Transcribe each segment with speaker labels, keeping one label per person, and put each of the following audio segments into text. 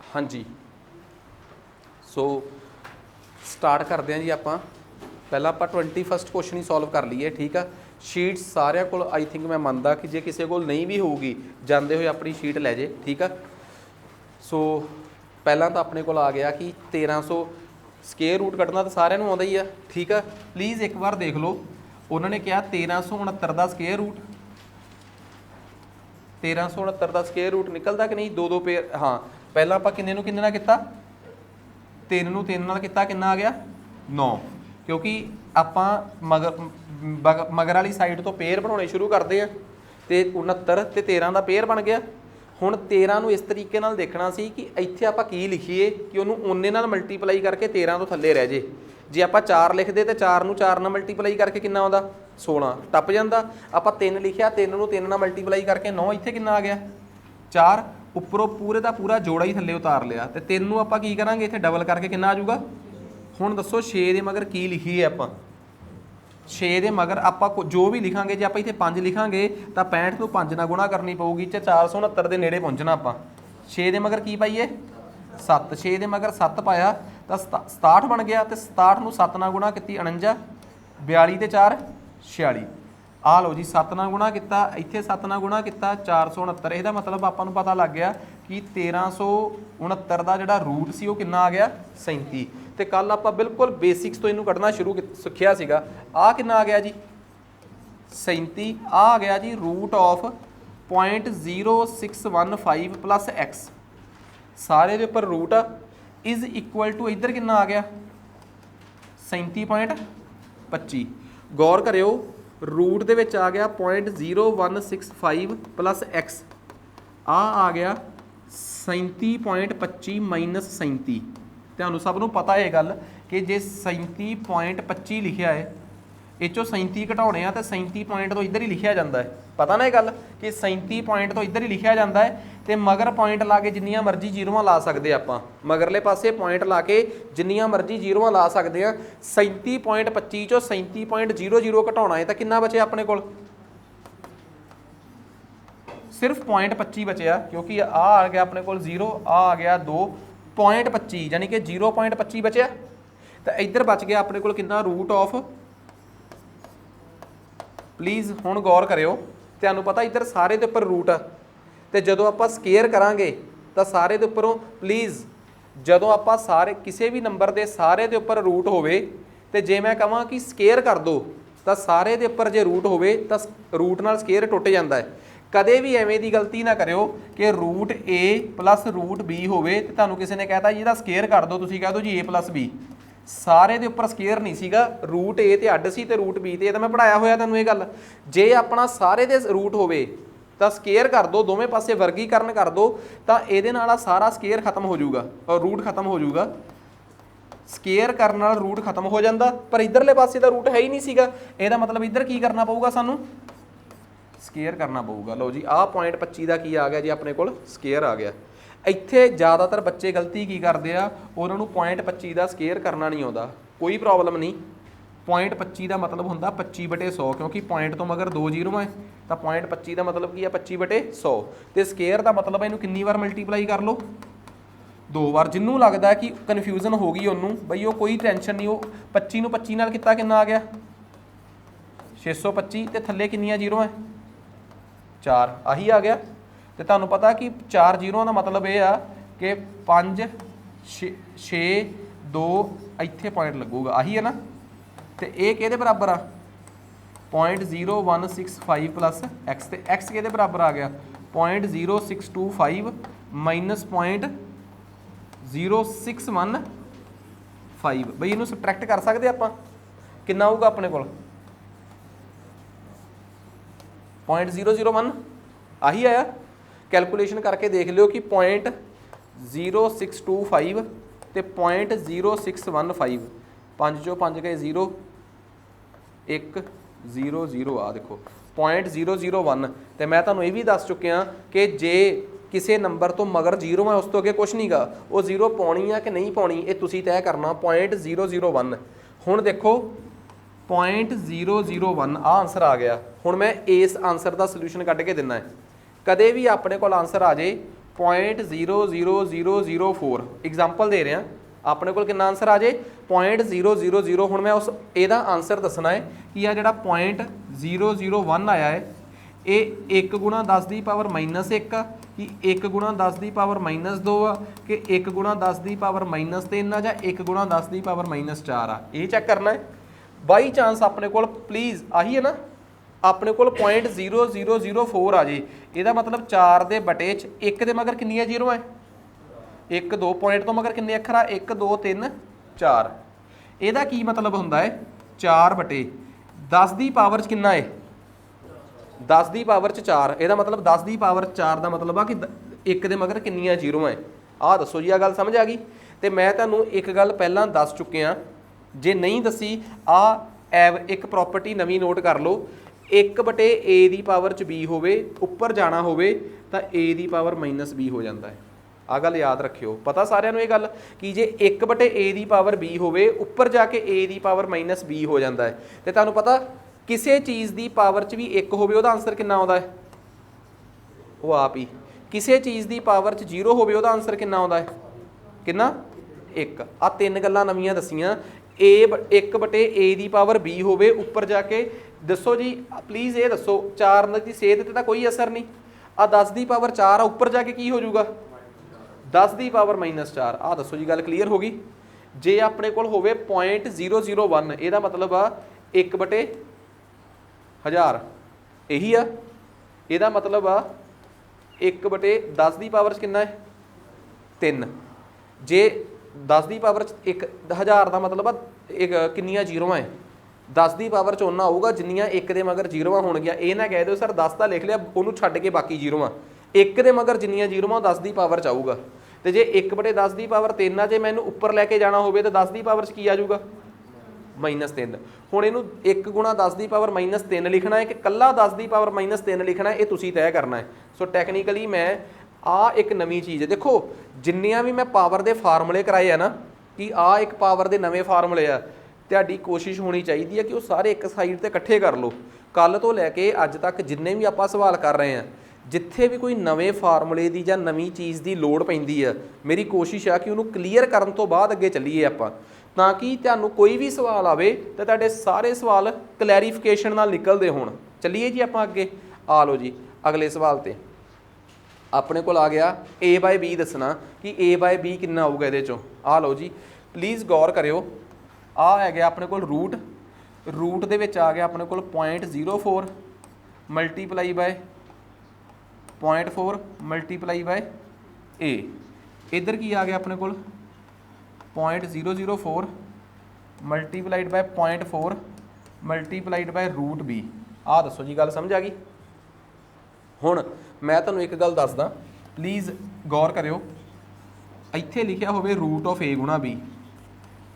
Speaker 1: हाँ जी, so start करते हैं जी। आप पहला आप 21 क्वेश्चन ही सॉल्व कर लीए, ठीक है। शीट सारिਆਂ ਕੋਲ आई थिंक मैं ਮੰਨਦਾ कि जे किसी को नहीं भी होगी ਜਾਂਦੇ ਹੋਏ अपनी शीट लै जे, ठीक है। सो पहला तो अपने को आ गया कि 1300 स्केयर रूट कटना तो साਰਿਆਂ ਨੂੰ ਆਉਂਦਾ ही है, ठीक है। प्लीज़ एक बार देख लो, उन्होंने कहा 1369 का स्केयर रूट, 1369 का स्केयर रूट निकलता कि नहीं, दो दो पेयर। हाँ, पहला आप किन्ने नूं किन्ने नाल किता, 3 नूं 3 नाल किता, किन्ना आ गया 9, क्योंकि आपां मगर वाली साइड तो पेयर बनाने शुरू करते हैं, तो 69 ते 13 का पेयर बन गया। हुण 13 नूं इस तरीके नाल देखना सी कि इत्थे आपां की लिखीए कि उहनूं उन्ने नाल मल्टीप्लाई करके 13 तो थल्ले रह जे। जे आपां 4 लिखदे तो 4 नूं 4 नाल मल्टीप्लाई करके किन्ना आउंदा 16 टप जांदा। आपां 3 लिखिया, 3 नूं 3 नाल मल्टीप्लाई करके 9, इत्थे किन्ना आ गया 4। उपरों पूरे का पूरा जोड़ा ही थल्ले उतार लिया, तो 3 नूं आपां की करांगे इत्थे डबल करके किन्ना आ जाऊगा। हुण दसो 6 दे मगर की लिखीए आपां, 6 दे मगर आप जो भी लिखांगे, जे आप इत्थे 5 लिखांगे तो 65 नूं 5 नाल गुणा करनी पऊगी, 469 के नेड़े पहुँचना। आप 6 दे मगर की पाईए 7, 6 दे मगर 7 पाया तो 67 बन गया, तो 67 नूं 7 नाल गुणा की 49, 42 ते 4 46। आ लो जी 7 नाल गुणा किया, इत्थे 7 नाल गुणा किया 469। इसदा मतलब आपां नूं पता लग गया कि 1369 का जिहड़ा रूट सी वो कितना आ गया 37। तो कल आप बिल्कुल बेसिक्स तो इनू कढ़ना शुरू सिक्ख्या सीगा। आ कितना आ गया जी 37, आ गया जी रूट ऑफ 0.0615 प्लस एक्स, सारे दे उपर रूट इज इक्वल टू इधर कितना आ गया 37.25। गौर करियो, रूट दे विच आ गया 0.0165 प्लस एक्स, आ गया 37.25 माइनस 37। ਤੁਹਾਨੂੰ ਸਭ ਨੂੰ ਪਤਾ ਇਹ ਗੱਲ ਕਿ ਜੇ 37.25 ਲਿਖਿਆ ਹੈ, ਇਹ ਚੋਂ 37 ਘਟਾਉਣੇ ਆ, ਤਾਂ 37 ਪੁਆਇੰਟ ਤੋਂ ਇੱਧਰ ਹੀ ਲਿਖਿਆ ਜਾਂਦਾ ਹੈ। ਪਤਾ ਨਾ ਇਹ ਗੱਲ ਕਿ 37 ਪੁਆਇੰਟ ਤੋਂ ਇੱਧਰ ਹੀ ਲਿਖਿਆ ਜਾਂਦਾ ਹੈ, ਤੇ ਮਗਰ ਪੁਆਇੰਟ ਲਾ ਕੇ ਜਿੰਨੀਆਂ ਮਰਜ਼ੀ ਜ਼ੀਰੋਆਂ ਲਾ ਸਕਦੇ ਆਪਾਂ, ਮਗਰਲੇ ਪਾਸੇ ਪੁਆਇੰਟ ਲਾ ਕੇ ਜਿੰਨੀਆਂ ਮਰਜ਼ੀ ਜ਼ੀਰੋਆਂ ਲਾ ਸਕਦੇ ਆ। 37.25 ਚੋਂ 37.00 ਘਟਾਉਣਾ ਹੈ, ਤਾਂ ਕਿੰਨਾ ਬਚਿਆ ਆਪਣੇ ਕੋਲ, सिर्फ 0.25 बचे, क्योंकि आ गया अपने को 0, आ गया 2.25, यानी कि 0.25 बचे। तो इधर बच गया अपने को कितना रूट ऑफ, प्लीज़ हुण गौर करियो, तुहानूं पता इधर सारे दे उपर रूट आ, तो जदों आपां स्केयर करांगे तो सारे दे उपरों प्लीज़ जदों आपां सारे किसी भी नंबर के सारे दे उपर रूट होवे, तो जे मैं कहां कि स्केयर कर दो तो सारे दे उपर जे रूट होवे तो रूट नाल स्केयर टुट जाता है। कदे भी एवें दी गलती ना करियो कि रूट ए प्लस रूट बी होवे ते तुहानूं किसी ने कहता जी इहदा स्केयर कर दो, तुसीं कह दो जी ए प्लस बी, सारे दे उपर स्केयर नहीं सीगा, रूट ए ते अड्ड सी ते रूट बी ते, मैं पढ़ाया होया तुहानूं ये गल। जे अपना सारे दे रूट होवे तो स्केयर कर दो, दोवें पासे वर्गीकरण कर दो, तो इहदे नाल सारा स्केयर खत्म हो जाऊगा और रूट खत्म हो जाऊगा। स्केयर करने नाल रूट खत्म हो जाता, पर इधरले पासे दा रूट है ही नहीं सीगा, इहदा मतलब इधर की करना पऊगा सानूं स्केयर करना पऊगा। लो जी आ 0.25 का की आ गया जी अपने कोल स्केयर आ गया। इत्थे ज़्यादातर बच्चे गलती की करते हैं, उन्होंने 0.25 का स्केयर करना नहीं आता, कोई प्रॉब्लम नहीं। 0.25 का मतलब होंदा 25/100, क्योंकि पॉइंट तो मगर 2 जीरो है, तो 0.25 का मतलब की है 25/100, तो स्केयर का मतलब इनू कितनी बार मल्टीप्लाई कर लो 2 बार। जिन्होंने लगता है कि कन्फ्यूजन हो गई उन्होंने बई वो कोई टेंशन नहीं, वो 25 नूं 25 नाल कितना कितना आ गया 625, तो थल्ले कितनियां जीरो है 4, आही आ गया। तो तुहानूं पता कि 4 जीरो का मतलब यह आ कि 5 6 2 इत्थे पॉइंट लगूगा, आही है ना। तो ये किहदे बराबर आ 0.0165 प्लस एक्स, तो एक्स किहदे बराबर आ गया 0.0625 माइनस 0.0615। बई इनू सबट्रैक्ट कर सकते आपां, कितना आऊगा अपने कोल 0.001, आही आया। कैलकुलेशन करके देख लियो कि 0.0625 ते 0.0615, 5 चों 5 गए 0, 1 0 0 आ देखो 0.001। तो मैं तुहानूं ये भी दस चुकिया कि जे किसी नंबर तो मगर जीरो है उस तो अगे कुछ नहीं गा, वो जीरो पाउणी है कि नहीं पाउणी ये तुसीं तय करना। 0.001 हुण देखो 0.001 आ आंसर आ गया। हुण मैं इस आंसर का सल्यूशन कढ़ के दिना है। कदे भी अपने को आंसर आ जाए 0.00004 एग्जाम्पल दे रहे हैं अपने को कितना आंसर आ जाए 0.000 हुण मैं उस एदा आंसर दसना है कि आ जिहड़ा 0.001 आया है ये 1 गुणा 10 की पावर -1 आ कि 1 गुणा 10 की पावर -2 आ कि 1 गुणा 10 की पावर -3 आ जां 1 गुणा 10 की पावर -4 आ ये चैक करना है। बाई चांस अपने को प्लीज़ आही है ना अपने को 0.0004 आ जाए यदा मतलब 4 के बटे 1 के मगर कितनी जीरो है 1 2 पॉइंट तो मगर किन्ने अखर आ 1 2 3 4 ਇਹਦਾ ਕੀ मतलब ਹੁੰਦਾ है 4 बटे 10 की पावर च कितना है 10 की पावर च 4 ਇਹਦਾ मतलब 10 की पावर 4 का मतलब आ कि 1 ਦੇ मगर किन्नियां जीरो है आ दसो जी आ गल समझ आ गई तो मैं तुहानूं एक गल पहलां दस चुके हाँ जे नहीं दसी आ एक प्रॉपर्टी नवीं नोट कर लो 1 बटे ए की पावर च बी होवे उपर जाना होवे तो ए की पावर -b हो जाता है आ गल याद रखियो पता सारिਆਂ ਨੂੰ ਇਹ ਗੱਲ कि जे 1 बटे ए की पावर b होवे उपर जाके ए की पावर -b हो जाता है तो तुहानूं पता किसी चीज़ की पावर च भी 1 होवे उहदा आंसर कितना आउंदा है वो आप ही किसी चीज़ की पावर च 0 होवे उहदा आंसर कितना आउंदा है कितना 1 आ 3 गल्लां नवीआं दसीआं ए 1 बटे ए की पावर b होवे उपर जाके दसो जी प्लीज़ ये दसो 4 की सेहत ते तां कोई असर नहीं आ 10 की पावर 4 आ उपर जाके की हो जाऊगा 10 की पावर -4 आ दसो जी गल क्लीयर हो गई जे अपने कोल होवे 0.001 ਇਹਦਾ मतलब आ 1 बटे 1000 यही आ ਇਹਦਾ मतलब आ 1 बटे 10 की पावर कितना है 3 जे 10 की पावर 1000 का मतलब आ एक किन्नियां जीरो है 10 की पावर च उन्ना आऊगा जिन्नियां 1 ਦੇ मगर जीरो होणगियां ਇਹ ना कह दो सर 10 ਤਾਂ लिख लिया ਉਹਨੂੰ ਛੱਡ के बाकी जीरो 1 ਦੇ मगर जिन्नियां जीरो 10 की पावर च आऊगा तो जे 1 बटे 10 की पावर 3 आ जे मैं उपर लैके जाना हो तो 10 की पावर च की आ जाऊगा -3 हुण इहनूं 1 गुणा 10 की पावर -3 लिखना है कि कल्ला 10 की पावर -3 लिखना है ये तुसीं तय करना है। सो टैक्नीकली मैं आ एक नवीं चीज़ है देखो जिन्नियां भी मैं पावर के फार्मूले कराए है ना कि आ एक पावर के नवे फार्मूले आ तुहाडी कोशिश होनी चाहिए है कि वो सारे एक साइड ते इकट्ठे कर लो कल तो लैके अज तक जिन्ने भी आपां सवाल कर रहे हैं जिथे भी कोई नवे फार्मूले की जां नवीं चीज़ की लोड़ पैंदी है मेरी कोशिश है कि उन्होंने क्लीयर करन तो बाद अगे चलीए आपां ताकि तुहानूं कोई भी सवाल आवे तो तुहाडे सारे सवाल क्लैरीफिकेशन नाल निकलदे होण। चलीए जी आपां अगे आ लो जी अगले सवाल ते अपने कोल आ गया ए बाय बी दसना कि ए बाय बी कितना आऊगा इहदे चों आ लो जी प्लीज़ गौर करियो आ है गया अपने कोल रूट दे विच आ गया अपने कोल 0.04 multiply by 0.4 multiply by A इधर की आ गया अपने को 0.004 multiplied by 0.4 multiplied by root B आ दसो जी गल समझ आ गई। हुण मैं तुहानूं एक गल दसदा प्लीज़ गौर करियो इत्थे लिखिया होवे रूट ऑफ ए गुणा बी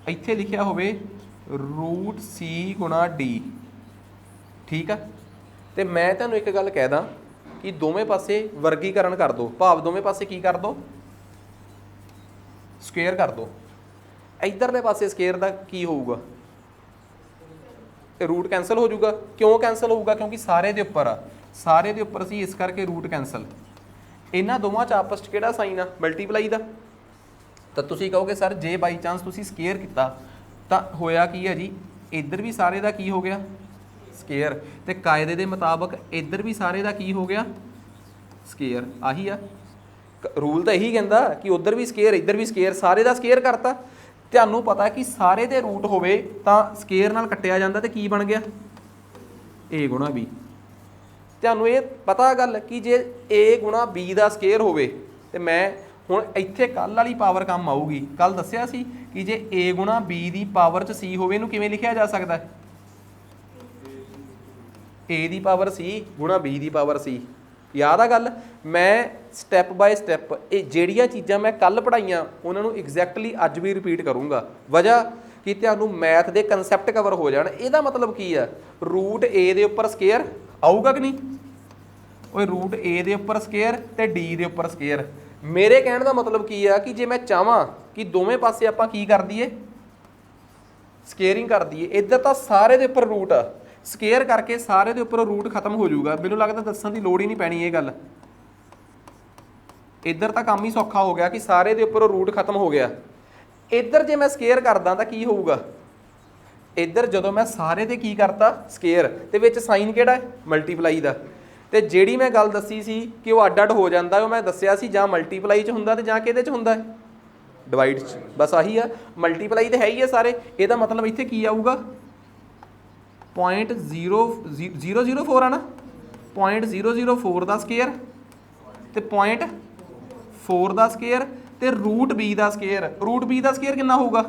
Speaker 1: इत्थे लिखिया होवे रूट सी गुणा डी ठीक है तो मैं तुहानूं एक गल कहदा कि दोवें पासे वर्गीकरण कर दो भाव दोवें पासे की कर दो स्क्वेयर कर दो इधरले पासे स्क्वेयर का की होऊगा रूट कैंसल हो जाऊगा क्यों कैंसल होऊगा क्योंकि सारे दे उपर आ सारे दे उपर सी इस करके रूट कैंसल इन्हां दोवां च आपस च किहड़ा साइन आ मल्टीप्लाई दा तो तुसीं कहोगे सर जे बाई चांस तुसीं स्क्वेयर कीता तां होया की है जी इधर भी सारे दा की हो गया स्केयर तो कायदे के मुताबक इधर भी सारे का की हो गया स्केयर आही आ रूल तो यही कहता कि उधर भी स्केयर इधर भी स्केयर सारे का स्केयर करता तुहानूं पता कि सारे दे रूट होवे तां स्केयर नाल कट्टिया जांदा ते की बन गया ए गुणा बी तुहानूं ये पता गल कि जे ए गुणा बी का स्केयर होवे ते मैं हुण इत्थे कल वाली पावर काम आऊगी कल दस्सिया सी कि जे ए गुणा बी की पावर च सी होवे इहनूं किवें लिखिया जा सकदा है ए की पावर सी गुणा बी की पावर सी याद आ गल मैं स्टैप बाय स्टैप ये जिहड़ियां चीज़ां मैं कल पढ़ाइयां उन्होंने एग्जैक्टली अज भी रिपीट करूँगा वजह कि तुहानूं मैथ के कंसैप्ट कवर हो जाण इहदा मतलब की है रूट ए दे उपर स्केयर आऊगा कि नहीं वो रूट ए दे उपर स्केयर ते डी दे उपर स्केयर मेरे कहण दा मतलब की है कि जे मैं चाहां कि दोवें पासे आपां की कर दईए स्केयरिंग कर दईए इधर तां सारे दे उपर रूट आ स्केयर करके सारे दे उपर रूट खत्म हो जाऊगा मैनूं लगदा दस्सण दी लोड़ ही नहीं पैनी ये गल ਇੱਧਰ ਤਾਂ ਕੰਮ ਹੀ ਸੌਖਾ ਹੋ ਗਿਆ ਕਿ ਸਾਰੇ ਦੇ ਉੱਪਰ ਰੂਟ ਖਤਮ ਹੋ ਗਿਆ। ਇੱਧਰ ਜੇ ਮੈਂ ਸਕੇਅਰ ਕਰਦਾ ਤਾਂ ਕੀ ਹੋਊਗਾ, ਇੱਧਰ ਜਦੋਂ ਮੈਂ ਸਾਰੇ ਤੇ ਕੀ ਕਰਤਾ ਸਕੇਅਰ ਤੇ ਵਿੱਚ ਸਾਈਨ ਕਿਹੜਾ ਹੈ ਮਲਟੀਪਲਾਈ ਦਾ। ਤੇ ਜਿਹੜੀ ਮੈਂ ਗੱਲ ਦੱਸੀ ਸੀ ਕਿ ਉਹ ਅੱਡ ਅੱਡ ਹੋ ਜਾਂਦਾ, ਉਹ ਮੈਂ ਦੱਸਿਆ ਸੀ ਜਾਂ ਮਲਟੀਪਲਾਈ 'ਚ ਹੁੰਦਾ ਤੇ ਜਾਂ ਕਿਹਦੇ 'ਚ ਹੁੰਦਾ ਹੈ ਡਿਵਾਈਡ 'ਚ। ਬਸ ਆਹੀ ਆ, ਮਲਟੀਪਲਾਈ ਤੇ ਹੈ ਹੀ ਆ ਸਾਰੇ। ਇਹਦਾ ਮਤਲਬ ਇੱਥੇ ਕੀ ਆਊਗਾ 0.004 ਆ ਨਾ, 0.004 ਦਾ ਸਕੇਅਰ ਤੇ 0.4 ਦਾ ਸਕੇਅਰ ਤੇ ਰੂਟ b ਦਾ ਸਕੇਅਰ। ਰੂਟ b ਦਾ ਸਕੇਅਰ ਕਿੰਨਾ ਹੋਊਗਾ,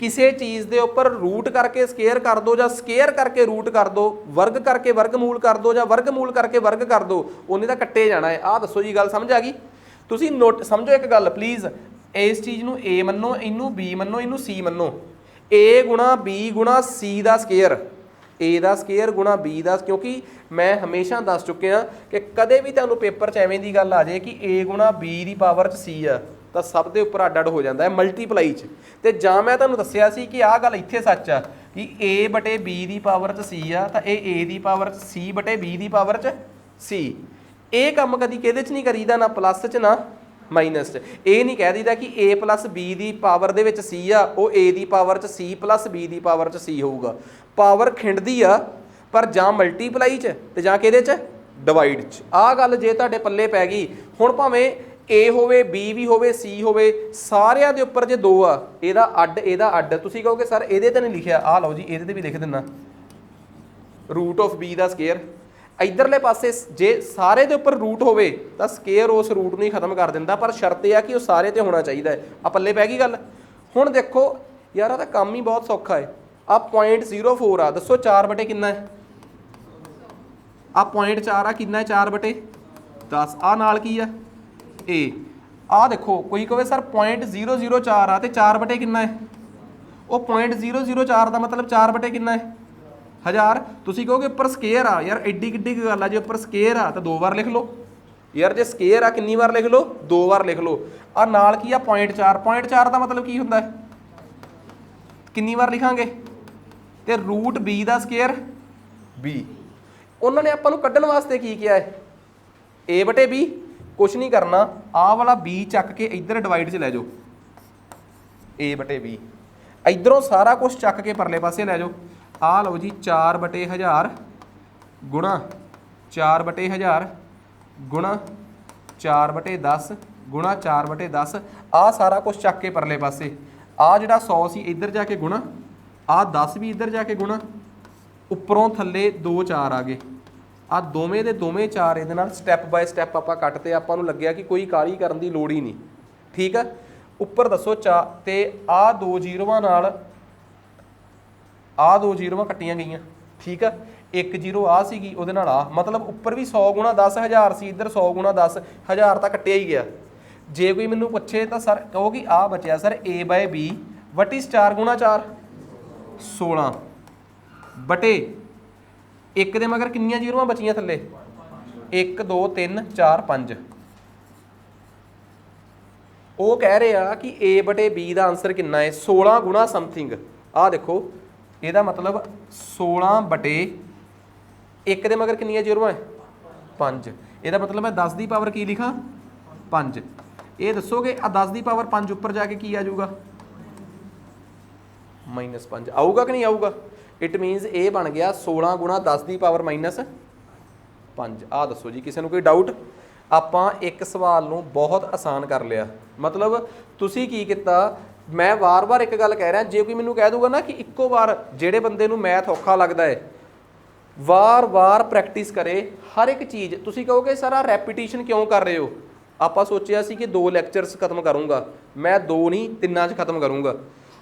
Speaker 1: ਕਿਸੇ ਚੀਜ਼ ਦੇ ਉੱਪਰ ਰੂਟ ਕਰਕੇ ਸਕੇਅਰ ਕਰ ਦੋ ਜਾਂ ਸਕੇਅਰ ਕਰਕੇ ਰੂਟ ਕਰ ਦੋ, ਵਰਗ ਕਰਕੇ ਵਰਗਮੂਲ ਕਰ ਦੋ ਜਾਂ ਵਰਗਮੂਲ ਕਰਕੇ ਵਰਗ ਕਰ ਦੋ, ਉਹਨੇ ਤਾਂ ਕੱਟੇ ਜਾਣਾ ਹੈ। ਆਹ ਦੱਸੋ ਜੀ, ਗੱਲ ਸਮਝ ਆ ਗਈ? ਤੁਸੀਂ ਨੋਟ ਸਮਝੋ ਇੱਕ ਗੱਲ ਪਲੀਜ਼, ਇਸ ਚੀਜ਼ ਨੂੰ a ਮੰਨੋ, ਇਹਨੂੰ b ਮੰਨੋ, ਇਹਨੂੰ c ਮੰਨੋ। a ਗੁਣਾ b ਗੁਣਾ c the square, a the square ਗੁਣਾ b ਦਾ, ਕਿਉਂਕਿ ਮੈਂ ਹਮੇਸ਼ਾ ਦੱਸ ਚੁੱਕਿਆ ਕਿ ਕਦੇ ਵੀ ਤੁਹਾਨੂੰ ਪੇਪਰ 'ਚ ਐਵੇਂ ਦੀ ਗੱਲ ਆ ਜਾਏ ਕਿ a ਗੁਣਾ b ਦੀ ਪਾਵਰ 'ਚ c ਆ ਤਾਂ ਸਭ ਦੇ ਉੱਪਰ ਅੱਡ ਅੱਡ ਹੋ ਜਾਂਦਾ ਹੈ ਮਲਟੀਪਲਾਈ 'ਚ। ਤੇ ਜਾਂ ਮੈਂ ਤੁਹਾਨੂੰ ਦੱਸਿਆ ਸੀ ਕਿ ਆਹ ਗੱਲ ਇੱਥੇ ਸੱਚ ਆ ਕਿ a ਬਟੇ b ਦੀ ਪਾਵਰ 'ਚ c ਆ ਤਾਂ ਇਹ a ਦੀ ਪਾਵਰ 'ਚ c ਬਟੇ b ਦੀ ਪਾਵਰ 'ਚ c। ਇਹ ਕੰਮ ਕਦੀ ਕਿਹਦੇ 'ਚ ਨਹੀਂ ਕਰੀਦਾ, ਨਾ ਪਲੱਸ 'ਚ ਨਾ ਮਾਈਨਸ 'ਚ। ਇਹ ਨਹੀਂ ਕਹਿ ਦਈਦਾ ਕਿ a plus b the power ਦੇ ਵਿੱਚ c ਆ, ਉਹ a ਦੀ ਪਾਵਰ 'ਚ c ਪਲੱਸ b ਦੀ ਪਾਵਰ 'ਚ c ਹੋਊਗਾ। ਪਾਵਰ ਖਿੰਡਦੀ ਆ ਪਰ ਜਾਂ ਮਲਟੀਪਲਾਈ 'ਚ ਤੇ ਜਾਂ ਕਿਹਦੇ 'ਚ ਡਿਵਾਈਡ 'ਚ। ਆਹ ਗੱਲ ਜੇ ਤੁਹਾਡੇ ਪੱਲੇ ਪੈ ਗਈ, ਹੁਣ ਭਾਵੇਂ a ਹੋਵੇ b ਵੀ ਹੋਵੇ c ਹੋਵੇ, ਸਾਰਿਆਂ ਦੇ ਉੱਪਰ ਜੇ 2 ਆ, ਇਹਦਾ ਅੱਡ ਤੁਸੀਂ ਕਹੋਗੇ ਸਰ ਇਹਦੇ ਤੇ ਨਹੀਂ ਲਿਖਿਆ, ਆਹ ਲਓ ਜੀ ਇਹਦੇ ਤੇ ਵੀ ਲਿਖ ਦਿੰਦਾ ਰੂਟ ਆਫ b ਦਾ ਸਕੇਅਰ। ਇਧਰਲੇ ਪਾਸੇ ਜੇ ਸਾਰੇ ਦੇ ਉੱਪਰ ਰੂਟ ਹੋਵੇ ਤਾਂ ਸਕੇਅਰ ਉਸ ਰੂਟ ਨੂੰ ਹੀ ਖਤਮ ਕਰ ਦਿੰਦਾ, ਪਰ ਸ਼ਰਤ ਇਹ ਆ ਕਿ ਉਹ ਸਾਰੇ ਤੇ ਹੋਣਾ ਚਾਹੀਦਾ ਹੈ। ਆ ਪੱਲੇ ਪੈ ਗਈ ਗੱਲ। ਹੁਣ ਦੇਖੋ ਯਾਰ, ਆ ਤਾਂ ਕੰਮ ਹੀ ਬਹੁਤ ਸੌਖਾ ਹੈ। ਆ 0.04 ਆ, ਦੱਸੋ 4 ਬਟੇ ਕਿੰਨਾ ਹੈ? ਆ 0.4 ਆ, ਕਿੰਨਾ ਹੈ 4 ਬਟੇ 10। ਆ ਨਾਲ ਕੀ ਆ a। ਆ ਦੇਖੋ ਕੋਈ ਕਹੇ ਸਰ 0.004 ਆ ਤੇ 4 ਬਟੇ ਕਿੰਨਾ ਹੈ? ਉਹ 0.004 ਦਾ ਮਤਲਬ 4 ਬਟੇ ਕਿੰਨਾ ਹੈ 1000। ਤੁਸੀਂ ਕਹੋਗੇ ਉੱਪਰ ਸਕੇਅਰ ਆ, ਯਾਰ ਐਡੀ ਕਿੱਡੀ ਗੱਲ ਆ, ਜੇ ਉੱਪਰ ਸਕੇਅਰ ਆ ਤਾਂ 2 ਵਾਰ ਲਿਖ ਲਓ। ਯਾਰ ਜੇ ਸਕੇਅਰ ਆ ਕਿੰਨੀ ਵਾਰ ਲਿਖ ਲਓ? 2 ਵਾਰ ਲਿਖ ਲਓ। ਆ ਨਾਲ ਕੀ ਆ 0.4, 0.4 ਦਾ ਮਤਲਬ ਕੀ ਹੁੰਦਾ ਹੈ, ਕਿੰਨੀ ਵਾਰ ਲਿਖਾਂਗੇ? ਤੇ ਰੂਟ b ਦਾ ਸਕੇਅਰ b। ਉਹਨਾਂ ਨੇ ਆਪਾਂ ਨੂੰ ਕੱਢਣ ਵਾਸਤੇ ਕੀ ਕਿਹਾ ਹੈ a ਬਟੇ b। ਕੁਛ ਨਹੀਂ ਕਰਨਾ, ਆਹ ਵਾਲਾ b ਚੱਕ ਕੇ ਇੱਧਰ ਡਿਵਾਈਡ 'ਚ ਲੈ ਜਾਓ, a ਬਟੇ b। ਇੱਧਰੋਂ ਸਾਰਾ ਕੁਝ ਚੱਕ ਕੇ ਪਰਲੇ ਪਾਸੇ ਲੈ ਜਾਓ। ਆਹ ਲਓ ਜੀ 4 ਬਟੇ 1000 ਗੁਣਾ 4 ਬਟੇ 1000 ਗੁਣਾ 4 ਬਟੇ 10 ਗੁਣਾ 4 ਬਟੇ 10। ਆਹ ਸਾਰਾ ਕੁਝ ਚੱਕ ਕੇ ਪਰਲੇ ਪਾਸੇ। ਆਹ ਜਿਹੜਾ 100 ਸੀ ਇੱਧਰ ਜਾ ਕੇ ਗੁਣਾ, ਆਹ 10 ਵੀ ਇੱਧਰ ਜਾ ਕੇ ਗੁਣਾ, ਉੱਪਰੋਂ ਥੱਲੇ 2 4 ਆ ਗਏ। ਆ ਦੋਵੇਂ ਦੇ ਦੋਵੇਂ 4 ਇਹਦੇ ਨਾਲ ਸਟੈਪ ਬਾਏ ਸਟੈਪ ਆਪਾਂ ਕੱਟਤੇ। ਆਪਾਂ ਨੂੰ ਲੱਗਿਆ ਕਿ ਕੋਈ ਕਾਹਲੀ ਕਰਨ ਦੀ ਲੋੜ ਹੀ ਨਹੀਂ। ਠੀਕ ਆ, ਉੱਪਰ ਦੱਸੋ ਤੇ ਆਹ 2 ਜ਼ੀਰੋਆਂ ਨਾਲ ਆਹ 2 ਜ਼ੀਰੋਆਂ ਕੱਟੀਆਂ ਗਈਆਂ। ਠੀਕ ਆ, 1 ਜ਼ੀਰੋ ਆ ਸੀਗੀ ਉਹਦੇ ਨਾਲ ਆ, ਮਤਲਬ ਉੱਪਰ ਵੀ 100 ਗੁਣਾ 10,000 ਸੀ, ਇੱਧਰ 100 ਗੁਣਾ 10,000 ਤਾਂ ਕੱਟਿਆ ਹੀ ਗਿਆ। ਜੇ ਕੋਈ ਮੈਨੂੰ ਪੁੱਛੇ ਤਾਂ ਸਰ ਕਹੋ ਕਿ ਆ ਬਚਿਆ sir a by b what is 4 ਗੁਣਾ 4 16 ਬਟੇ 1 ਦੇ ਮਗਰ ਕਿੰਨੀਆਂ ਜ਼ੀਰੋਆਂ ਬਚੀਆਂ ਥੱਲੇ? 1 2 3 4 5। ਉਹ ਕਹਿ ਰਹੇ ਆ ਕਿ a ਬਟੇ b ਦਾ ਆਨਸਰ ਕਿੰਨਾ ਹੈ? 16 ਗੁਣਾ ਸਮਥਿੰਗ। ਆਹ ਦੇਖੋ ਇਹਦਾ ਮਤਲਬ 16 ਬਟੇ 1 ਦੇ ਮਗਰ ਕਿੰਨੀਆਂ ਜ਼ੀਰੋਆਂ ਹੈ? 5। ਇਹਦਾ ਮਤਲਬ ਮੈਂ 10 ਦੀ ਪਾਵਰ ਕੀ ਲਿਖਾਂ? 5। ਇਹ ਦੱਸੋਗੇ ਆ 10 ਦੀ ਪਾਵਰ 5 ਉੱਪਰ ਜਾ ਕੇ ਕੀ ਆ ਜਾਊਗਾ? -5 ਆਊਗਾ ਕਿ ਨਹੀਂ ਆਊਗਾ? ਇਟ ਮੀਨਸ ਇਹ ਬਣ ਗਿਆ 16 ਗੁਣਾ 10 ਦੀ ਪਾਵਰ -5। ਆਹ ਦੱਸੋ ਜੀ, ਕਿਸੇ ਨੂੰ ਕੋਈ ਡਾਊਟ? ਆਪਾਂ ਇੱਕ ਸਵਾਲ ਨੂੰ ਬਹੁਤ ਆਸਾਨ ਕਰ ਲਿਆ। ਮਤਲਬ ਤੁਸੀਂ ਕੀ ਕੀਤਾ, ਮੈਂ ਵਾਰ-ਵਾਰ ਇੱਕ ਗੱਲ ਕਹਿ ਰਿਹਾ, ਜੇ ਕੋਈ ਮੈਨੂੰ ਕਹਿ ਦੂਗਾ ਨਾ ਕਿ ਇੱਕੋ ਵਾਰ, ਜਿਹੜੇ ਬੰਦੇ ਨੂੰ ਮੈਥ ਔਖਾ ਲੱਗਦਾ ਹੈ ਵਾਰ-ਵਾਰ ਪ੍ਰੈਕਟਿਸ ਕਰੇ ਹਰ ਇੱਕ ਚੀਜ਼। ਤੁਸੀਂ ਕਹੋਗੇ ਸਰ ਆ ਰੈਪੀਟੀਸ਼ਨ ਕਿਉਂ ਕਰ ਰਹੇ ਹੋ? ਆਪਾਂ ਸੋਚਿਆ ਸੀ ਕਿ 2 ਲੈਕਚਰਸ ਖਤਮ ਕਰੂੰਗਾ, ਮੈਂ 2 ਨਹੀਂ 3 'ਚ ਖਤਮ ਕਰੂੰਗਾ।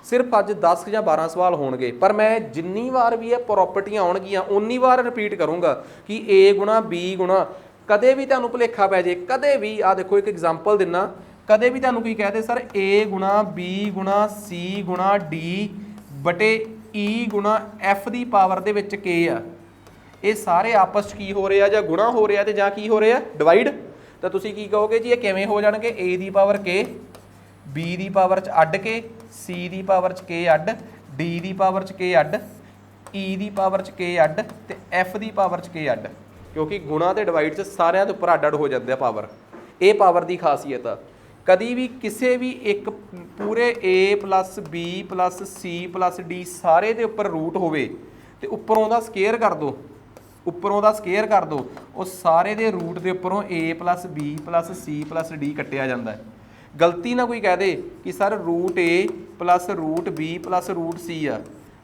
Speaker 1: ਸਿਰਫ ਅੱਜ 10 ਜਾਂ 12 ਸਵਾਲ ਹੋਣਗੇ, ਪਰ ਮੈਂ ਜਿੰਨੀ ਵਾਰ ਵੀ ਇਹ ਪ੍ਰੋਪਰਟੀਆਂ ਆਉਣਗੀਆਂ ਉਨੀ ਵਾਰ ਰਿਪੀਟ ਕਰੂੰਗਾ ਕਿ a ਗੁਣਾ b ਗੁਣਾ। ਕਦੇ ਵੀ ਤੁਹਾਨੂੰ ਭੁਲੇਖਾ ਪੈ ਜੇ, ਕਦੇ ਵੀ, ਆ ਦੇਖੋ ਇੱਕ ਐਗਜ਼ਾਮਪਲ ਦਿੰਨਾ, ਕਦੇ ਵੀ ਤੁਹਾਨੂੰ ਕੀ ਕਹਦੇ ਸਰ a ਗੁਣਾ b ਗੁਣਾ c ਗੁਣਾ d ਬਟੇ e ਗੁਣਾ f ਦੀ ਪਾਵਰ ਦੇ ਵਿੱਚ k ਆ, ਇਹ ਸਾਰੇ ਆਪਸ 'ਚ ਕੀ ਹੋ ਰਿਹਾ? ਜਾਂ ਗੁਣਾ ਹੋ ਰਿਹਾ ਤੇ ਜਾਂ ਕੀ ਹੋ ਰਿਹਾ? ਡਿਵਾਈਡ। ਤਾਂ ਤੁਸੀਂ ਕੀ ਕਹੋਗੇ ਜੀ ਇਹ ਕਿਵੇਂ ਹੋ ਜਾਣਗੇ? a the power k, b the power 'ਚ ਅੱਡ k, c ਦੀ ਪਾਵਰ 'ਚ k ਅੱਡ, d ਦੀ ਪਾਵਰ 'ਚ k ਅੱਡ, e ਦੀ ਪਾਵਰ 'ਚ k ਅੱਡ ਤੇ f ਦੀ ਪਾਵਰ 'ਚ k ਅੱਡ। ਕਿਉਂਕਿ ਗੁਣਾ ਤੇ ਡਿਵਾਈਡ 'ਚ ਸਾਰਿਆਂ ਦੇ ਉੱਪਰ ਅੱਡ ਅੱਡ ਹੋ ਜਾਂਦੇ ਆ ਪਾਵਰ। ਇਹ ਪਾਵਰ ਦੀ ਖਾਸੀਅਤ ਆ। ਕਦੀ ਵੀ ਕਿਸੇ ਵੀ ਇੱਕ ਪੂਰੇ a plus b plus c plus d ਸਾਰੇ ਦੇ ਉੱਪਰ ਰੂਟ ਹੋਵੇ ਤੇ ਉੱਪਰੋਂ ਦਾ ਸਕੇਅਰ ਕਰ ਦੋ, ਉੱਪਰੋਂ ਦਾ ਸਕੇਅਰ ਕਰ ਦੋ, ਉਹ ਸਾਰੇ ਦੇ ਰੂਟ ਦੇ ਉੱਪਰੋਂ a plus b plus c plus d ਕੱਟਿਆ ਜਾਂਦਾ ਹੈ। ਗਲਤੀ ਨਾ ਕੋਈ ਕਹਿ ਦੇ ਕਿ sir root a plus root b plus root c ਆ,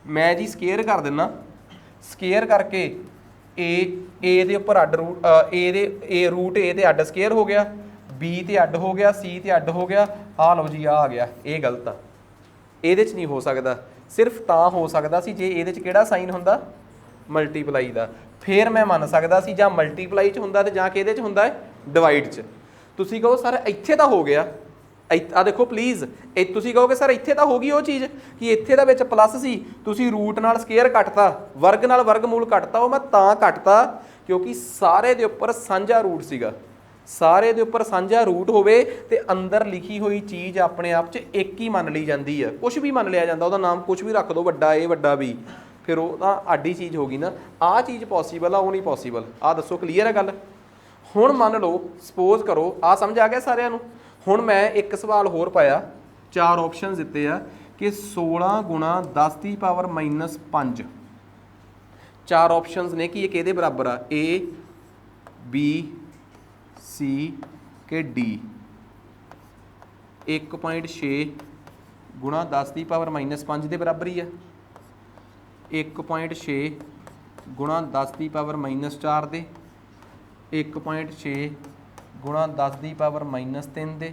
Speaker 1: ਮੈਂ ਜੀ ਸਕੇਅਰ ਕਰ ਦਿੰਦਾ, ਸਕੇਅਰ ਕਰਕੇ a ਦੇ ਉੱਪਰ ਅੱਡ ਰੂਟ a ਦੇ a ਰੂਟ a ਤੇ ਅੱਡ ਸਕੇਅਰ ਹੋ ਗਿਆ, b ਤੇ ਅੱਡ ਹੋ ਗਿਆ, c ਤੇ ਅੱਡ ਹੋ ਗਿਆ, ਆਹ ਲਓ ਜੀ ਆ ਗਿਆ। ਇਹ ਗਲਤ ਆ, ਇਹਦੇ 'ਚ ਨਹੀਂ ਹੋ ਸਕਦਾ। ਸਿਰਫ ਤਾਂ ਹੋ ਸਕਦਾ ਸੀ ਜੇ ਇਹਦੇ 'ਚ ਕਿਹੜਾ ਸਾਈਨ ਹੁੰਦਾ, ਮਲਟੀਪਲਾਈ ਦਾ, ਫਿਰ ਮੈਂ ਮੰਨ ਸਕਦਾ ਸੀ ਜਾਂ ਮਲਟੀਪਲਾਈ 'ਚ ਹੁੰਦਾ ਤੇ ਜਾਂ ਕਿਹਦੇ 'ਚ ਹੁੰਦਾ ਹੈ, ਡਿਵਾਈਡ 'ਚ। ਤੁਸੀਂ ਕਹੋ ਸਰ ਇੱਥੇ ਤਾਂ ਹੋ ਗਿਆ, ਆ ਦੇਖੋ ਪਲੀਜ਼, ਇਹ ਤੁਸੀਂ ਕਹੋਗੇ ਸਰ ਇੱਥੇ ਤਾਂ ਹੋ ਗਈ ਉਹ ਚੀਜ਼ ਕਿ ਇੱਥੇ ਦਾ ਵਿੱਚ ਪਲੱਸ ਸੀ, ਤੁਸੀਂ ਰੂਟ ਨਾਲ ਸਕੇਅਰ ਕੱਟਤਾ, ਵਰਗ ਨਾਲ ਵਰਗਮੂਲ ਕੱਟਤਾ। ਉਹ ਮੈਂ ਤਾਂ ਕੱਟਤਾ ਕਿਉਂਕਿ ਸਾਰੇ ਦੇ ਉੱਪਰ ਸਾਂਝਾ ਰੂਟ ਸੀਗਾ, ਸਾਰੇ ਦੇ ਉੱਪਰ ਸਾਂਝਾ ਰੂਟ ਹੋਵੇ ਤੇ ਅੰਦਰ ਲਿਖੀ ਹੋਈ ਚੀਜ਼ ਆਪਣੇ ਆਪ 'ਚ ਇੱਕ ਹੀ ਮੰਨ ਲਈ ਜਾਂਦੀ ਹੈ। ਕੁਝ ਵੀ ਮੰਨ ਲਿਆ ਜਾਂਦਾ, ਉਹਦਾ ਨਾਮ ਕੁਝ ਵੀ ਰੱਖ ਦਿਓ, ਵੱਡਾ A ਵੱਡਾ B, ਫਿਰ ਉਹ ਤਾਂ ਅੱਡ ਹੀ ਚੀਜ਼ ਹੋ ਗਈ ਨਾ। ਆਹ ਚੀਜ਼ ਪੋਸੀਬਲ ਆ, ਉਹ ਨਹੀਂ ਪੋਸੀਬਲ। ਆਹ ਦੱਸੋ ਕਲੀਅਰ ਹੈ ਗੱਲ। ਹੁਣ ਮੰਨ ਲਓ ਸਪੋਜ਼ ਕਰੋ, ਆਹ ਸਮਝ ਆ ਗਿਆ ਸਾਰਿਆਂ ਨੂੰ। ਹੁਣ ਮੈਂ ਇੱਕ ਸਵਾਲ ਹੋਰ ਪਾਇਆ, 4 ਆਪਸ਼ਨਸ ਦਿੱਤੇ ਆ ਕਿ 16 ਗੁਣਾ 10 ਦੀ ਪਾਵਰ ਮਾਈਨਸ 5, 4 ਆਪਸ਼ਨਸ ਨੇ ਕਿ ਇਹ ਕਿਹਦੇ ਬਰਾਬਰ ਆ, A B C K D। 1.6 ਗੁਣਾ 10 ਦੀ ਪਾਵਰ ਮਾਈਨਸ 5 ਦੇ ਬਰਾਬਰ ਹੀ ਆ, 1.6 ਗੁਣਾ 10 ਦੀ ਪਾਵਰ ਮਾਈਨਸ 4 ਦੇ, 1.6 ਗੁਣਾ 10 ਦੀ ਪਾਵਰ ਮਾਈਨਸ 3 ਦੇ,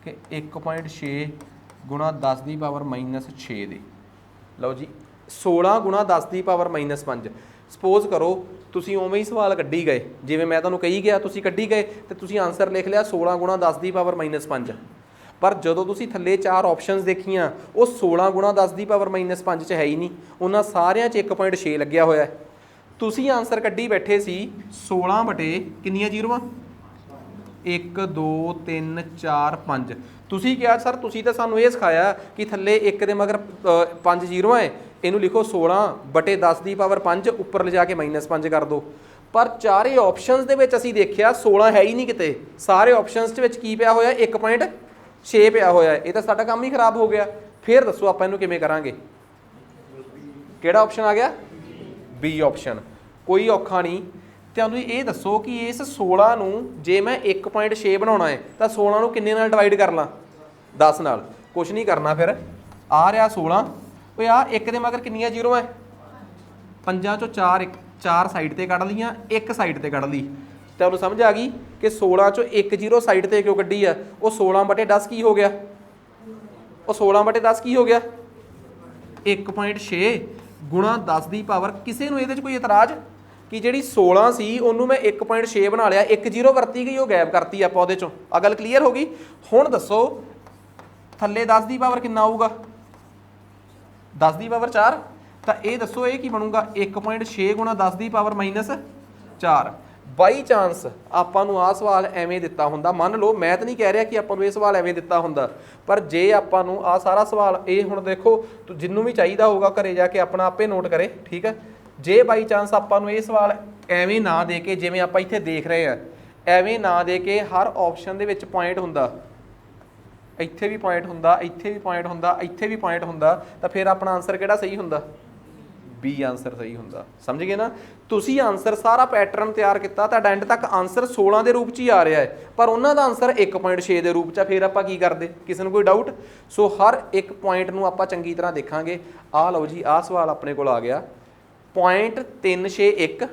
Speaker 1: ਕਿ 1.6 ਗੁਣਾ 10 ਦੀ ਪਾਵਰ ਮਾਈਨਸ 6 ਦੇ। ਲਓ ਜੀ 16 ਗੁਣਾ 10 ਦੀ ਪਾਵਰ ਮਾਈਨਸ 5। ਸਪੋਜ਼ ਕਰੋ ਤੁਸੀਂ ਉਵੇਂ ਹੀ ਸਵਾਲ ਕੱਢੀ ਗਏ, ਜਿਵੇਂ ਮੈਂ ਤੁਹਾਨੂੰ ਕਹੀ ਗਿਆ ਤੁਸੀਂ ਕੱਢੀ ਗਏ ਤੇ ਤੁਸੀਂ ਆਨਸਰ ਲਿਖ ਲਿਆ 16 ਗੁਣਾ 10 ਦੀ ਪਾਵਰ ਮਾਈਨਸ 5। ਪਰ ਜਦੋਂ ਤੁਸੀਂ ਥੱਲੇ 4 ਆਪਸ਼ਨਸ ਦੇਖੀਆਂ, ਉਹ 16 ਗੁਣਾ 10 ਦੀ ਪਾਵਰ ਮਾਈਨਸ 5 'ਚ ਹੈ ਹੀ ਨਹੀਂ, ਉਹਨਾਂ ਸਾਰਿਆਂ 'ਚ 1.6 ਲੱਗਿਆ ਹੋਇਆ ਹੈ। ਤੁਸੀਂ ਆਨਸਰ ਕੱਢੀ ਬੈਠੇ ਸੀ 16 ਬਟੇ ਕਿੰਨੀਆਂ ਜ਼ੀਰੋਆਂ, 1 2 3 4 5। ਤੁਸੀਂ ਕਿਹਾ ਸਰ ਤੁਸੀਂ ਤਾਂ ਸਾਨੂੰ ਇਹ ਸਿਖਾਇਆ ਕਿ ਥੱਲੇ 1 ਦੇ ਮਗਰ 5 ਜ਼ੀਰੋਆਂ ਹੈ, ਇਹਨੂੰ ਲਿਖੋ 16 ਬਟੇ 10 ਦੀ ਪਾਵਰ 5, ਉੱਪਰ ਲਿਜਾ ਕੇ ਮਾਈਨਸ 5 ਕਰ ਦਿਓ। ਪਰ ਚਾਰੇ ਆਪਸ਼ਨਸ ਦੇ ਵਿੱਚ ਅਸੀਂ ਦੇਖਿਆ 16 ਹੈ ਹੀ ਨਹੀਂ ਕਿਤੇ, ਸਾਰੇ ਆਪਸ਼ਨਸ ਦੇ ਵਿੱਚ ਕੀ ਪਿਆ ਹੋਇਆ, 1.6 ਪਿਆ ਹੋਇਆ ਹੈ। ਇਹ ਤਾਂ ਸਾਡਾ ਕੰਮ ਹੀ ਖਰਾਬ ਹੋ ਗਿਆ। ਫਿਰ ਦੱਸੋ ਆਪਾਂ ਇਹਨੂੰ ਕਿਵੇਂ ਕਰਾਂਗੇ। ਕਿਹੜਾ ਆਪਸ਼ਨ ਆ ਗਿਆ, B ਆਪਸ਼ਨ। ਕੋਈ ਔਖਾ ਨਹੀਂ। ਤੁਹਾਨੂੰ ਇਹ ਦੱਸੋ ਕਿ ਇਸ 16 ਨੂੰ ਜੇ ਮੈਂ 1.6 ਬਣਾਉਣਾ ਹੈ ਤਾਂ 16 ਨੂੰ ਕਿੰਨੇ ਨਾਲ ਡਿਵਾਈਡ ਕਰ ਲਾਂ, 10 ਨਾਲ। ਕੁਛ ਨਹੀਂ ਕਰਨਾ, ਫਿਰ ਆ ਰਿਹਾ 16, ਓਏ ਆ 1 ਦੇ ਮਗਰ ਕਿੰਨੀਆਂ ਜ਼ੀਰੋ ਹੈ, 5 ਚੋਂ 4 ਸਾਈਡ ਤੇ ਕੱਢ ਲਈਆਂ, 1 ਸਾਈਡ ਤੇ ਕੱਢ ਲਈ। ਤੁਹਾਨੂੰ ਸਮਝ ਆ ਗਈ ਕਿ 16 ਚੋਂ 1 ਜ਼ੀਰੋ ਸਾਈਡ ਤੇ ਕਿਉਂ ਕੱਢੀ ਆ। ਉਹ 16 ਬਟੇ 10 ਕੀ ਹੋ ਗਿਆ, ਉਹ 16 ਬਟੇ 10 ਕੀ ਹੋ ਗਿਆ, 1.6 ਗੁਣਾ 10 ਦੀ ਪਾਵਰ। ਕਿਸੇ ਨੂੰ ਇਹਦੇ 'ਚ ਕੋਈ ਇਤਰਾਜ਼ ਕਿ ਜਿਹੜੀ 16 ਸੀ ਉਹਨੂੰ ਮੈਂ 1.6 ਬਣਾ ਲਿਆ, 1 ਜ਼ੀਰੋ ਵਰਤੀ ਗਈ, ਉਹ ਗਾਇਬ ਕਰਤੀ ਆਪਾਂ ਉਹਦੇ 'ਚੋਂ। ਆ ਗੱਲ ਕਲੀਅਰ ਹੋ ਗਈ। ਹੁਣ ਦੱਸੋ ਥੱਲੇ 10 ਦੀ ਪਾਵਰ ਕਿੰਨਾ ਆਊਗਾ, 10 ਦੀ ਪਾਵਰ 4। ਤਾਂ ਇਹ ਦੱਸੋ ਇਹ ਕੀ ਬਣੂਗਾ, 1.6 ਗੁਣਾ 10 ਦੀ ਪਾਵਰ ਮਾਈਨਸ 4। ਬਾਈ ਚਾਂਸ ਆਪਾਂ ਨੂੰ ਆਹ ਸਵਾਲ ਐਵੇਂ ਦਿੱਤਾ ਹੁੰਦਾ, ਮੰਨ ਲਓ, ਮੈਂ ਤਾਂ ਨਹੀਂ ਕਹਿ ਰਿਹਾ ਕਿ ਆਪਾਂ ਨੂੰ ਇਹ ਸਵਾਲ ਐਵੇਂ ਦਿੱਤਾ ਹੁੰਦਾ, ਪਰ ਜੇ ਆਪਾਂ ਨੂੰ ਆਹ ਸਾਰਾ ਸਵਾਲ, ਇਹ ਹੁਣ ਦੇਖੋ ਜਿਹਨੂੰ ਵੀ ਚਾਹੀਦਾ ਹੋਊਗਾ ਘਰੇ ਜਾ ਕੇ ਆਪਣਾ ਆਪੇ ਨੋਟ ਕਰੇ, ਠੀਕ ਹੈ। ਜੇ ਬਾਈ ਚਾਂਸ ਆਪਾਂ ਨੂੰ ਇਹ ਸਵਾਲ ਐਵੇਂ ਨਾ ਦੇ ਕੇ, ਜਿਵੇਂ ਆਪਾਂ ਇੱਥੇ ਦੇਖ ਰਹੇ ਹਾਂ, ਐਵੇਂ ਨਾ ਦੇ ਕੇ ਹਰ ਆਪਸ਼ਨ ਦੇ ਵਿੱਚ ਪੁਆਇੰਟ ਹੁੰਦਾ, ਇੱਥੇ ਵੀ ਪੁਆਇੰਟ ਹੁੰਦਾ, ਇੱਥੇ ਵੀ ਪੁਆਇੰਟ ਹੁੰਦਾ, ਇੱਥੇ ਵੀ ਪੁਆਇੰਟ ਹੁੰਦਾ, ਤਾਂ ਫਿਰ ਆਪਣਾ ਆਨਸਰ ਕਿਹੜਾ ਸਹੀ ਹੁੰਦਾ, B ਆਨਸਰ ਸਹੀ ਹੁੰਦਾ। ਸਮਝ ਗਏ ਨਾ। ਤੁਸੀਂ ਆਨਸਰ ਸਾਰਾ ਪੈਟਰਨ ਤਿਆਰ ਕੀਤਾ, ਤੁਹਾਡਾ ਐਂਡ ਤੱਕ ਆਨਸਰ 16 ਦੇ ਰੂਪ 'ਚ ਹੀ ਆ ਰਿਹਾ ਹੈ, ਪਰ ਉਹਨਾਂ ਦਾ ਆਨਸਰ 1.6 ਦੇ ਰੂਪ 'ਚ ਆ। ਫਿਰ ਆਪਾਂ ਕੀ ਕਰਦੇ, ਕਿਸੇ ਨੂੰ ਕੋਈ ਡਾਊਟ। ਸੋ ਹਰ ਇੱਕ ਪੁਆਇੰਟ ਨੂੰ ਆਪਾਂ ਚੰਗੀ ਤਰ੍ਹਾਂ ਦੇਖਾਂਗੇ। ਆਹ ਲਓ ਜੀ, ਆਹ ਸਵਾਲ ਆਪਣੇ ਕੋਲ ਆ ਗਿਆ, ਪੁਆਇੰਟ 361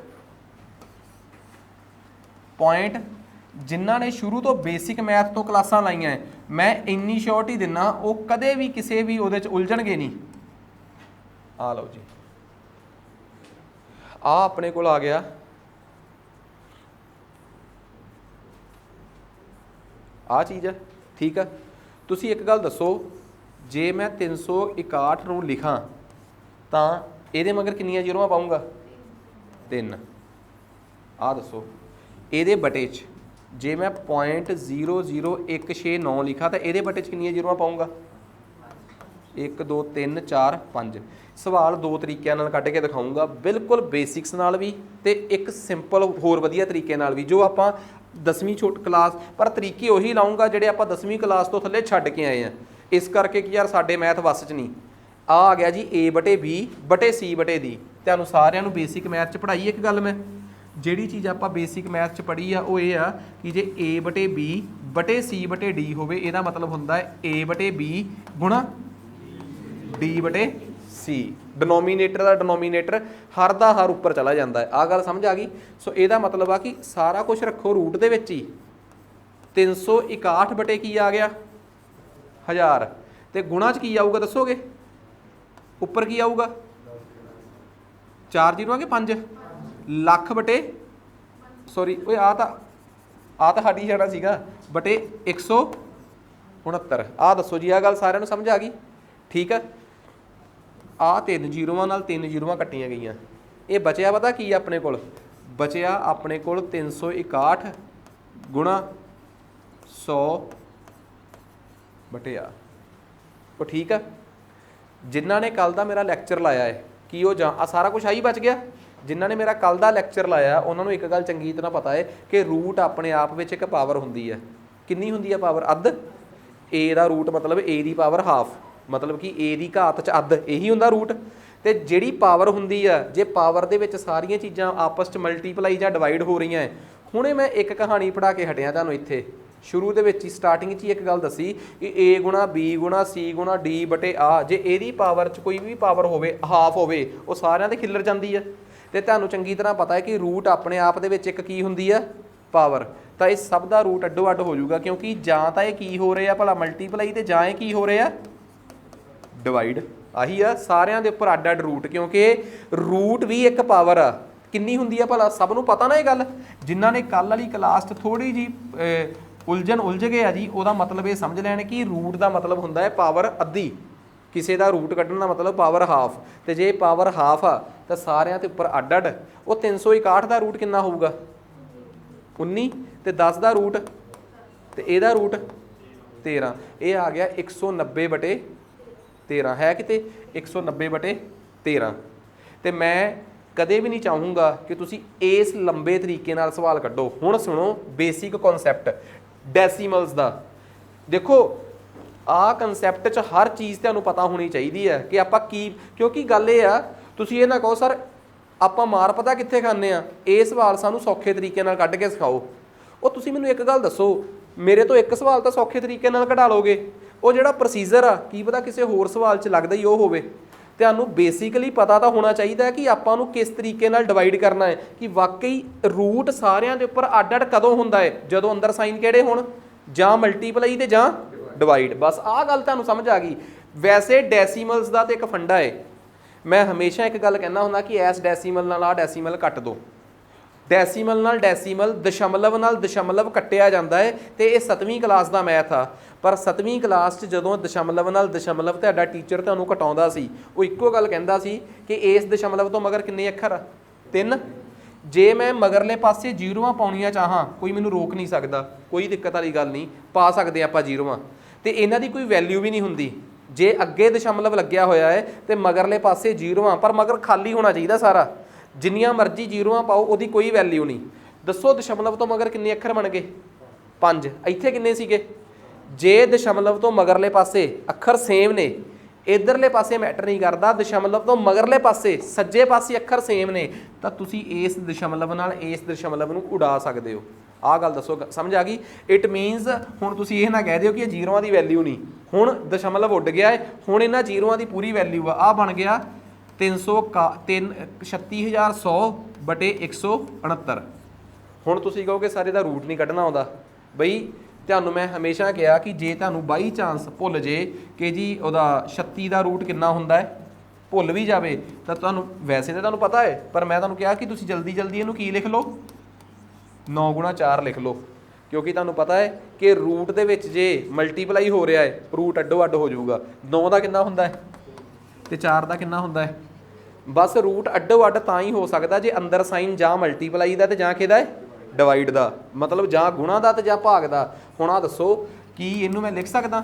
Speaker 1: ਪੁਆਇੰਟ। ਜਿਨ੍ਹਾਂ ਨੇ ਸ਼ੁਰੂ ਤੋਂ ਬੇਸਿਕ ਮੈਥ ਤੋਂ ਕਲਾਸਾਂ ਲਾਈਆਂ ਹੈ, ਮੈਂ ਇੰਨੀ ਸ਼ੋਰਟੀ ਦਿੰਨਾ, ਉਹ ਕਦੇ ਵੀ ਕਿਸੇ ਵੀ ਉਹਦੇ 'ਚ ਉਲਝਣਗੇ ਨਹੀਂ। ਆਹ ਲਓ ਜੀ, ਆਹ ਆਪਣੇ ਕੋਲ ਆ ਗਿਆ, ਆਹ ਚੀਜ਼ ਹੈ, ਠੀਕ ਹੈ। ਤੁਸੀਂ ਇੱਕ ਗੱਲ ਦੱਸੋ, ਜੇ ਮੈਂ 361 ਨੂੰ ਲਿਖਾਂ ਤਾਂ ਇਹਦੇ ਮਗਰ ਕਿੰਨੀਆਂ ਜ਼ੀਰੋਆਂ ਪਾਊਂਗਾ, 3। ਆਹ ਦੱਸੋ ਇਹਦੇ ਬਟੇ 'ਚ ਜੇ ਮੈਂ 0.00169 ਲਿਖਾਂ ਤਾਂ ਇਹਦੇ ਬਟੇ 'ਚ ਕਿੰਨੀਆਂ ਜ਼ੀਰੋਆਂ ਪਾਊਂਗਾ, 1 2 3 4 5। ਸਵਾਲ 2 ਤਰੀਕਿਆਂ ਨਾਲ ਕੱਢ ਕੇ ਦਿਖਾਊਂਗਾ, ਬਿਲਕੁਲ ਬੇਸਿਕਸ ਨਾਲ ਵੀ ਤੇ ਇੱਕ ਸਿੰਪਲ ਹੋਰ ਵਧੀਆ ਤਰੀਕੇ ਨਾਲ ਵੀ, ਜੋ ਆਪਾਂ 10ਵੀਂ ਕਲਾਸ, ਪਰ ਤਰੀਕੇ ਉਹੀ ਲਾਉਂਗਾ ਜਿਹੜੇ ਆਪਾਂ 10ਵੀਂ ਕਲਾਸ ਤੋਂ ਥੱਲੇ ਛੱਡ ਕੇ ਆਏ ਆ। ਇਸ ਕਰਕੇ ਕਿ ਯਾਰ ਸਾਡੇ ਮੈਥ ਵੱਸ 'ਚ ਨਹੀਂ। ਆ ਗਿਆ ਜੀ A/B/C/D। ਤੁਹਾਨੂੰ ਸਾਰਿਆਂ ਨੂੰ ਬੇਸਿਕ ਮੈਥ 'ਚ ਪੜ੍ਹਾਈ ਇੱਕ ਗੱਲ ਮੈਂ, ਜਿਹੜੀ ਚੀਜ਼ ਆਪਾਂ ਬੇਸਿਕ ਮੈਥ 'ਚ ਪੜ੍ਹੀ ਆ ਉਹ ਇਹ ਆ ਕਿ ਜੇ A/B/C/D ਹੋਵੇ, ਇਹਦਾ ਮਤਲਬ ਹੁੰਦਾ ਹੈ A/B ਗੁਣਾ D/C। ਡਿਨੋਮੀਨੇਟਰ ਦਾ ਡਿਨੋਮੀਨੇਟਰ ਹਰ ਦਾ ਹਰ ਉੱਪਰ ਚਲਾ ਜਾਂਦਾ ਹੈ। ਆਹ ਗੱਲ ਸਮਝ ਆ ਗਈ। ਸੋ ਇਹਦਾ ਮਤਲਬ ਆ ਕਿ ਸਾਰਾ ਕੁਝ ਰੱਖੋ ਰੂਟ ਦੇ ਵਿੱਚ ਹੀ। 361 ਬਟੇ ਕੀ ਆ ਗਿਆ 1000, ਤੇ ਗੁਣਾ 'ਚ ਕੀ ਆਊਗਾ ਦੱਸੋਗੇ? ਉੱਪਰ ਕੀ ਆਊਗਾ? 4 ਜ਼ੀਰੋ ਆ ਕਿ 5 ਲੱਖ ਬਟੇ, ਸੌਰੀ ਓਏ ਆ ਤਾਂ ਹਟ ਹੀ ਜਾਣਾ ਸੀਗਾ, ਬਟੇ 169। ਆਹ ਦੱਸੋ ਜੀ, ਆਹ ਗੱਲ ਸਾਰਿਆਂ ਨੂੰ ਸਮਝ ਆ ਗਈ? ਠੀਕ ਆ। ਆਹ 3 ਜ਼ੀਰੋਆਂ ਨਾਲ 3 ਜ਼ੀਰੋਆਂ ਕੱਟੀਆਂ ਗਈਆਂ। ਇਹ ਬਚਿਆ ਪਤਾ ਕੀ ਆਪਣੇ ਕੋਲ? ਬਚਿਆ ਆਪਣੇ ਕੋਲ 361 ਗੁਣਾ 100 ਬਟੇ ਆ। ਉਹ ਠੀਕ ਆ। ਜਿਨ੍ਹਾਂ ਨੇ ਕੱਲ ਦਾ ਮੇਰਾ ਲੈਕਚਰ ਲਾਇਆ ਹੈ ਕਿ ਉਹ ਆ ਸਾਰਾ ਕੁਝ ਆਹੀ ਬਚ ਗਿਆ। ਜਿਨ੍ਹਾਂ ਨੇ ਮੇਰਾ ਕੱਲ ਦਾ ਲੈਕਚਰ ਲਾਇਆ ਉਹਨਾਂ ਨੂੰ ਇੱਕ ਗੱਲ ਚੰਗੀ ਤਰ੍ਹਾਂ ਪਤਾ ਹੈ ਕਿ ਰੂਟ ਆਪਣੇ ਆਪ ਵਿੱਚ ਇੱਕ ਪਾਵਰ ਹੁੰਦੀ ਹੈ। ਕਿੰਨੀ ਹੁੰਦੀ ਹੈ ਪਾਵਰ? ਅੱਧ। A ਦਾ ਰੂਟ ਮਤਲਬ A ਦੀ ਪਾਵਰ ਹਾਫ, ਮਤਲਬ ਕਿ A ਦੀ ਘਾਤ 'ਚ ਅੱਧ, ਇਹੀ ਹੁੰਦਾ ਰੂਟ। ਤੇ ਜਿਹੜੀ ਪਾਵਰ ਹੁੰਦੀ ਆ, ਜੇ ਪਾਵਰ ਦੇ ਵਿੱਚ ਸਾਰੀਆਂ ਚੀਜ਼ਾਂ ਆਪਸ 'ਚ ਮਲਟੀਪਲਾਈ ਜਾਂ ਡਿਵਾਈਡ ਹੋ ਰਹੀਆਂ ਹੈ। ਹੁਣੇ ਮੈਂ ਇੱਕ ਕਹਾਣੀ ਪੜ੍ਹਾ ਕੇ ਹਟਿਆ ਤੁਹਾਨੂੰ ਇੱਥੇ ਸ਼ੁਰੂ ਦੇ ਵਿੱਚ ਹੀ, ਸਟਾਰਟਿੰਗ 'ਚ ਹੀ ਇੱਕ ਗੱਲ ਦੱਸੀ ਕਿ A ਗੁਣਾ B ਗੁਣਾ C ਗੁਣਾ D ਬਟੇ ਆ, ਜੇ ਇਹਦੀ ਪਾਵਰ 'ਚ ਕੋਈ ਵੀ ਪਾਵਰ ਹੋਵੇ ਹਾਫ ਹੋਵੇ, ਉਹ ਸਾਰਿਆਂ 'ਤੇ ਖਿੱਲਰ ਜਾਂਦੀ ਹੈ। ਤੇ ਤੁਹਾਨੂੰ ਚੰਗੀ ਤਰ੍ਹਾਂ ਪਤਾ ਹੈ ਕਿ ਰੂਟ ਆਪਣੇ ਆਪ ਦੇ ਵਿੱਚ ਇੱਕ ਕੀ ਹੁੰਦੀ ਆ? ਪਾਵਰ। ਤਾਂ ਇਹ ਸਭ ਦਾ ਰੂਟ ਅੱਡੋ ਅੱਡ ਹੋ ਜਾਊਗਾ, ਕਿਉਂਕਿ ਜਾਂ ਤਾਂ ਇਹ ਕੀ ਹੋ ਰਿਹਾ ਭਲਾ ਮਲਟੀਪਲਾਈ, ਤੇ ਜਾਂ ਇਹ ਕੀ ਹੋ ਰਿਹਾ ਡਿਵਾਈਡ। ਆਹੀ ਆ ਸਾਰਿਆਂ ਦੇ ਉੱਪਰ ਅੱਡ ਅੱਡ ਰੂਟ, ਕਿਉਂਕਿ ਰੂਟ ਵੀ ਇੱਕ ਪਾਵਰ ਆ। ਕਿੰਨੀ ਹੁੰਦੀ ਆ ਭਲਾ? ਸਭ ਨੂੰ ਪਤਾ ਨਾ ਇਹ ਗੱਲ। ਜਿਨ੍ਹਾਂ ਨੇ ਕੱਲ ਵਾਲੀ ਕਲਾਸ 'ਚ ਥੋੜੀ ਜੀ ਉਲਝ ਗਏ ਆ ਜੀ, ਉਹਦਾ ਮਤਲਬ ਇਹ ਸਮਝ ਲੈਣ ਕਿ ਰੂਟ ਦਾ ਮਤਲਬ ਹੁੰਦਾ ਹੈ ਪਾਵਰ ਅੱਧੀ। ਕਿਸੇ ਦਾ ਰੂਟ ਕੱਢਣ ਦਾ ਮਤਲਬ ਪਾਵਰ ਹਾਫ, ਤੇ ਜੇ ਪਾਵਰ ਹਾਫ ਆ ਤਾਂ ਸਾਰਿਆਂ ਦੇ ਉੱਪਰ ਅੱਡ ਅੱਡ। ਉਹ 361 ਦਾ ਰੂਟ ਕਿੰਨਾ ਹੋਊਗਾ? 19, ਤੇ 10 ਦਾ ਰੂਟ, ਤੇ ਇਹਦਾ ਰੂਟ 13। ਇਹ ਆ ਗਿਆ 190 ਬਟੇ 13। ਹੈ ਕਿਤੇ 190 ਬਟੇ 13। ਤੇ ਮੈਂ ਕਦੇ ਵੀ ਨਹੀਂ ਚਾਹੂੰਗਾ ਕਿ ਤੁਸੀਂ ਇਸ ਲੰਬੇ ਤਰੀਕੇ ਨਾਲ ਸਵਾਲ ਕੱਢੋ। ਹੁਣ ਸੁਣੋ ਬੇਸਿਕ ਕਨਸੈਪਟ ਡੈਸੀਮਲਸ ਦਾ। ਦੇਖੋ ਆਹ ਕਨਸੈਪਟ 'ਚ ਹਰ ਚੀਜ਼ ਤੁਹਾਨੂੰ ਪਤਾ ਹੋਣੀ ਚਾਹੀਦੀ ਹੈ ਕਿ ਆਪਾਂ ਕੀ, ਕਿਉਂਕਿ ਗੱਲ ਇਹ ਆ, ਤੁਸੀਂ ਇਹ ਨਾ ਕਹੋ ਸਰ ਆਪਾਂ ਮਾਰ ਪਤਾ ਕਿੱਥੇ ਖਾਂਦੇ ਆ, ਇਹ ਸਵਾਲ ਸਾਨੂੰ ਸੌਖੇ ਤਰੀਕੇ ਨਾਲ ਕੱਢ ਕੇ ਸਿਖਾਓ। ਉਹ ਤੁਸੀਂ ਮੈਨੂੰ ਇੱਕ ਗੱਲ ਦੱਸੋ, ਮੇਰੇ ਤੋਂ ਇੱਕ ਸਵਾਲ ਤਾਂ ਸੌਖੇ ਤਰੀਕੇ ਨਾਲ ਕਢਾ ਲਓਗੇ, ਉਹ ਜਿਹੜਾ ਪ੍ਰੋਸੀਜਰ ਆ ਕੀ ਪਤਾ ਕਿਸੇ ਹੋਰ ਸਵਾਲ 'ਚ ਲੱਗਦਾ ਹੀ ਉਹ ਹੋਵੇ। ਤੁਹਾਨੂੰ ਬੇਸਿਕਲੀ ਪਤਾ ਤਾਂ ਹੋਣਾ ਚਾਹੀਦਾ ਕਿ ਆਪਾਂ ਨੂੰ ਕਿਸ ਤਰੀਕੇ ਨਾਲ ਡਿਵਾਈਡ ਕਰਨਾ ਹੈ, ਕਿ ਵਾਕਈ ਰੂਟ ਸਾਰਿਆਂ ਦੇ ਉੱਪਰ ਅੱਡ ਅੱਡ ਕਦੋਂ ਹੁੰਦਾ ਹੈ? ਜਦੋਂ ਅੰਦਰ ਸਾਈਨ ਕਿਹੜੇ ਹੋਣ, ਜਾਂ ਮਲਟੀਪਲਾਈ ਤੇ ਜਾਂ ਡਿਵਾਈਡ। ਬਸ ਆਹ ਗੱਲ ਤੁਹਾਨੂੰ ਸਮਝ ਆ ਗਈ। ਵੈਸੇ ਡੈਸੀਮਲਸ ਦਾ ਤੇ ਇੱਕ ਫੰਡਾ ਹੈ। ਮੈਂ ਹਮੇਸ਼ਾ ਇੱਕ ਗੱਲ ਕਹਿੰਦਾ ਹੁੰਦਾ ਕਿ ਇਸ ਡੈਸੀਮਲ ਨਾਲ ਆਹ ਡੈਸੀਮਲ ਕੱਟ ਦਿਓ। ਡੈਸੀਮਲ ਨਾਲ ਡੈਸੀਮਲ, ਦਸ਼ਮਲਵ ਨਾਲ ਦਸ਼ਮਲਵ ਕੱਟਿਆ ਜਾਂਦਾ ਹੈ। ਤੇ ਇਹ 7ਵੀਂ ਕਲਾਸ ਦਾ ਮੈਥ ਆ। ਪਰ 7ਵੀਂ ਕਲਾਸ 'ਚ ਜਦੋਂ ਦਸ਼ਮਲਵ ਨਾਲ ਦਸ਼ਮਲਵ ਤੁਹਾਡਾ ਟੀਚਰ ਤੁਹਾਨੂੰ ਘਟਾਉਂਦਾ ਸੀ, ਉਹ ਇੱਕੋ ਗੱਲ ਕਹਿੰਦਾ ਸੀ ਕਿ ਇਸ ਦਸ਼ਮਲਵ ਤੋਂ ਮਗਰ ਕਿੰਨੇ ਅੱਖਰ ਆ? 3। ਜੇ ਮੈਂ ਮਗਰਲੇ ਪਾਸੇ ਜ਼ੀਰੋਆਂ ਪਾਉਣੀਆਂ ਚਾਹਾਂ, ਕੋਈ ਮੈਨੂੰ ਰੋਕ ਨਹੀਂ ਸਕਦਾ, ਕੋਈ ਦਿੱਕਤ ਵਾਲੀ ਗੱਲ ਨਹੀਂ, ਪਾ ਸਕਦੇ ਆਪਾਂ ਜ਼ੀਰੋਆਂ। ਤੇ ਇਹਨਾਂ ਦੀ ਕੋਈ ਵੈਲਿਊ ਵੀ ਨਹੀਂ ਹੁੰਦੀ। ਜੇ ਅੱਗੇ ਦਸ਼ਮਲਵ ਲੱਗਿਆ ਹੋਇਆ ਹੈ ਤੇ ਮਗਰਲੇ ਪਾਸੇ ਜ਼ੀਰੋਆਂ, ਪਰ ਮਗਰ ਖਾਲੀ ਹੋਣਾ ਚਾਹੀਦਾ ਸਾਰਾ। ਜਿੰਨੀਆਂ ਮਰਜ਼ੀ ਜ਼ੀਰੋਆਂ ਪਾਓ, ਉਹਦੀ ਕੋਈ ਵੈਲਿਊ ਨਹੀਂ। ਦੱਸੋ ਦਸ਼ਮਲਵ ਤੋਂ ਮਗਰ ਕਿੰਨੇ ਅੱਖਰ ਬਣ ਗਏ? 5। ਇੱਥੇ ਕਿੰਨੇ ਸੀਗੇ? ਜੇ ਦਸ਼ਮਲਵ ਤੋਂ ਮਗਰਲੇ ਪਾਸੇ ਅੱਖਰ ਸੇਮ ਨੇ, ਇਧਰਲੇ ਪਾਸੇ ਮੈਟਰ ਨਹੀਂ ਕਰਦਾ, ਦਸ਼ਮਲਵ ਤੋਂ ਮਗਰਲੇ ਪਾਸੇ ਸੱਜੇ ਪਾਸੇ ਅੱਖਰ ਸੇਮ ਨੇ, ਤਾਂ ਤੁਸੀਂ ਇਸ ਦਸ਼ਮਲਵ ਨਾਲ ਇਸ ਦਸ਼ਮਲਵ ਨੂੰ ਉਡਾ ਸਕਦੇ ਹੋ। ਆਹ ਗੱਲ ਦੱਸੋ, ਸਮਝ ਆ ਗਈ? ਇਟ ਮੀਨਸ ਹੁਣ ਤੁਸੀਂ ਇਹ ਨਾ ਕਹਿ ਦਿਓ ਕਿ ਇਹ ਜ਼ੀਰੋਆਂ ਦੀ ਵੈਲਿਊ ਨਹੀਂ। ਹੁਣ ਦਸ਼ਮਲਵ ਉੱਡ ਗਿਆ ਹੈ, ਹੁਣ ਇਹਨਾਂ ਜ਼ੀਰੋਆਂ ਦੀ ਪੂਰੀ ਵੈਲਿਊ ਆ। ਆਹ ਬਣ ਗਿਆ 36100 ਬਟੇ 169। ਹੁਣ ਤੁਸੀਂ ਕਹੋਗੇ ਸਾਰੇ ਦਾ ਰੂਟ ਨਹੀਂ ਕੱਢਣਾ ਆਉਂਦਾ। ਬਈ ਤੁਹਾਨੂੰ ਮੈਂ ਹਮੇਸ਼ਾ ਕਿਹਾ ਕਿ ਜੇ ਤੁਹਾਨੂੰ ਬਾਈ ਚਾਂਸ ਭੁੱਲ ਜੇ ਕਿ ਜੀ ਉਹਦਾ 36 ਦਾ ਰੂਟ ਕਿੰਨਾ ਹੁੰਦਾ ਹੈ, ਭੁੱਲ ਵੀ ਜਾਵੇ, ਤਾਂ ਤੁਹਾਨੂੰ ਵੈਸੇ ਤਾਂ ਤੁਹਾਨੂੰ ਪਤਾ ਹੈ, ਪਰ ਮੈਂ ਤੁਹਾਨੂੰ ਕਿਹਾ ਕਿ ਤੁਸੀਂ ਜਲਦੀ ਜਲਦੀ ਇਹਨੂੰ ਕੀ ਲਿਖ ਲਓ, 9 ਗੁਣਾ 4 ਲਿਖ ਲਓ। ਕਿਉਂਕਿ ਤੁਹਾਨੂੰ ਪਤਾ ਹੈ ਕਿ ਰੂਟ ਦੇ ਵਿੱਚ ਜੇ ਮਲਟੀਪਲਾਈ ਹੋ ਰਿਹਾ ਹੈ, ਰੂਟ ਅੱਡੋ ਅੱਡ ਹੋ ਜਾਊਗਾ। 9 ਦਾ ਕਿੰਨਾ ਹੁੰਦਾ ਹੈ ਤੇ 4 ਦਾ ਕਿੰਨਾ ਹੁੰਦਾ ਹੈ? ਬਸ ਰੂਟ ਅੱਡੋ ਅੱਡ ਤਾਂ ਹੀ ਹੋ ਸਕਦਾ ਜੇ ਅੰਦਰ ਸਾਈਨ ਜਾਂ ਮਲਟੀਪਲਾਈ ਦਾ ਤੇ ਜਾਂ ਕਿਹਦਾ ਹੈ? ਡਿਵਾਈਡ ਦਾ, ਮਤਲਬ ਜਾਂ ਗੁਣਾ ਦਾ ਤੇ ਜਾਂ ਭਾਗ ਦਾ। ਹੁਣ ਆਹ ਦੱਸੋ ਕੀ ਇਹਨੂੰ ਮੈਂ ਲਿਖ ਸਕਦਾ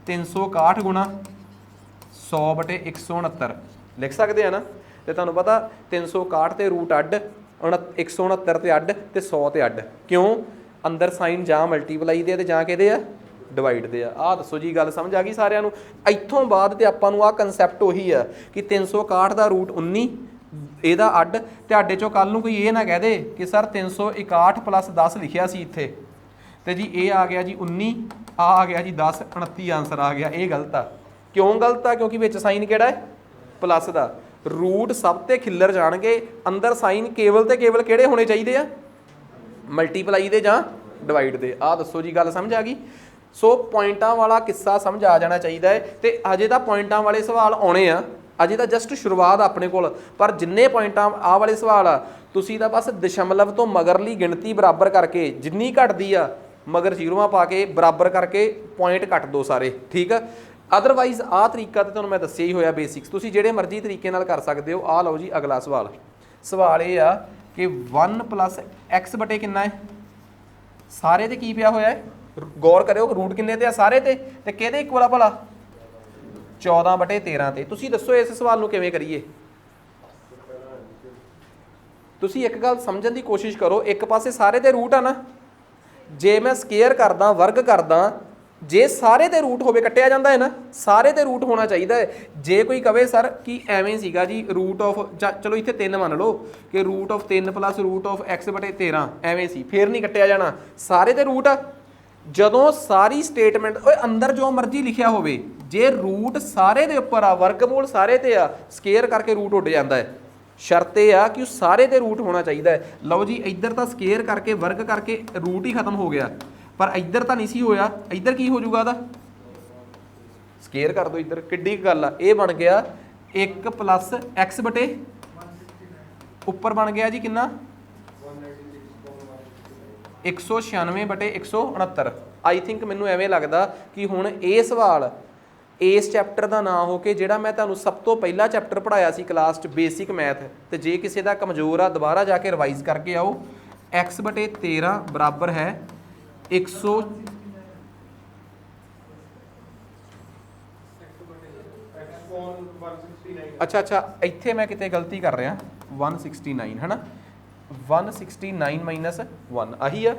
Speaker 1: 361 ਗੁਣਾ 100 ਬਟੇ 169 ਲਿਖ ਸਕਦੇ ਆ ਨਾ? ਤੇ ਤੁਹਾਨੂੰ ਪਤਾ 361 ਤੇ ਰੂਟ ਅੱਡ, 169 ਤੇ ਅੱਡ, ਤੇ 100 ਤੇ ਅੱਡ। ਕਿਉਂ? ਅੰਦਰ ਸਾਈਨ ਜਾਂ ਮਲਟੀਪਲਾਈ ਦੇ ਤੇ ਜਾਂ ਕਿਹਦੇ ਆ ਡਿਵਾਈਡ ਦੇ ਆ। ਆਹ ਦੱਸੋ ਜੀ ਗੱਲ ਸਮਝ ਆ ਗਈ ਸਾਰਿਆਂ ਨੂੰ। ਇੱਥੋਂ ਬਾਅਦ ਤੇ ਆਪਾਂ ਨੂੰ ਆਹ ਕਨਸੈਪਟ ਉਹੀ ਆ ਕਿ 361 ਦਾ ਰੂਟ 19 ਇਹਦਾ ਅੱਡ। ਤੁਹਾਡੇ ਚੋਂ ਕੱਲ ਨੂੰ ਕੋਈ ਇਹ ਨਾ ਕਹਿ ਦੇ ਕਿ ਸਰ 361 + 10 ਲਿਖਿਆ ਸੀ ਇੱਥੇ ਤੇ ਜੀ ਇਹ ਆ ਗਿਆ ਜੀ 19, ਆ ਗਿਆ ਜੀ 10, 29 ਆਨਸਰ ਆ ਗਿਆ। ਇਹ ਗਲਤ ਆ। ਕਿਉਂ ਗਲਤ ਆ? ਕਿਉਂਕਿ ਵਿੱਚ ਸਾਈਨ ਕਿਹੜਾ ਹੈ ਪਲੱਸ ਦਾ। ਰੂਟ ਸਭ ਤੇ ਖਿੱਲਰ ਜਾਣਗੇ, ਅੰਦਰ ਸਾਈਨ ਕੇਵਲ ਤੇ ਕੇਵਲ ਕਿਹੜੇ ਹੋਣੇ ਚਾਹੀਦੇ ਆ ਮਲਟੀਪਲਾਈ ਦੇ ਜਾਂ ਡਿਵਾਈਡ ਦੇ। ਆਹ ਦੱਸੋ ਜੀ ਗੱਲ ਸਮਝ ਆ ਗਈ। ਸੋ ਪੁਆਇੰਟਾਂ ਵਾਲਾ ਕਿੱਸਾ ਸਮਝ ਆ ਜਾਣਾ ਚਾਹੀਦਾ ਹੈ। ਤੇ ਅਜੇ ਤਾਂ ਪੁਆਇੰਟਾਂ ਵਾਲੇ ਸਵਾਲ ਆਉਣੇ ਆ, ਅਜੇ ਤਾਂ ਜਸਟ ਸ਼ੁਰੂਆਤ ਆਪਣੇ ਕੋਲ। ਪਰ ਜਿੰਨੇ ਪੁਆਇੰਟਾਂ ਆਹ ਵਾਲੇ ਸਵਾਲ ਆ ਤੁਸੀਂ ਤਾਂ ਬਸ ਦਸ਼ਮਲਵ ਤੋਂ ਮਗਰਲੀ ਗਿਣਤੀ ਬਰਾਬਰ ਕਰਕੇ ਜਿੰਨੀ ਘਟਦੀ ਆ ਮਗਰ ਜ਼ੀਰੋਆਂ ਪਾ ਕੇ ਬਰਾਬਰ ਕਰਕੇ ਪੁਆਇੰਟ ਕੱਟ ਦੋ ਸਾਰੇ, ਠੀਕ ਆ। ਅਦਰਵਾਈਜ਼ ਆਹ ਤਰੀਕਾ ਤਾਂ ਤੁਹਾਨੂੰ ਮੈਂ ਦੱਸਿਆ ਹੀ ਹੋਇਆ ਬੇਸਿਕਸ, ਤੁਸੀਂ ਜਿਹੜੇ ਮਰਜ਼ੀ ਤਰੀਕੇ ਨਾਲ ਕਰ ਸਕਦੇ ਹੋ। ਆਹ ਲਓ ਜੀ ਅਗਲਾ ਸਵਾਲ। ਸਵਾਲ ਇਹ ਆ ਕਿ 1 + x ਬਟੇ ਕਿੰਨਾ ਹੈ? ਸਾਰੇ ਤੇ ਕੀ ਪਿਆ ਹੋਇਆ ਹੈ? ਗੌਰ ਕਰਿਓ ਰੂਟ ਕਿੰਨੇ ਤੇ ਆ ਸਾਰੇ ਤੇ ਕਿਹਦੇ ਇਕੁਅਲ ਆ ਭਲਾ 14/13 ਤੇ। ਤੁਸੀਂ ਦੱਸੋ ਇਸ ਸਵਾਲ ਨੂੰ ਕਿਵੇਂ ਕਰੀਏ? ਤੁਸੀਂ ਇੱਕ ਗੱਲ ਸਮਝਣ ਦੀ ਕੋਸ਼ਿਸ਼ ਕਰੋ। ਇੱਕ ਪਾਸੇ ਸਾਰੇ ਤੇ ਰੂਟ ਆ ਨਾ, ਜੇ ਮੈਂ ਸਕੁਅਰ ਕਰਦਾ ਵਰਗ ਕਰਦਾ, ਜੇ ਸਾਰੇ ਤੇ ਰੂਟ ਹੋਵੇ ਕੱਟਿਆ ਜਾਂਦਾ ਹੈ ਨਾ, ਸਾਰੇ ਤੇ ਰੂਟ ਹੋਣਾ ਚਾਹੀਦਾ ਹੈ। ਜੇ ਕੋਈ ਕਵੇ ਸਰ ਕਿ ਐਵੇਂ ਸੀਗਾ ਜੀ ਰੂਟ ਆਫ, ਚਲੋ ਇੱਥੇ 3 ਮੰਨ ਲਓ ਕਿ route of 3 + route of x/13 ਐਵੇਂ ਸੀ, ਫੇਰ ਨਹੀਂ ਕੱਟਿਆ ਜਾਣਾ। ਸਾਰੇ ਤੇ ਰੂਟ ਆ। ਜਦੋਂ ਸਾਰੀ ਸਟੇਟਮੈਂਟ ਓਏ ਅੰਦਰ ਜੋ ਮਰਜ਼ੀ ਲਿਖਿਆ ਹੋਵੇ, ਜੇ ਰੂਟ ਸਾਰੇ ਦੇ ਉੱਪਰ ਆ, ਵਰਗਮੂਲ ਸਾਰੇ ਤੇ ਆ, ਸਕੁਅਰ ਕਰਕੇ ਰੂਟ ਉੱਡ ਜਾਂਦਾ ਹੈ। ਸ਼ਰਤ ਇਹ ਆ ਕਿ ਉਹ ਸਾਰੇ ਤੇ ਰੂਟ ਹੋਣਾ ਚਾਹੀਦਾ ਹੈ। ਲਓ ਜੀ ਇੱਧਰ ਤਾਂ ਸਕੁਅਰ ਕਰਕੇ ਵਰਗ ਕਰਕੇ ਰੂਟ ਹੀ ਖਤਮ ਹੋ ਗਿਆ, ਪਰ ਇੱਧਰ ਤਾਂ ਨਹੀਂ ਸੀ ਹੋਇਆ। ਇੱਧਰ ਕੀ ਹੋ ਜਾਊਗਾ ਉਹਦਾ? ਸਕੁਅਰ ਕਰ ਦਿਓ ਇੱਧਰ। ਕਿੱਡੀ ਗੱਲ ਆ। ਇਹ ਬਣ ਗਿਆ 1 + x/, ਉੱਪਰ ਬਣ ਗਿਆ ਜੀ ਕਿੰਨਾ 196/169। ਆਈ ਥਿੰਕ ਮੈਨੂੰ ਐਵੇਂ ਲੱਗਦਾ ਕਿ ਹੁਣ ਇਹ ਸਵਾਲ ਇਸ ਚੈਪਟਰ ਦਾ ਨਾ ਹੋ ਕੇ ਜਿਹੜਾ ਮੈਂ ਤੁਹਾਨੂੰ ਸਭ ਤੋਂ ਪਹਿਲਾ ਚੈਪਟਰ ਪੜਾਇਆ ਸੀ ਕਲਾਸ 'ਚ ਬੇਸਿਕ ਮੈਥ, ਤੇ ਜੇ ਕਿਸੇ ਦਾ ਕਮਜ਼ੋਰ ਆ ਦੁਬਾਰਾ ਜਾ ਕੇ ਰਿਵਾਈਜ਼ ਕਰਕੇ ਆਓ। x/13 ਬਰਾਬਰ ਹੈ 100 ਅੱਛਾ ਇੱਥੇ ਮੈਂ ਕਿਤੇ ਗਲਤੀ ਕਰ ਰਿਹਾ। 169 ਹੈ ਨਾ, 169 - 1 ਆਹੀ ਆ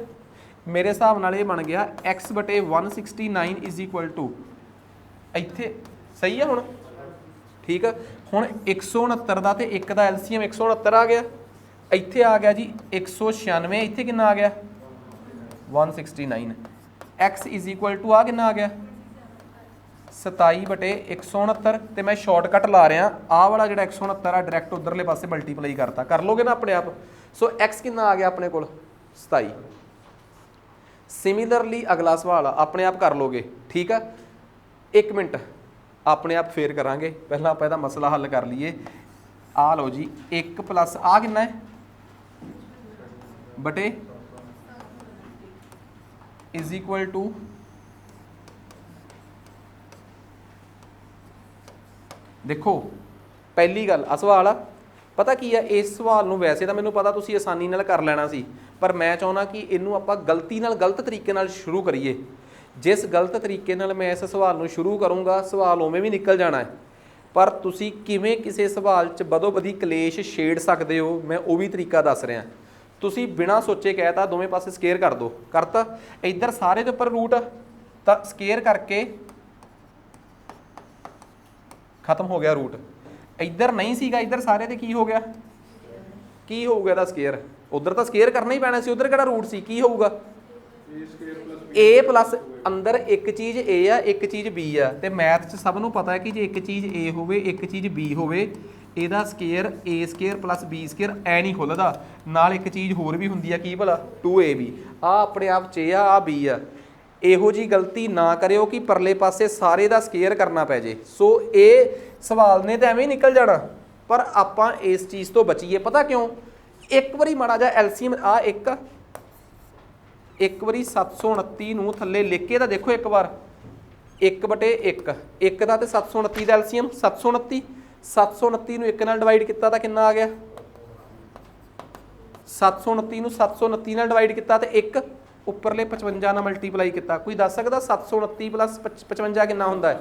Speaker 1: ਮੇਰੇ ਹਿਸਾਬ ਨਾਲ। ਇਹ ਬਣ ਗਿਆ x/169 = ਇੱਥੇ ਸਹੀ ਆ ਹੁਣ, ਠੀਕ ਆ। ਹੁਣ 169 ਦਾ ਤੇ 1 ਦਾ ਐਲਸੀਐਮ 169 ਆ ਗਿਆ। ਇੱਥੇ ਆ ਗਿਆ ਜੀ 196, ਇੱਥੇ ਕਿੰਨਾ ਆ ਗਿਆ 169। x = ਆ ਕਿੰਨਾ ਆ ਗਿਆ 27/169। ਤੇ ਮੈਂ ਸ਼ਾਰਟਕਟ ਲਾ ਰਿਹਾ, ਆਹ ਵਾਲਾ ਜਿਹੜਾ 169 ਆ ਡਾਇਰੈਕਟ ਉਧਰਲੇ ਪਾਸੇ ਮਲਟੀਪਲਾਈ ਕਰਤਾ। ਕਰ ਲੋਗੇ ਨਾ ਆਪਣੇ ਆਪ। ਸੋ x ਕਿੰਨਾ ਆ ਗਿਆ ਆਪਣੇ ਕੋਲ 27। ਸਿਮਿਲਰਲੀ ਅਗਲਾ ਸਵਾਲ ਆ, ਆਪਣੇ ਆਪ ਕਰ ਲੋਗੇ, ਠੀਕ ਆ। 1 ਮਿੰਟ ਆਪਣੇ ਆਪ ਫੇਰ ਕਰਾਂਗੇ, ਪਹਿਲਾਂ ਆਪਾਂ ਇਹਦਾ ਮਸਲਾ ਹੱਲ ਕਰ ਲਈਏ। ਆ ਲਓ ਜੀ 1 + ਆ ਕਿੰਨਾ ਹੈ ਬਟੇ = ਦੇਖੋ ਪਹਿਲੀ ਗੱਲ ਆ ਸਵਾਲ ਆ ਪਤਾ ਕੀ ਆ। ਇਸ ਸਵਾਲ ਨੂੰ ਵੈਸੇ ਤਾਂ ਮੈਨੂੰ ਪਤਾ ਤੁਸੀਂ ਆਸਾਨੀ ਨਾਲ ਕਰ ਲੈਣਾ ਸੀ, ਪਰ ਮੈਂ ਚਾਹੁੰਦਾ ਕਿ ਇਹਨੂੰ ਆਪਾਂ ਗਲਤੀ ਨਾਲ ਗਲਤ ਤਰੀਕੇ ਨਾਲ ਸ਼ੁਰੂ ਕਰੀਏ। ਜਿਸ ਗਲਤ ਤਰੀਕੇ ਨਾਲ ਮੈਂ ਇਸ ਸਵਾਲ ਨੂੰ ਸ਼ੁਰੂ ਕਰੂੰਗਾ ਸਵਾਲ ਉਵੇਂ ਵੀ ਨਿਕਲ ਜਾਣਾ ਹੈ, ਪਰ ਤੁਸੀਂ ਕਿਵੇਂ ਕਿਸੇ ਸਵਾਲ 'ਚ ਬਦੋ-ਬਦੀ ਕਲੇਸ਼ ਛੇੜ ਸਕਦੇ ਹੋ ਮੈਂ ਉਹ ਵੀ ਤਰੀਕਾ ਦੱਸ ਰਿਹਾ। ਤੁਸੀਂ ਬਿਨਾਂ ਸੋਚੇ ਕਹਿਤਾ ਦੋਵੇਂ ਪਾਸੇ ਸਕੁਅਰ ਕਰ ਦਿਓ, ਕਰਤਾ। ਇੱਧਰ ਸਾਰੇ ਦੇ ਉੱਪਰ ਰੂਟ ਤਾਂ ਸਕੁਅਰ ਕਰਕੇ ਖਤਮ ਹੋ ਗਿਆ ਰੂਟ। ਇੱਧਰ ਨਹੀਂ ਸੀਗਾ, ਇੱਧਰ ਸਾਰੇ ਤੇ ਕੀ ਹੋ ਗਿਆ, ਕੀ ਹੋਊਗਾ ਇਹਦਾ ਸਕੁਅਰ। ਉਧਰ ਤਾਂ ਸਕੁਅਰ ਕਰਨਾ ਹੀ ਪੈਣਾ ਸੀ, ਉਧਰ ਕਿਹੜਾ ਰੂਟ ਸੀ। ਕੀ ਹੋਊਗਾ a + ਅੰਦਰ ਇੱਕ ਚੀਜ਼ a ਆ ਇੱਕ ਚੀਜ਼ b ਆ, ਤੇ ਮੈਥ 'ਚ ਸਭ ਨੂੰ ਪਤਾ ਹੈ ਕਿ ਜੇ ਇੱਕ ਚੀਜ਼ a ਹੋਵੇ ਇੱਕ ਚੀਜ਼ b ਹੋਵੇ ਇਹਦਾ ਸਕੁਅਰ a² + b² ਐ ਨਹੀਂ ਖੁੱਲਦਾ। ਨਾਲ ਇੱਕ ਚੀਜ਼ ਹੋਰ ਵੀ ਹੁੰਦੀ ਆ, ਕੀ ਭਲਾ 2ab। ਆ ਆਪਣੇ ਆਪ 'ਚ a ਆ b ਆ। ਇਹੋ ਜੀ ਗਲਤੀ ਨਾ ਕਰਿਓ ਕਿ ਪਰਲੇ ਪਾਸੇ ਸਾਰੇ ਦਾ ਸਕੁਅਰ ਕਰਨਾ ਪੈ ਜੇ। ਸੋ ਇਹ ਸਵਾਲ ਨੇ ਤਾਂ ਐਵੇਂ ਹੀ ਨਿਕਲ ਜਾਣਾ, ਪਰ ਆਪਾਂ ਇਸ ਚੀਜ਼ ਤੋਂ ਬਚੀਏ। ਪਤਾ ਕਿਉਂ? ਇੱਕ ਵਾਰੀ ਮਾੜਾ ਜਿਹਾ ਐਲਸੀਐਮ ਆ ਇੱਕ ਵਾਰੀ 729 ਨੂੰ ਥੱਲੇ ਲਿਖ ਕੇ ਤਾਂ ਦੇਖੋ ਇੱਕ ਵਾਰ। 1/1 1 ਦਾ ਤੇ 729 ਦਾ ਐਲਸੀਐਮ 729। 729 ਨੂੰ 1 ਨਾਲ ਡਿਵਾਈਡ ਕੀਤਾ ਤਾਂ ਕਿੰਨਾ ਆ ਗਿਆ 729 ਨੂੰ 729 ਨਾਲ ਡਿਵਾਈਡ ਕੀਤਾ ਤੇ 1 ਉੱਪਰਲੇ 55 ਨਾਲ ਮਲਟੀਪਲਾਈ ਕੀਤਾ। ਕੋਈ ਦੱਸ ਸਕਦਾ 729 + 55 ਕਿੰਨਾ ਹੁੰਦਾ ਹੈ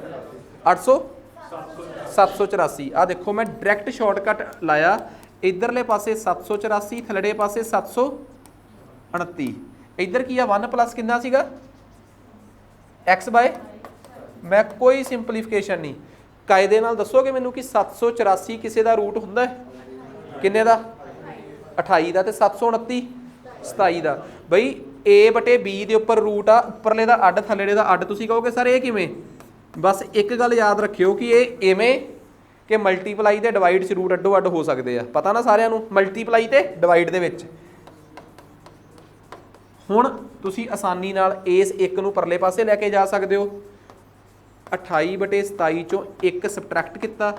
Speaker 1: 800 784। ਆ ਦੇਖੋ ਮੈਂ ਡਾਇਰੈਕਟ ਸ਼ਾਰਟਕਟ ਲਾਇਆ। ਇਧਰਲੇ ਪਾਸੇ 784 ਥੱਲੜੇ ਪਾਸੇ 729। ਇੱਧਰ ਕੀ ਆ 1 प्लस ਕਿੰਨਾ ਸੀਗਾ x ਬਾਏ, ਮੈਂ ਕੋਈ ਸਿੰਪਲੀਫਿਕੇਸ਼ਨ ਨਹੀਂ, ਕਾਇਦੇ ਨਾਲ ਦੱਸੋਗੇ ਮੈਨੂੰ ਕਿ 784 ਕਿਸੇ ਦਾ ਰੂਟ ਹੁੰਦਾ ਹੈ? ਕਿੰਨੇ ਦਾ? 28 ਦਾ, ਤੇ 729 27 ਦਾ। ਬਈ a ਬਟੇ b ਦੇ ਉੱਪਰ ਰੂਟ ਆ, ਉੱਪਰਲੇ ਦਾ ਅੱਡ ਥੱਲੇੜੇ ਦਾ ਅੱਡ। ਤੁਸੀਂ ਕਹੋਗੇ ਸਰ ਇਹ ਕਿਵੇਂ? ਬਸ ਇੱਕ ਗੱਲ ਯਾਦ ਰੱਖਿਓ ਕਿ ਇਹ ਇਵੇਂ ਕਿ ਮਲਟੀਪਲਾਈ ਤੇ ਡਿਵਾਈਡ 'ਚ ਰੂਟ ਅੱਡੋ ਅੱਡ ਹੋ ਸਕਦੇ ਆ, ਪਤਾ ਨਾ ਸਾਰਿਆਂ ਨੂੰ, ਮਲਟੀਪਲਾਈ ਤੇ ਡਿਵਾਈਡ ਦੇ ਵਿੱਚ। ਹੁਣ ਤੁਸੀਂ ਆਸਾਨੀ ਨਾਲ ਇਸ ਇੱਕ ਨੂੰ ਪਰਲੇ ਪਾਸੇ ਲੈ ਕੇ ਜਾ ਸਕਦੇ ਹੋ। 28 ਬਟੇ 27 ਚੋਂ 1 ਸਬਟਰੈਕਟ ਕੀਤਾ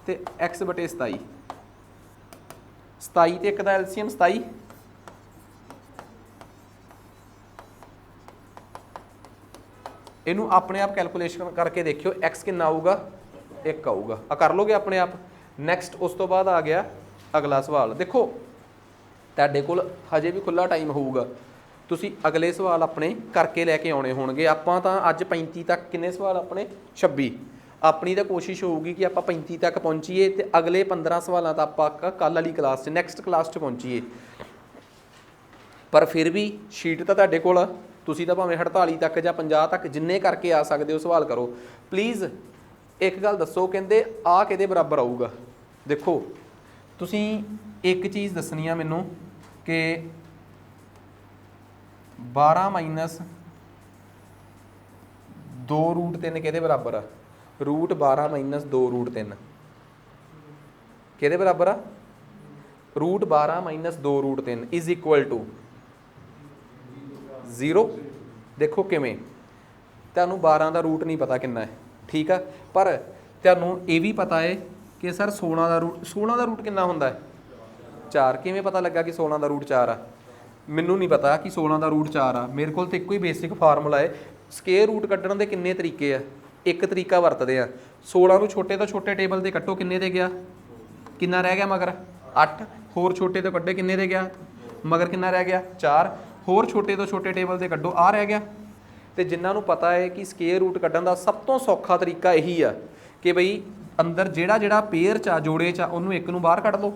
Speaker 1: ਤੇ x ਬਟੇ 27, 27 ਤੇ 1 ਦਾ ਐਲਸੀਐਮ 27, ਇਹਨੂੰ ਆਪਣੇ ਆਪ ਕੈਲਕੂਲੇਸ਼ਨ ਕਰਕੇ ਦੇਖਿਓ x ਕਿੰਨਾ ਆਊਗਾ? 1 ਆਊਗਾ। ਆ ਕਰ ਲੋਗੇ ਆਪਣੇ ਆਪ। ਨੈਕਸਟ ਉਸ ਤੋਂ ਬਾਅਦ ਆ ਗਿਆ ਅਗਲਾ ਸਵਾਲ। ਦੇਖੋ ਤੁਹਾਡੇ ਕੋਲ ਹਜੇ ਵੀ ਖੁੱਲਾ ਟਾਈਮ ਹੋਊਗਾ, ਤੁਸੀਂ ਅਗਲੇ ਸਵਾਲ ਆਪਣੇ ਕਰਕੇ ਲੈ ਕੇ ਆਉਣੇ ਹੋਣਗੇ। ਆਪਾਂ ਤਾਂ ਅੱਜ 35 ਤੱਕ, ਕਿੰਨੇ ਸਵਾਲ ਆਪਣੇ? 26। ਆਪਣੀ ਤਾਂ ਕੋਸ਼ਿਸ਼ ਹੋਊਗੀ ਕਿ ਆਪਾਂ 35 ਤੱਕ ਪਹੁੰਚੀਏ ਤੇ ਅਗਲੇ 15 ਸਵਾਲਾਂ ਤਾਂ ਆਪਾਂ ਕੱਲ੍ਹ ਵਾਲੀ ਕਲਾਸ 'ਚ, ਨੈਕਸਟ ਕਲਾਸ 'ਚ ਪਹੁੰਚੀਏ। ਪਰ ਫਿਰ ਵੀ ਸ਼ੀਟ ਤਾਂ ਤੁਹਾਡੇ ਕੋਲ, ਤੁਸੀਂ ਤਾਂ ਭਾਵੇਂ 48 ਤੱਕ ਜਾਂ 50 ਤੱਕ ਜਿੰਨੇ ਕਰਕੇ ਆ ਸਕਦੇ ਹੋ ਸਵਾਲ ਕਰੋ। ਪਲੀਜ਼ ਇੱਕ ਗੱਲ ਦੱਸੋ, ਕਹਿੰਦੇ ਆਹ ਕਿਹਦੇ ਬਰਾਬਰ ਆਊਗਾ? ਦੇਖੋ ਤੁਸੀਂ ਇੱਕ ਚੀਜ਼ ਦੱਸਣੀ ਆ ਮੈਨੂੰ ਕਿ 12 ਮਾਈਨਸ 2 ਰੂਟ 3 ਕਿਹਦੇ ਬਰਾਬਰ ਆ? ਰੂਟ 12 ਮਾਈਨਸ 2 ਰੂਟ 3 ਕਿਹਦੇ ਬਰਾਬਰ ਆ? Root 12 minus 2 root 3 is equal to 0। ਦੇਖੋ ਕਿਵੇਂ, ਤੁਹਾਨੂੰ 12 ਦਾ ਰੂਟ ਨਹੀਂ ਪਤਾ ਕਿੰਨਾ ਹੈ, ਠੀਕ ਆ, ਪਰ ਤੁਹਾਨੂੰ ਇਹ ਵੀ ਪਤਾ ਹੈ ਕਿ ਸਰ 16 ਦਾ ਰੂਟ ਕਿੰਨਾ ਹੁੰਦਾ ਹੈ? 4। ਕਿਵੇਂ ਪਤਾ ਲੱਗਾ ਕਿ 16 ਦਾ ਰੂਟ 4 ਆ? ਮੈਨੂੰ ਨਹੀਂ ਪਤਾ ਕਿ 16 ਦਾ ਰੂਟ 4 ਆ, ਮੇਰੇ ਕੋਲ ਤਾਂ ਇੱਕੋ ਹੀ ਬੇਸਿਕ ਫਾਰਮੂਲਾ ਹੈ। ਸਕੁਏਅਰ ਰੂਟ ਕੱਢਣ ਦੇ ਕਿੰਨੇ ਤਰੀਕੇ ਆ? ਇੱਕ ਤਰੀਕਾ ਵਰਤਦੇ ਆ। 16 ਨੂੰ ਛੋਟੇ ਤੋਂ ਛੋਟੇ ਟੇਬਲ ਤੇ ਕੱਟੋ, ਕਿੰਨੇ ਤੇ ਗਿਆ? ਕਿੰਨਾ ਰਹਿ ਗਿਆ ਮਗਰ? 8। ਹੋਰ ਛੋਟੇ ਤੋਂ ਕੱਢੇ, ਕਿੰਨੇ ਤੇ ਗਿਆ? ਮਗਰ ਕਿੰਨਾ ਰਹਿ ਗਿਆ? 4। ਹੋਰ ਛੋਟੇ ਤੋਂ ਛੋਟੇ ਟੇਬਲ ਤੇ ਕੱਢੋ, ਆ ਰਹਿ ਗਿਆ। ਤੇ ਜਿਨ੍ਹਾਂ ਨੂੰ ਪਤਾ ਹੈ ਕਿ ਸਕੁਏਅਰ ਰੂਟ ਕੱਢਣ ਦਾ ਸਭ ਤੋਂ ਸੌਖਾ ਤਰੀਕਾ ਇਹੀ ਆ ਕਿ ਬਈ ਅੰਦਰ ਜਿਹੜਾ ਪੇਅਰ 'ਚ ਆ, ਜੋੜੇ 'ਚ ਆ, ਉਹਨੂੰ ਇੱਕ ਨੂੰ ਬਾਹਰ ਕੱਢ ਲਓ।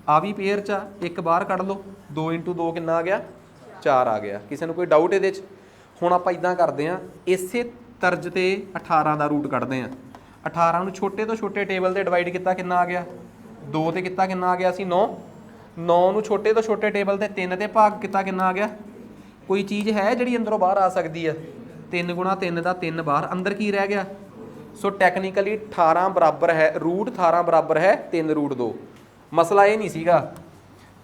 Speaker 1: ਆ ਵੀ ਪੇਅਰ 'ਚ ਆ, ਇੱਕ ਬਾਹਰ ਕੱਢ ਲਓ। 2 × 2 ਕਿੰਨਾ ਆ ਗਿਆ? 4 ਆ ਗਿਆ। ਕਿਸੇ ਨੂੰ ਕੋਈ ਡਾਊਟ ਇਹਦੇ 'ਚ? ਹੁਣ ਆਪਾਂ ਇਦਾਂ ਕਰਦੇ ਹਾਂ, ਇਸੇ ਤਰਜ਼ ਤੇ 18 ਦਾ ਰੂਟ ਕੱਢਦੇ ਹਾਂ। 18 ਨੂੰ ਛੋਟੇ ਤੋਂ ਛੋਟੇ ਟੇਬਲ ਤੇ ਡਿਵਾਈਡ ਕੀਤਾ, ਕਿੰਨਾ ਆ ਗਿਆ? 2 ਤੇ ਕੀਤਾ, ਕਿੰਨਾ ਆ ਗਿਆ ਸੀ? 9। 9 ਨੂੰ ਛੋਟੇ ਤੋਂ ਛੋਟੇ ਟੇਬਲ ਤੇ 3 ਤੇ ਭਾਗ ਕੀਤਾ, ਕਿੰਨਾ ਆ ਗਿਆ? ਕੋਈ ਚੀਜ਼ ਹੈ ਜਿਹੜੀ ਅੰਦਰੋਂ ਬਾਹਰ ਆ ਸਕਦੀ ਆ? 3 × 3 ਦਾ 3 ਬਾਹਰ, ਅੰਦਰ ਕੀ ਰਹਿ ਗਿਆ? ਸੋ ਟੈਕਨੀਕਲੀ 18 ਬਰਾਬਰ ਹੈ, ਰੂਟ 18 ਬਰਾਬਰ ਹੈ 3 ਰੂਟ 2। ਮਸਲਾ ਇਹ ਨਹੀਂ ਸੀਗਾ,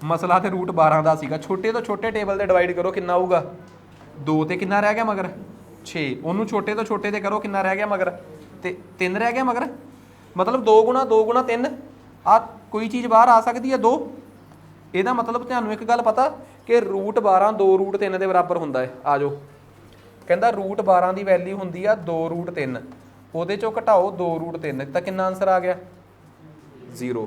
Speaker 1: ਮਸਲਾ ਤੇ ਰੂਟ 12 ਦਾ ਸੀਗਾ। ਛੋਟੇ ਤੋਂ ਛੋਟੇ ਟੇਬਲ ਤੇ ਡਿਵਾਈਡ ਕਰੋ, ਕਿੰਨਾ ਆਊਗਾ? 2 ਤੇ ਕਿੰਨਾ ਰਹਿ ਗਿਆ ਮਗਰ? 6। ਉਹਨੂੰ ਛੋਟੇ ਤੋਂ ਛੋਟੇ ਤੇ ਕਰੋ, ਕਿੰਨਾ ਰਹਿ ਗਿਆ ਮਗਰ? ਤੇ 3 ਰਹਿ ਗਿਆ ਮਗਰ। ਮਤਲਬ 2 × 3 ਆ ਕੋਈ ਚੀਜ਼ ਬਾਹਰ ਆ ਸਕਦੀ ਹੈ 2। ਇਹਦਾ ਮਤਲਬ ਤੁਹਾਨੂੰ ਇੱਕ ਗੱਲ ਪਤਾ ਕਿ ਰੂਟ 12 2 ਰੂਟ 3 ਦੇ ਬਰਾਬਰ ਹੁੰਦਾ ਹੈ। ਆ ਜਾਓ, ਕਹਿੰਦਾ ਰੂਟ 12 ਦੀ ਵੈਲਿਊ ਹੁੰਦੀ ਆ 2 ਰੂਟ 3, ਉਹਦੇ ਚੋਂ ਘਟਾਓ 2 ਰੂਟ 3, ਤਾਂ ਕਿੰਨਾ ਆਨਸਰ ਆ ਗਿਆ? 0।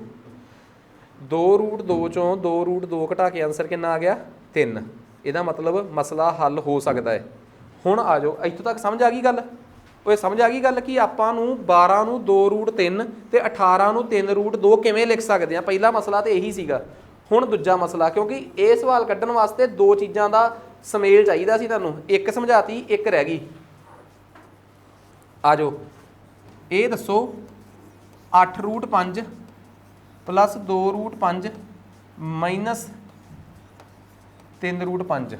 Speaker 1: 2 ਰੂਟ 2 ਚੋਂ 2 ਰੂਟ 2 ਘਟਾ ਕੇ ਆਨਸਰ ਕਿੰਨਾ ਆ ਗਿਆ? 3। ਇਹਦਾ ਮਤਲਬ ਮਸਲਾ ਹੱਲ ਹੋ ਸਕਦਾ ਹੈ। ਹੁਣ ਆ ਜਾਓ, ਇੱਥੋਂ ਤੱਕ ਸਮਝ ਆ ਗਈ ਗੱਲ? ਓਏ ਸਮਝ ਆ ਗਈ ਗੱਲ ਕਿ ਆਪਾਂ ਨੂੰ 12 ਨੂੰ 2 ਰੂਟ 3 ਤੇ 18 ਨੂੰ 3 ਰੂਟ 2 ਕਿਵੇਂ ਲਿਖ ਸਕਦੇ ਆ? ਪਹਿਲਾ ਮਸਲਾ ਤੇ ਇਹੀ ਸੀਗਾ। ਹੁਣ ਦੂਜਾ ਮਸਲਾ, ਕਿਉਂਕਿ ਇਹ ਸਵਾਲ ਕੱਢਣ ਵਾਸਤੇ 2 ਚੀਜ਼ਾਂ ਦਾ ਸਮੇਲ ਚਾਹੀਦਾ ਸੀ ਤੁਹਾਨੂੰ। ਇੱਕ ਸਮਝਾਤੀ, ਇੱਕ ਰਹਿ ਗਈ। ਆ ਜਾਓ, ਇਹ ਦੱਸੋ 8 root 5 plus 2 root 5 minus 3 root 5,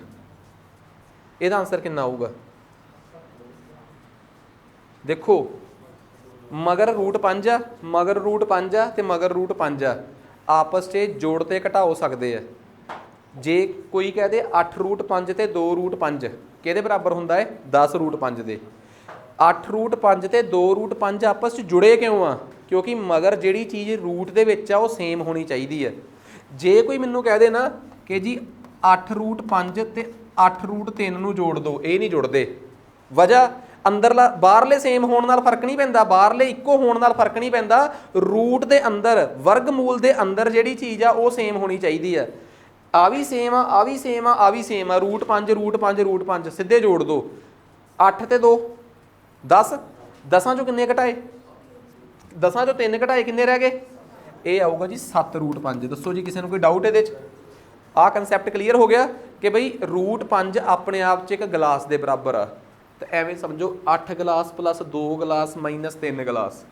Speaker 1: ਇਹਦਾ ਆਨਸਰ ਕਿੰਨਾ ਆਊਗਾ? ਦੇਖੋ ਮਗਰ ਰੂਟ 5 ਆ, ਮਗਰ ਰੂਟ 5 ਆ ਤੇ ਮਗਰ ਰੂਟ 5 ਆ, ਆਪਸ 'ਚ ਜੋੜ ਤੇ ਘਟਾਓ ਸਕਦੇ ਆ। ਜੇ ਕੋਈ ਕਹਦੇ 8 ਰੂਟ 5 ਤੇ 2 ਰੂਟ 5 ਕਿਹਦੇ ਬਰਾਬਰ ਹੁੰਦਾ ਹੈ? 10 ਰੂਟ 5 ਦੇ। 8 ਰੂਟ 5 ਤੇ 2 ਰੂਟ 5 ਆਪਸ 'ਚ ਜੁੜੇ ਕਿਉਂ ਆ? ਕਿਉਂਕਿ ਮਗਰ ਜਿਹੜੀ ਚੀਜ਼ ਰੂਟ ਦੇ ਵਿੱਚ ਆ ਉਹ ਸੇਮ ਹੋਣੀ ਚਾਹੀਦੀ ਹੈ। ਜੇ ਕੋਈ ਮੈਨੂੰ ਕਹਿ ਦੇ ਨਾ ਕਿ ਜੀ 8 ਰੂਟ 5 ਤੇ 8 ਰੂਟ 3 ਨੂੰ ਜੋੜ ਦਿਓ, ਇਹ ਨਹੀਂ ਜੁੜਦੇ। ਵਜ੍ਹਾ ਅੰਦਰਲਾ ਬਾਹਰਲੇ ਸੇਮ ਹੋਣ ਨਾਲ ਫਰਕ ਨਹੀਂ ਪੈਂਦਾ, ਬਾਹਰਲੇ ਇੱਕੋ ਹੋਣ ਨਾਲ ਫਰਕ ਨਹੀਂ ਪੈਂਦਾ। ਰੂਟ ਦੇ ਅੰਦਰ, ਵਰਗਮੂਲ ਦੇ ਅੰਦਰ ਜਿਹੜੀ ਚੀਜ਼ ਆ ਉਹ ਸੇਮ ਹੋਣੀ ਚਾਹੀਦੀ ਆ। ਆ ਵੀ ਸੇਮ ਆ, ਆ ਵੀ ਸੇਮ ਆ, ਆ ਵੀ ਸੇਮ ਆ। ਰੂਟ 5 ਰੂਟ 5 ਰੂਟ 5 ਸਿੱਧੇ ਜੋੜ ਦਿਓ। 8 ਤੇ 2 10, 10 ਚੋਂ ਕਿੰਨੇ ਘਟਾਏ? 10 ਚੋਂ 3 ਘਟਾਏ, ਕਿੰਨੇ ਰਹਿ ਗਏ? ਇਹ ਆਊਗਾ ਜੀ 7 ਰੂਟ 5। ਦੱਸੋ ਜੀ ਕਿਸੇ ਨੂੰ ਕੋਈ ਡਾਊਟ ਇਹਦੇ 'ਚ? ਆ ਕਨਸੈਪਟ ਕਲੀਅਰ ਹੋ ਗਿਆ ਕਿ ਬਈ √5 ਆਪਣੇ ਆਪ 'ਚ ਇੱਕ ਗਲਾਸ ਦੇ ਬਰਾਬਰ ਆ। ਤਾਂ ਐਵੇਂ ਸਮਝੋ 8 glass plus 2 glass minus 3 glass,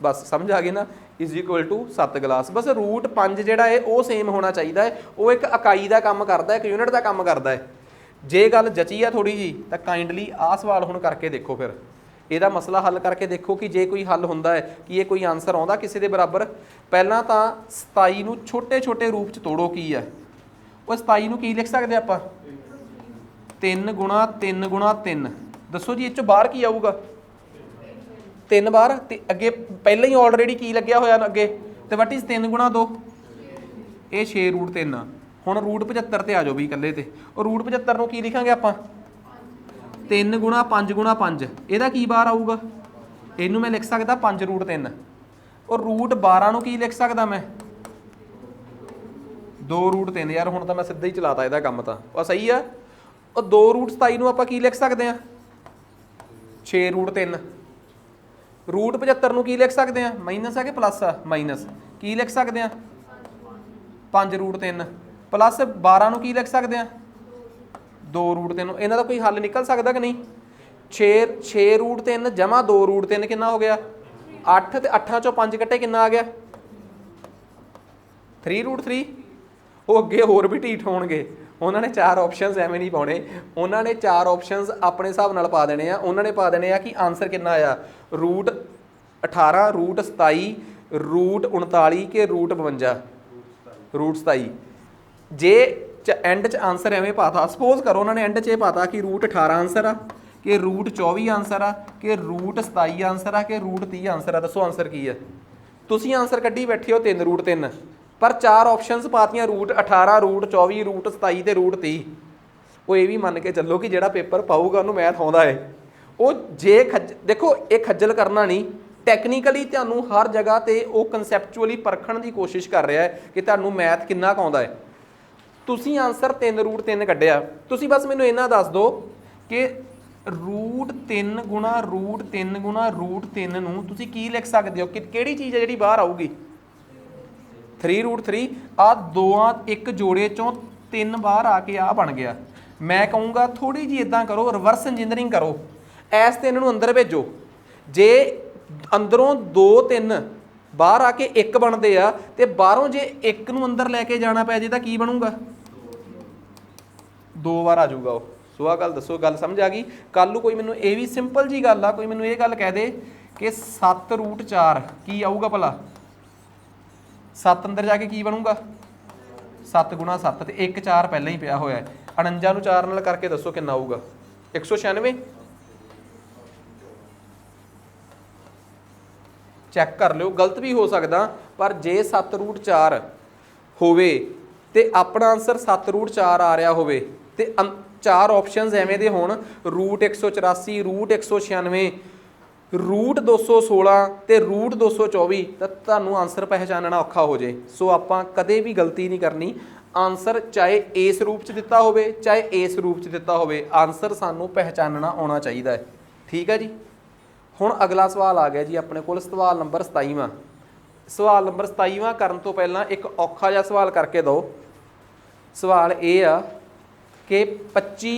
Speaker 1: ਬਸ ਸਮਝ ਆ ਗਈ ਨਾ, ਇਜ਼ ਇਕੁਅਲ ਟੂ 7 ਗਲਾਸ। ਬਸ √5 ਜਿਹੜਾ ਹੈ ਉਹ ਸੇਮ ਹੋਣਾ ਚਾਹੀਦਾ ਹੈ, ਉਹ ਇੱਕ ਇਕਾਈ ਦਾ ਕੰਮ ਕਰਦਾ ਹੈ, ਇੱਕ ਯੂਨਿਟ ਦਾ ਕੰਮ ਕਰਦਾ ਹੈ। ਜੇ ਗੱਲ ਜਚੀ ਆ ਥੋੜੀ ਜੀ ਤਾਂ ਕਾਈਂਡਲੀ ਆਹ ਸਵਾਲ ਹੁਣ ਕਰਕੇ ਦੇਖੋ, ਫਿਰ ਇਹਦਾ ਮਸਲਾ ਹੱਲ ਕਰਕੇ ਦੇਖੋ ਕਿ ਜੇ ਕੋਈ ਹੱਲ ਹੁੰਦਾ ਹੈ ਕਿ ਇਹ ਕੋਈ ਆਨਸਰ ਆਉਂਦਾ ਕਿਸੇ ਦੇ ਬਰਾਬਰ। ਪਹਿਲਾਂ ਤਾਂ 27 ਨੂੰ ਛੋਟੇ ਛੋਟੇ ਰੂਪ ਚ ਤੋੜੋ, ਕੀ ਹੈ ਉਹ 27 ਨੂੰ ਕੀ ਲਿਖ ਸਕਦੇ ਆਪਾਂ 3 ਗੁਣਾ 3 ਗੁਣਾ 3, ਦੱਸੋ ਜੀ ਇਹ ਚੋਂ ਬਾਹਰ ਕੀ ਆਊਗਾ 3 ਬਾਹਰ, ਤੇ ਅੱਗੇ ਪਹਿਲਾਂ ਹੀ ਆਲਰੇਡੀ ਕੀ ਲੱਗਿਆ ਹੋਇਆ ਅੱਗੇ, ਤੇ ਵਟ ਇਜ਼ 3 ਗੁਣਾ 2, ਇਹ 6√3 ਆ। ਹੁਣ √75 ਤੇ ਆ ਜਾਓ ਵੀ ਇਕੱਲੇ ਤੇ, ਉਹ √75 ਨੂੰ ਕੀ ਲਿਖਾਂਗੇ ਆਪਾਂ 3 ਗੁਣਾ 5 ਗੁਣਾ 5, ਇਹਦਾ ਕੀ ਬਾਹਰ ਆਊਗਾ, ਇਹਨੂੰ ਮੈਂ ਲਿਖ ਸਕਦਾ 5√3। ਉਹ √12 ਨੂੰ ਕੀ ਲਿਖ ਸਕਦਾ ਮੈਂ 2√3। ਯਾਰ ਹੁਣ ਤਾਂ ਮੈਂ ਸਿੱਧਾ ਹੀ ਚਲਾਤਾ ਇਹਦਾ ਕੰਮ, ਤਾਂ ਉਹ ਸਹੀ ਆ। ਉਹ 2√27 ਨੂੰ ਆਪਾਂ ਕੀ ਲਿਖ ਸਕਦੇ ਆ 6√3। √75 ਨੂੰ ਕੀ ਲਿਖ ਸਕਦੇ ਆ, ਮਾਈਨਸ ਆ ਕਿ ਪਲੱਸ ਆ, ਮਾਈਨਸ, ਕੀ ਲਿਖ ਸਕਦੇ ਆ 5√3। ਪਲੱਸ 12 ਨੂੰ ਕੀ ਲਿਖ ਸਕਦੇ ਆ 2√3। ਇਹਨਾਂ ਦਾ ਕੋਈ ਹੱਲ ਨਿਕਲ ਸਕਦਾ ਕਿ ਨਹੀਂ, 6√3 ਜਮਾ 2√3 ਕਿੰਨਾ ਹੋ ਗਿਆ 8, ਤੇ 8 ਚੋਂ 5 ਕੱਟੇ ਕਿੰਨਾ ਆ ਗਿਆ 3√3। ਉਹ ਅੱਗੇ ਹੋਰ ਵੀ ਢੀਠ ਹੋਣਗੇ, ਉਹਨਾਂ ਨੇ 4 ਆਪਸ਼ਨਸ ਐਵੇਂ ਨਹੀਂ ਪਾਉਣੇ, ਉਹਨਾਂ ਨੇ 4 ਆਪਸ਼ਨਸ ਆਪਣੇ ਹਿਸਾਬ ਨਾਲ ਪਾ ਦੇਣੇ ਆ। ਉਹਨਾਂ ਨੇ ਪਾ ਦੇਣੇ ਆ ਕਿ ਆਨਸਰ ਕਿੰਨਾ ਆਇਆ √18, √27, √39 ਕਿ √52, √27। ਜੇ ਐਂਡ 'ਚ ਆਨਸਰ ਐਵੇਂ ਪਾਤਾ, ਸਪੋਜ਼ ਕਰੋ ਉਹਨਾਂ ਨੇ ਐਂਡ 'ਚ ਇਹ ਪਾਤਾ ਕਿ √18 ਆਨਸਰ ਆ ਕਿ √24 ਆਨਸਰ ਆ ਕਿ √27 ਆਨਸਰ ਆ ਕਿ √30 ਆਨਸਰ ਆ, ਦੱਸੋ ਆਨਸਰ ਕੀ ਆ। ਤੁਸੀਂ ਆਨਸਰ ਕੱਢੀ ਬੈਠੇ ਹੋ 3√3, ਪਰ 4 ਆਪਸ਼ਨਸ ਪਾਤੀਆਂ √18, √24, √27 ਤੇ √30। ਉਹ ਇਹ ਵੀ ਮੰਨ ਕੇ ਚੱਲੋ ਕਿ ਜਿਹੜਾ ਪੇਪਰ ਪਾਊਗਾ ਉਹਨੂੰ ਮੈਥ ਆਉਂਦਾ ਹੈ। ਉਹ ਜੇ ਦੇਖੋ ਇਹ ਖੱਜਲ ਕਰਨਾ ਨਹੀਂ, ਟੈਕਨੀਕਲੀ ਤੁਹਾਨੂੰ ਹਰ ਜਗ੍ਹਾ ਤੇ ਉਹ ਕਨਸੈਪਚੁਅਲੀ ਪਰਖਣ ਦੀ ਕੋਸ਼ਿਸ਼ ਕਰ ਰਿਹਾ ਹੈ ਕਿ ਤੁਹਾਨੂੰ ਮੈਥ ਕਿੰਨਾ ਕੁ ਆਉਂਦਾ ਹੈ। ਤੁਸੀਂ ਆਨਸਰ 3√3 ਕੱਢਿਆ, ਤੁਸੀਂ ਬਸ ਮੈਨੂੰ ਇਹਨਾਂ ਦੱਸ ਦਿਓ ਕਿ √3 ਗੁਣਾ √3 ਗੁਣਾ √3 ਨੂੰ ਤੁਸੀਂ ਕੀ ਲਿਖ ਸਕਦੇ ਹੋ, ਕਿ ਕਿਹੜੀ ਚੀਜ਼ ਹੈ ਜਿਹੜੀ ਬਾਹਰ ਆਊਗੀ 3√3। ਆ ਦੋਆਂ ਇੱਕ ਜੋੜੇ ਚੋਂ 3 ਬਾਹਰ ਆ ਕੇ ਆ ਬਣ ਗਿਆ। ਮੈਂ ਕਹੂੰਗਾ ਥੋੜੀ ਜਿਹੀ ਇਦਾਂ ਕਰੋ, ਰਿਵਰਸ ਇੰਜੀਨੀਅਰਿੰਗ ਕਰੋ, ਐਸ 3 ਨੂੰ ਅੰਦਰ ਭੇਜੋ। ਜੇ ਅੰਦਰੋਂ 2 3 ਬਾਹਰ ਆ ਕੇ 1 ਬਣਦੇ ਆ, ਤੇ ਬਾਹਰੋਂ ਜੇ 1 ਨੂੰ ਅੰਦਰ ਲੈ ਕੇ ਜਾਣਾ ਪੈ ਜੇ ਤਾਂ ਕੀ ਬਣੂਗਾ 2 ਵਾਰ ਆ ਜਾਊਗਾ ਉਹ। ਸੋ ਆਹ ਗੱਲ ਦੱਸੋ, ਗੱਲ ਸਮਝ ਆ ਗਈ। ਕੱਲ ਨੂੰ ਕੋਈ ਮੈਨੂੰ ਇਹ ਵੀ ਸਿੰਪਲ ਜੀ ਗੱਲ ਆ, ਕੋਈ ਮੈਨੂੰ ਇਹ ਗੱਲ ਕਹਿ ਦੇ ਕਿ 7√4 ਕੀ ਆਊਗਾ ਭਲਾ, 7 ਅੰਦਰ ਜਾ ਕੇ ਕੀ ਬਣੂਗਾ 7 ਗੁਣਾ 7, ਤੇ 1 4 ਪਹਿਲਾਂ ਹੀ ਪਿਆ ਹੋਇਆ ਹੈ। 49 ਨੂੰ 4 ਨਾਲ ਕਰਕੇ ਦੱਸੋ ਕਿੰਨਾ ਆਊਗਾ 196। ਚੈੱਕ ਕਰ ਲਿਓ, ਗਲਤ ਵੀ ਹੋ ਸਕਦਾ, ਪਰ ਜੇ 7√4 ਹੋਵੇ ਤੇ ਆਪਣਾ ਆਨਸਰ 7√4 ਆ ਰਿਹਾ ਹੋਵੇ ਤੇ 4 ਆਪਸ਼ਨਸ ਐਵੇਂ ਦੇ ਹੋਣ √184, √196, √216 ਤੇ √224, ਤਾਂ ਤੁਹਾਨੂੰ ਆਨਸਰ ਪਹਿਚਾਨਣਾ ਔਖਾ ਹੋ ਜੇ। ਸੋ ਆਪਾਂ ਕਦੇ ਵੀ ਗਲਤੀ ਨਹੀਂ ਕਰਨੀ। ਆਨਸਰ ਚਾਹੇ ਇਸ ਰੂਪ 'ਚ ਦਿੱਤਾ ਹੋਵੇ ਚਾਹੇ ਇਸ ਰੂਪ 'ਚ ਦਿੱਤਾ ਹੋਵੇ, ਆਨਸਰ ਸਾਨੂੰ ਪਹਿਚਾਨਣਾ ਆਉਣਾ ਚਾਹੀਦਾ ਹੈ। ਠੀਕ ਹੈ ਜੀ। ਹੁਣ ਅਗਲਾ ਸਵਾਲ ਆ ਗਿਆ ਜੀ ਆਪਣੇ ਕੋਲ, ਸਵਾਲ ਨੰਬਰ 27ਵਾਂ। ਸਵਾਲ ਨੰਬਰ 27ਵਾਂ ਕਰਨ ਤੋਂ ਪਹਿਲਾਂ ਇੱਕ ਔਖਾ ਜਿਹਾ ਸਵਾਲ ਕਰਕੇ ਦਿਓ। ਸਵਾਲ ਇਹ ਆ ਕਿ 25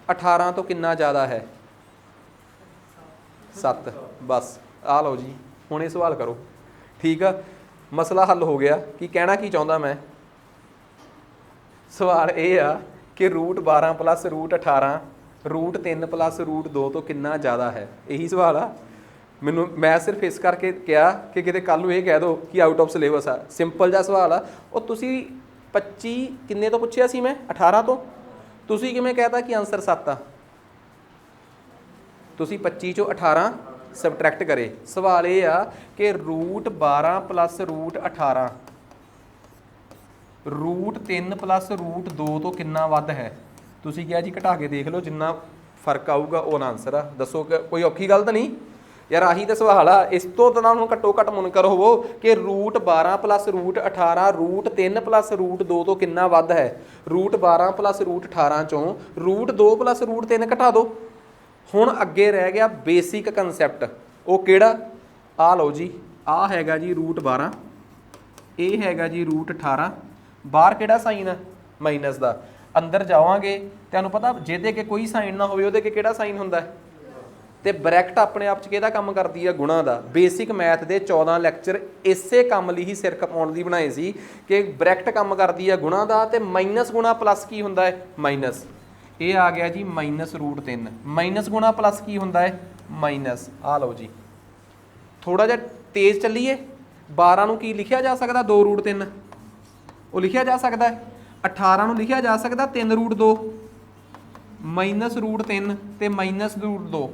Speaker 1: 18 ਤੋਂ ਕਿੰਨਾ ਜ਼ਿਆਦਾ ਹੈ 7। ਬਸ ਆ ਲਓ ਜੀ, ਹੁਣ ਇਹ ਸਵਾਲ ਕਰੋ। ਠੀਕ ਆ, ਮਸਲਾ ਹੱਲ ਹੋ ਗਿਆ। ਕੀ ਕਹਿਣਾ ਕੀ ਚਾਹੁੰਦਾ ਮੈਂ, ਸਵਾਲ ਇਹ ਆ ਕਿ √12 ਪਲੱਸ √18 √3 ਪਲੱਸ √2 ਤੋਂ ਕਿੰਨਾ ਜ਼ਿਆਦਾ ਹੈ। ਇਹੀ ਸਵਾਲ ਆ। ਮੈਨੂੰ ਮੈਂ ਸਿਰਫ ਇਸ ਕਰਕੇ ਕਿਹਾ ਕਿ ਕਿਤੇ ਕੱਲ ਨੂੰ ਇਹ ਕਹਿ ਦਿਓ ਕਿ ਆਊਟ ਆਫ ਸਿਲੇਬਸ ਆ। ਸਿੰਪਲ ਜਿਹਾ ਸਵਾਲ ਆ। ਉਹ ਤੁਸੀਂ 25 ਕਿੰਨੇ ਤੋਂ ਪੁੱਛਿਆ ਸੀ, ਮੈਂ 18 ਤੋਂ, ਤੁਸੀਂ ਕਿਵੇਂ ਕਹਿਤਾ ਕਿ ਆਨਸਰ 7 ਆ। ਤੁਸੀਂ 25 ਚੋਂ 18 ਸਬਟਰੈਕਟ ਕਰੇ। ਸਵਾਲ ਇਹ ਆ ਕਿ √12 ਪਲੱਸ √18 √3 ਪਲੱਸ √2 ਤੋਂ ਕਿੰਨਾ ਵੱਧ ਹੈ। ਤੁਸੀਂ ਕਿਹਾ ਜੀ ਘਟਾ ਕੇ ਦੇਖ ਲਓ, ਜਿੰਨਾ ਫਰਕ ਆਊਗਾ ਉਹ ਆਨਸਰ ਆ। ਦੱਸੋ ਕਿ ਕੋਈ ਔਖੀ ਗੱਲ ਤਾਂ ਨਹੀਂ ਯਾਰ, ਆਹੀ ਤਾਂ ਸਵਾਲ ਆ। ਇਸ ਤੋਂ ਤਾਂ ਹੁਣ ਘੱਟੋ ਘੱਟ ਮੁਨਕਰ ਹੋਵੋ ਕਿ √12 ਪਲੱਸ √18 √3 ਪਲੱਸ √2 ਤੋਂ ਕਿੰਨਾ ਵੱਧ ਹੈ। √12 ਪਲੱਸ √18 ਚੋਂ √2 ਪਲੱਸ √3 ਘਟਾ ਦਿਓ। ਹੁਣ ਅੱਗੇ ਰਹਿ ਗਿਆ ਬੇਸਿਕ ਕਨਸੈਪਟ। ਉਹ ਕਿਹੜਾ, ਆਹ ਲਓ ਜੀ, ਆਹ ਹੈਗਾ ਜੀ √12, ਇਹ ਹੈਗਾ ਜੀ √18, ਬਾਹਰ ਕਿਹੜਾ ਸਾਈਨ ਆ ਮਾਈਨਸ ਦਾ। ਅੰਦਰ ਜਾਵਾਂਗੇ ਤੁਹਾਨੂੰ ਪਤਾ ਜਿਹਦੇ ਕਿ ਕੋਈ ਸਾਈਨ ਨਾ ਹੋਵੇ ਉਹਦੇ ਕਿ ਕਿਹੜਾ ਸਾਈਨ ਹੁੰਦਾ ਹੈ, ਤੇ ਬ੍ਰੈਕਟ ਆਪਣੇ ਆਪ 'ਚ ਕਿਹਦਾ ਕੰਮ ਕਰਦੀ ਆ, ਗੁਣਾ ਦਾ। ਬੇਸਿਕ ਮੈਥ ਦੇ 14 ਲੈਕਚਰ ਇਸੇ ਕੰਮ ਲਈ ਹੀ ਸਿਰ ਖਪਾਉਣ ਦੀ ਬਣਾਏ ਸੀ ਕਿ ਬ੍ਰੈਕਟ ਕੰਮ ਕਰਦੀ ਆ ਗੁਣਾ ਦਾ, ਤੇ ਮਾਈਨਸ ਗੁਣਾ ਪਲੱਸ ਕੀ ਹੁੰਦਾ ਹੈ, ਮਾਈਨਸ। ਇਹ ਆ ਗਿਆ ਜੀ -√3, ਮਾਈਨਸ ਗੁਣਾ ਪਲੱਸ ਕੀ ਹੁੰਦਾ ਹੈ, ਮਾਈਨਸ। ਆ ਲਓ ਜੀ, ਥੋੜਾ ਜਿਹਾ ਤੇਜ਼ ਚੱਲੀਏ। 12 ਨੂੰ ਕੀ ਲਿਖਿਆ ਜਾ ਸਕਦਾ, 2√3 ਉਹ ਲਿਖਿਆ ਜਾ ਸਕਦਾ ਹੈ। 18 ਨੂੰ ਲਿਖਿਆ ਜਾ ਸਕਦਾ 3√2, -√3 ਤੇ -√2।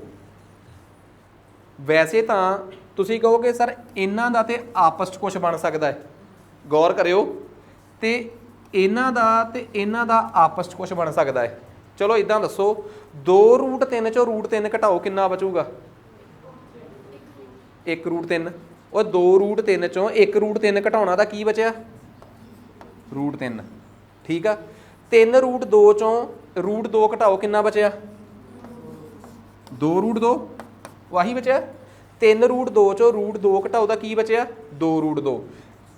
Speaker 1: ਵੈਸੇ ਤਾਂ ਤੁਸੀਂ ਕਹੋਗੇ ਸਰ ਇਹਨਾਂ ਦਾ ਤੇ ਆਪਸ 'ਚ ਕੁਝ ਬਣ ਸਕਦਾ ਹੈ, ਗੌਰ ਕਰਿਓ, ਤੇ ਇਹਨਾਂ ਦਾ ਤੇ ਇਹਨਾਂ ਦਾ ਆਪਸ 'ਚ ਕੁਝ ਬਣ ਸਕਦਾ ਹੈ। ਚਲੋ ਇਦਾਂ ਦੱਸੋ, 2√3 ਚੋਂ √3 ਘਟਾਓ ਕਿੰਨਾ ਬਚੂਗਾ, 1√3। ਉਹ 2√3 ਚੋਂ 1√3 ਘਟਾਉਣਾ ਤਾਂ ਕੀ ਬਚਿਆ, √3, ਠੀਕ ਆ। 3√2 ਚੋਂ √2 ਘਟਾਓ ਕਿੰਨਾ ਬਚਿਆ, 2√2, ਵਾਹੀ ਬਚਿਆ। 3√2 ਚੋਂ √2 ਘਟਾਓ ਤਾਂ ਕੀ ਬਚਿਆ, 2√2।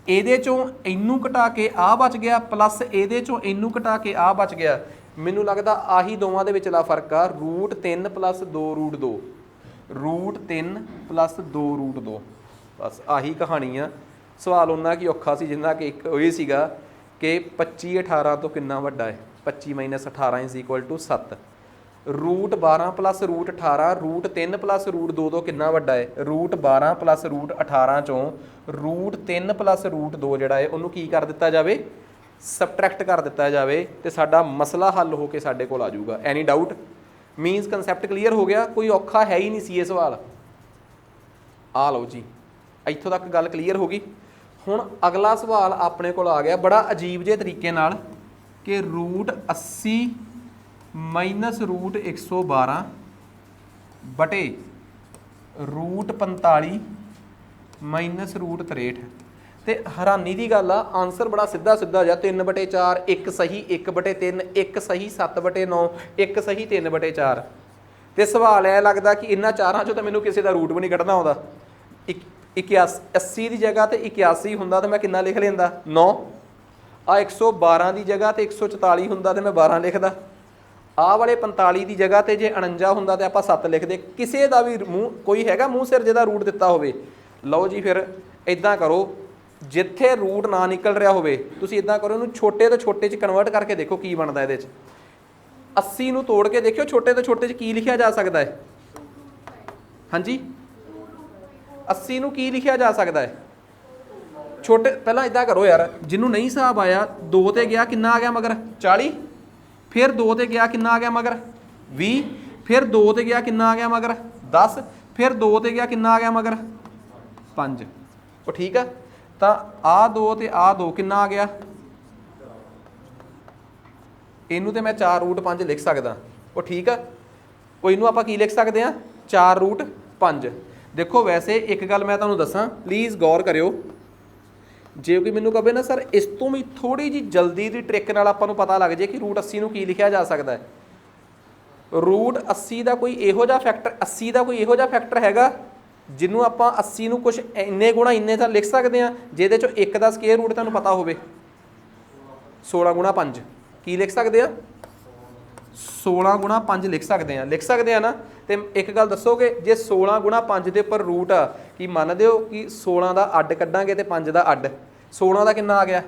Speaker 1: ਇਹਦੇ ਚੋਂ ਇਹਨੂੰ ਘਟਾ ਕੇ ਆ ਬਚ ਗਿਆ, ਪਲੱਸ ਇਹਦੇ ਚੋਂ ਇਹਨੂੰ ਘਟਾ ਕੇ ਆ ਬਚ ਗਿਆ। ਮੈਨੂੰ ਲੱਗਦਾ ਆਹੀ ਦੋਵਾਂ ਦੇ ਵਿਚਲਾ ਫਰਕ ਆ, √3 + 2√2, √3 + 2√2। ਬਸ ਆਹੀ ਕਹਾਣੀ ਆ। ਸਵਾਲ ਉਹਨਾਂ ਕੀ ਔਖਾ ਸੀ ਜਿੰਨਾ ਕਿ ਇੱਕ ਇਹ ਸੀਗਾ ਕਿ 25 18 ਤੋਂ ਕਿੰਨਾ ਵੱਡਾ ਹੈ, 25 - 18 = 7। √12 + √18, √3 + √2 ਤੋਂ ਕਿੰਨਾ ਵੱਡਾ ਹੈ, √12 + √18 ਚੋਂ √3 + √2 ਜਿਹੜਾ ਹੈ ਉਹਨੂੰ ਕੀ ਕਰ ਦਿੱਤਾ ਜਾਵੇ, ਸਬਟਰੈਕਟ ਕਰ ਦਿੱਤਾ ਜਾਵੇ, ਤੇ ਸਾਡਾ ਮਸਲਾ ਹੱਲ ਹੋ ਕੇ ਸਾਡੇ ਕੋਲ ਆ ਜਾਊਗਾ। ਐਨੀ ਡਾਊਟ, ਮੀਨਸ ਕਨਸੈਪਟ ਕਲੀਅਰ ਹੋ ਗਿਆ, ਕੋਈ ਔਖਾ ਹੈ ਹੀ ਨਹੀਂ ਸੀ ਇਹ ਸਵਾਲ। ਆ ਲਓ ਜੀ, ਇੱਥੋਂ ਤੱਕ ਗੱਲ ਕਲੀਅਰ ਹੋ ਗਈ। ਹੁਣ ਅਗਲਾ ਸਵਾਲ ਆਪਣੇ ਕੋਲ ਆ ਗਿਆ ਬੜਾ ਅਜੀਬ ਜਿਹੇ ਤਰੀਕੇ ਨਾਲ ਕਿ √80 - √112 ਬਟੇ √45 - √63। ਤੇ ਹੈਰਾਨੀ ਦੀ ਗੱਲ ਆ, ਆਨਸਰ ਬੜਾ ਸਿੱਧਾ ਸਿੱਧਾ ਜਿਹਾ, 3/4, 1 ਸਹੀ, 1/3, 1 ਸਹੀ, 7/9, 1 ਸਹੀ, 3/4। ਤੇ ਸਵਾਲ ਇਹ ਲੱਗਦਾ ਕਿ ਇਹਨਾਂ ਚਾਰਾਂ ਚੋਂ ਤਾਂ ਮੈਨੂੰ ਕਿਸੇ ਦਾ ਰੂਟ ਵੀ ਨਹੀਂ ਕੱਢਣਾ ਆਉਂਦਾ। 80 ਦੀ ਜਗ੍ਹਾ ਤੇ 81 ਹੁੰਦਾ ਤਾਂ ਮੈਂ ਕਿੰਨਾ ਲਿਖ ਲੈਂਦਾ, 9। ਆ 112 ਦੀ ਜਗ੍ਹਾ ਤੇ 144 ਹੁੰਦਾ ਤੇ ਮੈਂ 12 ਲਿਖਦਾ। ਆਹ ਵਾਲੇ 45 ਦੀ ਜਗ੍ਹਾ ਤੇ ਜੇ 49 ਹੁੰਦਾ ਤੇ ਆਪਾਂ 7 ਲਿਖਦੇ। ਕਿਸੇ ਦਾ ਵੀ ਮੂੰਹ ਕੋਈ ਹੈਗਾ ਮੂੰਹ ਸਿਰ ਜਿਹਦਾ ਰੂਟ ਦਿੱਤਾ ਹੋਵੇ। ਲਓ ਜੀ, ਫਿਰ ਇਦਾਂ ਕਰੋ, ਜਿੱਥੇ ਰੂਟ ਨਾ ਨਿਕਲ ਰਿਹਾ ਹੋਵੇ ਤੁਸੀਂ ਇਦਾਂ ਕਰੋ, ਇਹਨੂੰ ਛੋਟੇ ਤੋਂ ਛੋਟੇ 'ਚ ਕਨਵਰਟ ਕਰਕੇ ਦੇਖੋ ਕੀ ਬਣਦਾ ਇਹਦੇ 'ਚ। 80 ਨੂੰ ਤੋੜ ਕੇ ਦੇਖਿਓ ਛੋਟੇ ਤੋਂ ਛੋਟੇ 'ਚ ਕੀ ਲਿਖਿਆ ਜਾ ਸਕਦਾ ਹੈ। ਹਾਂਜੀ, 80 ਨੂੰ ਕੀ ਲਿਖਿਆ ਜਾ ਸਕਦਾ ਹੈ ਛੋਟੇ। ਪਹਿਲਾਂ ਇਦਾਂ ਕਰੋ ਯਾਰ, ਜਿਹਨੂੰ ਨਹੀਂ ਹਿਸਾਬ ਆਇਆ, 2 ਤੇ ਗਿਆ ਕਿੰਨਾ ਆ ਗਿਆ ਮਗਰ, 40। ਫਿਰ 2 ਤੇ ਗਿਆ ਕਿੰਨਾ ਆ ਗਿਆ ਮਗਰ, 20। ਫਿਰ 2 ਤੇ ਗਿਆ ਕਿੰਨਾ ਆ ਗਿਆ ਮਗਰ, 10। ਫਿਰ 2 ਤੇ ਗਿਆ ਕਿੰਨਾ ਆ ਗਿਆ ਮਗਰ, 5। ਉਹ ਠੀਕ ਆ। ਤਾਂ ਆਹ 2 ਤੇ ਆਹ 2 ਕਿੰਨਾ ਆ ਗਿਆ, ਇਹਨੂੰ ਤੇ ਮੈਂ 4√5 ਲਿਖ ਸਕਦਾ। ਉਹ ਠੀਕ ਆ। ਉਹ ਇਹਨੂੰ ਆਪਾਂ ਕੀ ਲਿਖ ਸਕਦੇ ਹਾਂ, 4√5। ਦੇਖੋ ਵੈਸੇ ਇੱਕ ਗੱਲ ਮੈਂ ਤੁਹਾਨੂੰ ਦੱਸਾਂ, ਪਲੀਜ਼ ਗੌਰ ਕਰਿਓ। ਜੇ ਕੋਈ ਮੈਨੂੰ ਕਹੇ ਨਾ ਸਰ ਇਸ ਤੋਂ ਵੀ ਥੋੜੀ ਜਿਹੀ ਜਲਦੀ ਦੀ ਟ੍ਰਿਕ ਨਾਲ ਆਪਾਂ ਨੂੰ ਪਤਾ ਲੱਗ ਜੇ ਕਿ √80 ਨੂੰ ਕੀ ਲਿਖਿਆ ਜਾ ਸਕਦਾ ਹੈ। √80 ਦਾ ਕੋਈ ਇਹੋ ਜਿਹਾ ਫੈਕਟਰ, 80 ਦਾ ਕੋਈ ਇਹੋ ਜਿਹਾ ਫੈਕਟਰ ਹੈਗਾ ਜਿਹਨੂੰ ਆਪਾਂ 80 ਨੂੰ ਕੁਛ ਇੰਨੇ ਗੁਣਾ ਇੰਨੇ ਤਾਂ ਲਿਖ ਸਕਦੇ ਹਾਂ, ਜਿਹਦੇ ਚੋਂ 1 ਦਾ ਸਕੁਅਰ ਰੂਟ ਤੁਹਾਨੂੰ ਪਤਾ ਹੋਵੇ। 16 × 5 ਕੀ ਲਿਖ ਸਕਦੇ ਆ, 16 × 5 ਲਿਖ ਸਕਦੇ ਆ ਨਾ। ਤੇ ਇੱਕ ਗੱਲ ਦੱਸੋਗੇ, ਜੇ 16 × 5 ਦੇ ਉੱਪਰ ਰੂਟ ਆ, ਕੀ ਮੰਨਦੇ ਹੋ ਕਿ 16 ਦਾ ਅੱਡ ਕੱਢਾਂਗੇ ਤੇ 5 ਦਾ ਅੱਡ, 16 ਦਾ ਕਿੰਨਾ ਆ ਗਿਆ,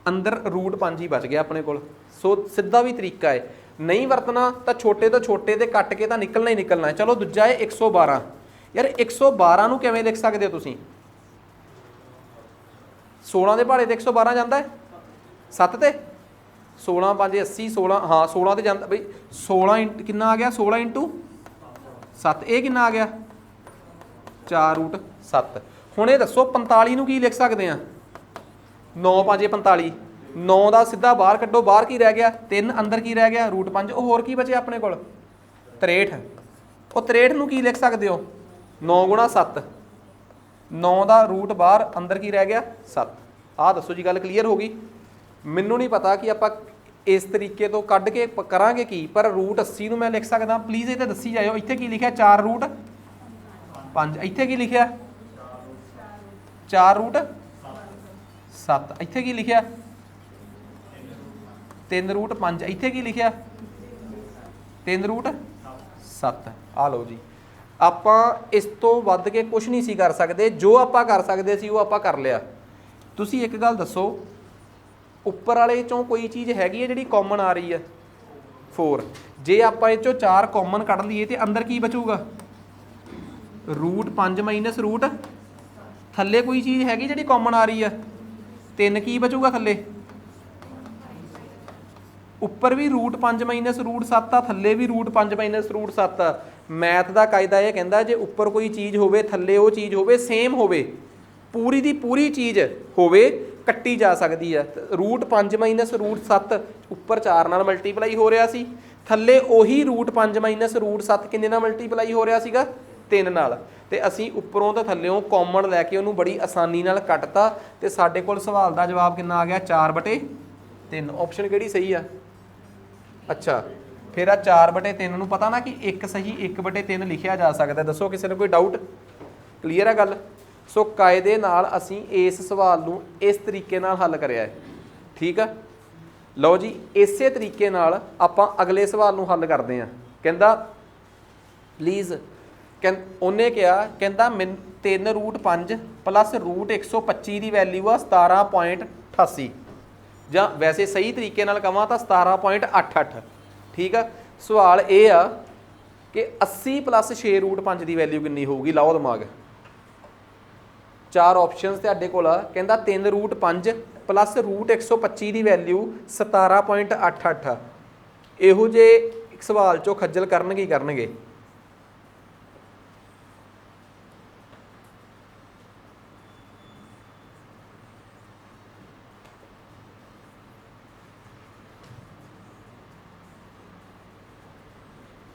Speaker 1: ਅੰਦਰ √5 ਹੀ ਬਚ ਗਿਆ ਆਪਣੇ ਕੋਲ। ਸੋ ਸਿੱਧਾ ਵੀ ਤਰੀਕਾ ਹੈ, ਨਹੀਂ ਵਰਤਣਾ ਤਾਂ ਛੋਟੇ ਤੋਂ ਛੋਟੇ ਦੇ ਕੱਟ ਕੇ ਤਾਂ ਨਿਕਲਣਾ ਹੀ ਨਿਕਲਣਾ ਹੈ। ਚਲੋ ਦੂਜਾ ਹੈ 112। ਯਾਰ 112 ਨੂੰ ਕਿਵੇਂ ਲਿਖ ਸਕਦੇ ਹੋ ਤੁਸੀਂ, 16 ਦੇ ਪਹਾੜੇ ਤੇ 112 ਜਾਂਦਾ ਹੈ, 7 ਤੇ 16 5 80, 16 ਹਾਂ 16 ਤੇ ਜਾਂਦਾ ਬਈ। 16 ਕਿੰਨਾ ਆ ਗਿਆ, 16 × 7, ਇਹ ਕਿੰਨਾ ਆ ਗਿਆ, 4√7। ਹੁਣ ਇਹ ਦੱਸੋ 45 ਨੂੰ ਕੀ ਲਿਖ ਸਕਦੇ ਆ, 9 5 45। 9 ਦਾ ਸਿੱਧਾ ਬਾਹਰ ਕੱਢੋ, ਬਾਹਰ ਕੀ ਰਹਿ ਗਿਆ, 3, ਅੰਦਰ ਕੀ ਰਹਿ ਗਿਆ, √5। ਉਹ ਹੋਰ ਕੀ ਬਚਿਆ ਆਪਣੇ ਕੋਲ, 63। ਉਹ 63 ਨੂੰ ਕੀ ਲਿਖ ਸਕਦੇ ਹੋ, 9 × 7। 9 ਦਾ ਰੂਟ ਬਾਹਰ, ਅੰਦਰ ਕੀ ਰਹਿ ਗਿਆ, 7। ਆਹ ਦੱਸੋ ਜੀ, ਗੱਲ ਕਲੀਅਰ ਹੋ ਗਈ। ਮੈਨੂੰ ਨਹੀਂ ਪਤਾ ਕਿ ਆਪਾਂ ਇਸ ਤਰੀਕੇ ਤੋਂ ਕੱਢ ਕੇ ਕਰਾਂਗੇ ਕੀ, ਪਰ √80 ਨੂੰ ਮੈਂ ਲਿਖ ਸਕਦਾ। ਪਲੀਜ਼ ਇਹ ਤਾਂ ਦੱਸੀ ਜਾਇਓ, ਇੱਥੇ ਕੀ ਲਿਖਿਆ, 4√5। ਇੱਥੇ ਕੀ ਲਿਖਿਆ, 4√7। ਇੱਥੇ ਕੀ ਲਿਖਿਆ, 3 रूट 5 इत्थे की लिखिया 3 रूट 7 आ लो जी। ਆਪਾਂ ਇਸ ਤੋਂ ਵੱਧ ਕੇ ਕੁਝ ਨਹੀਂ ਸੀ ਕਰ ਸਕਦੇ, ਜੋ ਆਪਾਂ ਕਰ ਸਕਦੇ ਸੀ ਉਹ ਆਪਾਂ ਕਰ ਲਿਆ। ਤੁਸੀਂ ਇੱਕ ਗੱਲ ਦੱਸੋ, ਉੱਪਰ ਵਾਲੇ ਚੋਂ ਕੋਈ ਚੀਜ਼ ਹੈਗੀ ਹੈ ਜਿਹੜੀ ਕਾਮਨ ਆ ਰਹੀ ਹੈ 4, ਜੇ ਆਪਾਂ ਇਹ ਚੋਂ 4 ਕਾਮਨ ਕੱਢ ਲਈਏ ਤੇ ਅੰਦਰ ਕੀ ਬਚੂਗਾ रूट 5 माइनस रूट थल्ले कोई चीज़ हैगी जी कॉमन आ रही है 3 की बचूगा थल्ले उपर भी रूट 5 माइनस रूट 7 आ थल्ले भी रूट 5 माइनस रूट 7 आ। मैथ का कायदा यह कहता जे उपर कोई चीज़ होवे थल्ले वो चीज़ होवे सेम होवे पूरी दी पूरी चीज़ होवे कट्टी जा सकती है। रूट 5 माइनस रूट 7 उपर 4 नाल मल्टीप्लाई हो रहा सी, थल्ले उही रूट 5 माइनस रूट 7 किन्ने नाल मल्टीप्लाई हो रहा सीगा 3 नाल। ते असीं उपरों तो थल्लों कॉमन लैके उन्होंने बड़ी आसानी नाल कटता ते साडे कोल सवाल का जवाब कितना आ गया 4/3। ऑप्शन किहड़ी सही आ? अच्छा फिर आ 4/3 नूं पता ना कि एक सही 1/3 लिखिया जा सकता है। दसो किसी ने कोई डाउट? क्लीयर है गल? सो कायदे नाल असीं इस सवाल नूं इस तरीके नाल हल करिया है। ठीक है, लो जी इसे तरीके नाल आपां अगले सवाल नूं हल करते हैं। कहंदा प्लीज़ उन्हें कहा कहता 3 रूट 5 प्लस रूट 125 की वैल्यू आ 17.88 ਜਾਂ वैसे सही तरीके नाल कहां तो 17.88। ठीक है, सवाल ये आ कि 80 प्लस 6 रूट 5 की वैल्यू कितनी होगी? लाओ दिमाग। 4 ऑप्शन तुहाडे कोल आ। कहंदा 3 रूट 5 प्लस रूट 125 की वैल्यू 17.88 आ। इहो जे सवाल चो खज्जल करनगे ही करनगे।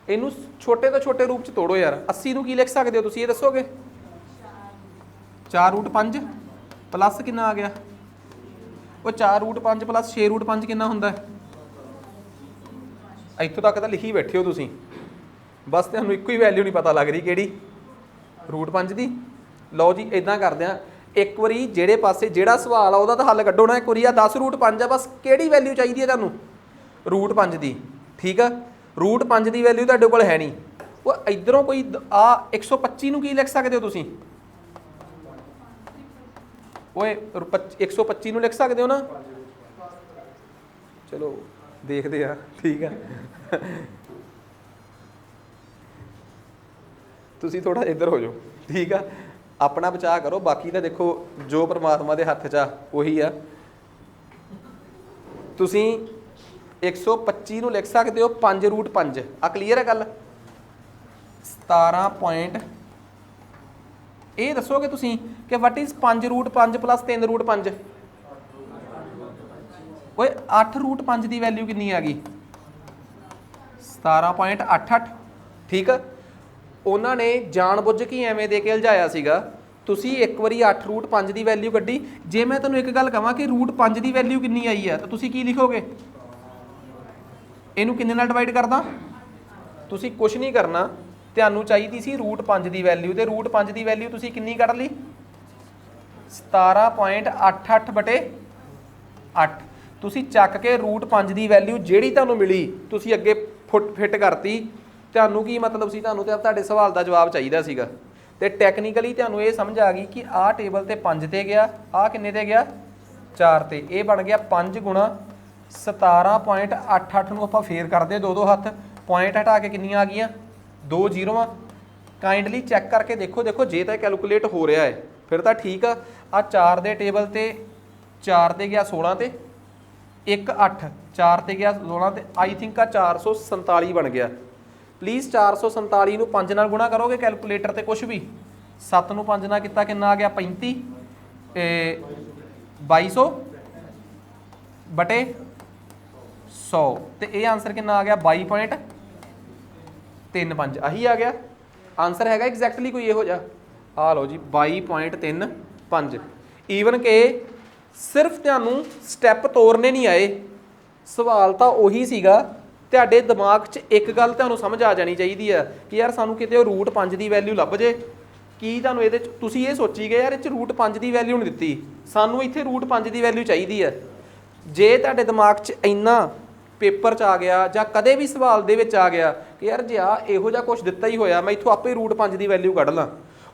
Speaker 1: इनू छोटे तो छोटे रूप च तोड़ो यार। 80 नूं की लिख सकते हो तुसीं ये दसोगे? 4 रूट 5 प्लस कितना आ गया? वो 4 रूट 5 प्लस 6 रूट 5 कितना हुंदा है? इत्थों तक तो लिखी बैठे हो तुसीं, बस तुहानूं इक्को ही वैल्यू नहीं पता लग रही किहड़ी रूट 5 की। लो जी इदां करदे आ, एक बारी जिहड़े पासे जिहड़ा सवाल आ उहदा तां हल कड्ढो ना। एक बारी 10 रूट 5 आ, बस किहड़ी वैल्यू चाहिदी है तुहानूं? रूट 5 की। ठीक है, रूट 5 की वैल्यू तुहाडे कोल है नहीं। वो इधरों कोई आ 125 नूं की लिख सकते हो तुसीं? ओए 125 नूं लिख सकते हो ना? चलो देखते हैं। ठीक है, तुसीं थोड़ा इधर हो जाओ। ठीक है, अपना बचाव करो, बाकी तो देखो जो परमात्मा के हत्थ च आ उही आ। तुसीं 125 नूं लिख सकते हो 5 रूट 5 आ। क्लीयर है गल? 17 ये दसोगे तुसीं कि what is 5 root 5 plus 3 root 5? ओए 8 रूट 5 की वैल्यू कितनी आ गई? 17.88। ठीक है, उन्होंने जानबुझ के एवें दे के उलझाया सीगा। तुसीं एक बारी 8 रूट 5 की वैल्यू कड्ढी। जे मैं तुहानूं एक गल कहां कि रूट 5 की वैल्यू कितनी आई है तो तुसीं की लिखोगे? इनू किन्ने नाल डिवाइड करदा? तुसीं कुछ नहीं करना, तुहानूं चाहीदी सी रूट 5 की वैल्यू, तो रूट 5 की वैल्यू तुसीं किन्नी कढ लई? 17.88/8। तुसीं चक के रूट 5 की वैल्यू जिहड़ी तुहानूं मिली तुसीं अगे फिट करती। तुहानूं की मतलब सी? तुहानूं ते तुहाडे सवाल का जवाब चाहीदा सीगा ते टैक्नीकली तुहानूं ये समझ आ गई कि आ टेबल ते 5 ते गया, आ किन्ने ते गया 4 ते। ये बन गया 5 गुणा 17.88 ਨੂੰ ਆਪਾਂ ਫੇਰ ਕਰਦੇ ਦੋ ਹੱਥ, ਪੁਆਇੰਟ ਹਟਾ ਕੇ ਕਿੰਨੀਆਂ ਆ ਗਈਆਂ? 2 ਜ਼ੀਰੋਆਂ। ਕਾਈਂਡਲੀ ਚੈੱਕ ਕਰਕੇ ਦੇਖੋ ਜੇ ਤਾਂ ਕੈਲਕੂਲੇਟ ਹੋ ਰਿਹਾ ਹੈ ਫਿਰ ਤਾਂ ਠੀਕ ਆ। ਆ 4 ਦੇ ਟੇਬਲ ਤੇ 4 ਤੇ ਗਿਆ 16 ਤੇ 1 8 4 ਤੇ ਗਿਆ 16 ਤੇ ਆਈ ਥਿੰਕ ਆ 447 ਬਣ ਗਿਆ। ਪਲੀਜ਼ 447 ਨੂੰ 5 ਨਾਲ ਗੁਣਾ ਕਰੋਗੇ ਕੈਲਕੂਲੇਟਰ ਤੇ ਕੁਛ ਵੀ। 7 ਨੂੰ 5 ਨਾਲ ਕੀਤਾ ਕਿੰਨਾ ਆ ਗਿਆ? 35 2200 बटे 100 तो ये आंसर कितना आ गया? 22.35। आही आ गया आंसर हैगा एग्जैक्टली कोई इहो जिहा। आ लो जी 22.35। ईवन के सिर्फ तुहानूं स्टैप तोड़ने नहीं आए, सवाल तो उही सीगा। तुहाडे दिमाग च एक गल तुहानूं समझ आ जानी चाहिए है कि यार सानूं किते रूट 5 की वैल्यू लभ जे की तुहानूं इहदे च तुसीं ये सोची गए यार इह च रूट 5 की वैल्यू नहीं दित्ती, सानूं इत्थे रूट 5 की वैल्यू चाहिए है। जे तुहाडे दिमाग च इन्ना पेपर च आ गया ਜਾਂ ਕਦੇ ਵੀ ਸਵਾਲ ਦੇ ਵਿੱਚ ਆ ਗਿਆ ਕਿ ਯਾਰ ਜੇ ਆ ਇਹੋ ਜਿਹਾ ਕੁਝ ਦਿੱਤਾ ਹੀ ਹੋਇਆ ਮੈਂ ਇੱਥੋਂ ਆਪੇ ਰੂਟ 5 ਦੀ ਵੈਲਿਊ ਕੱਢ ਲਾਂ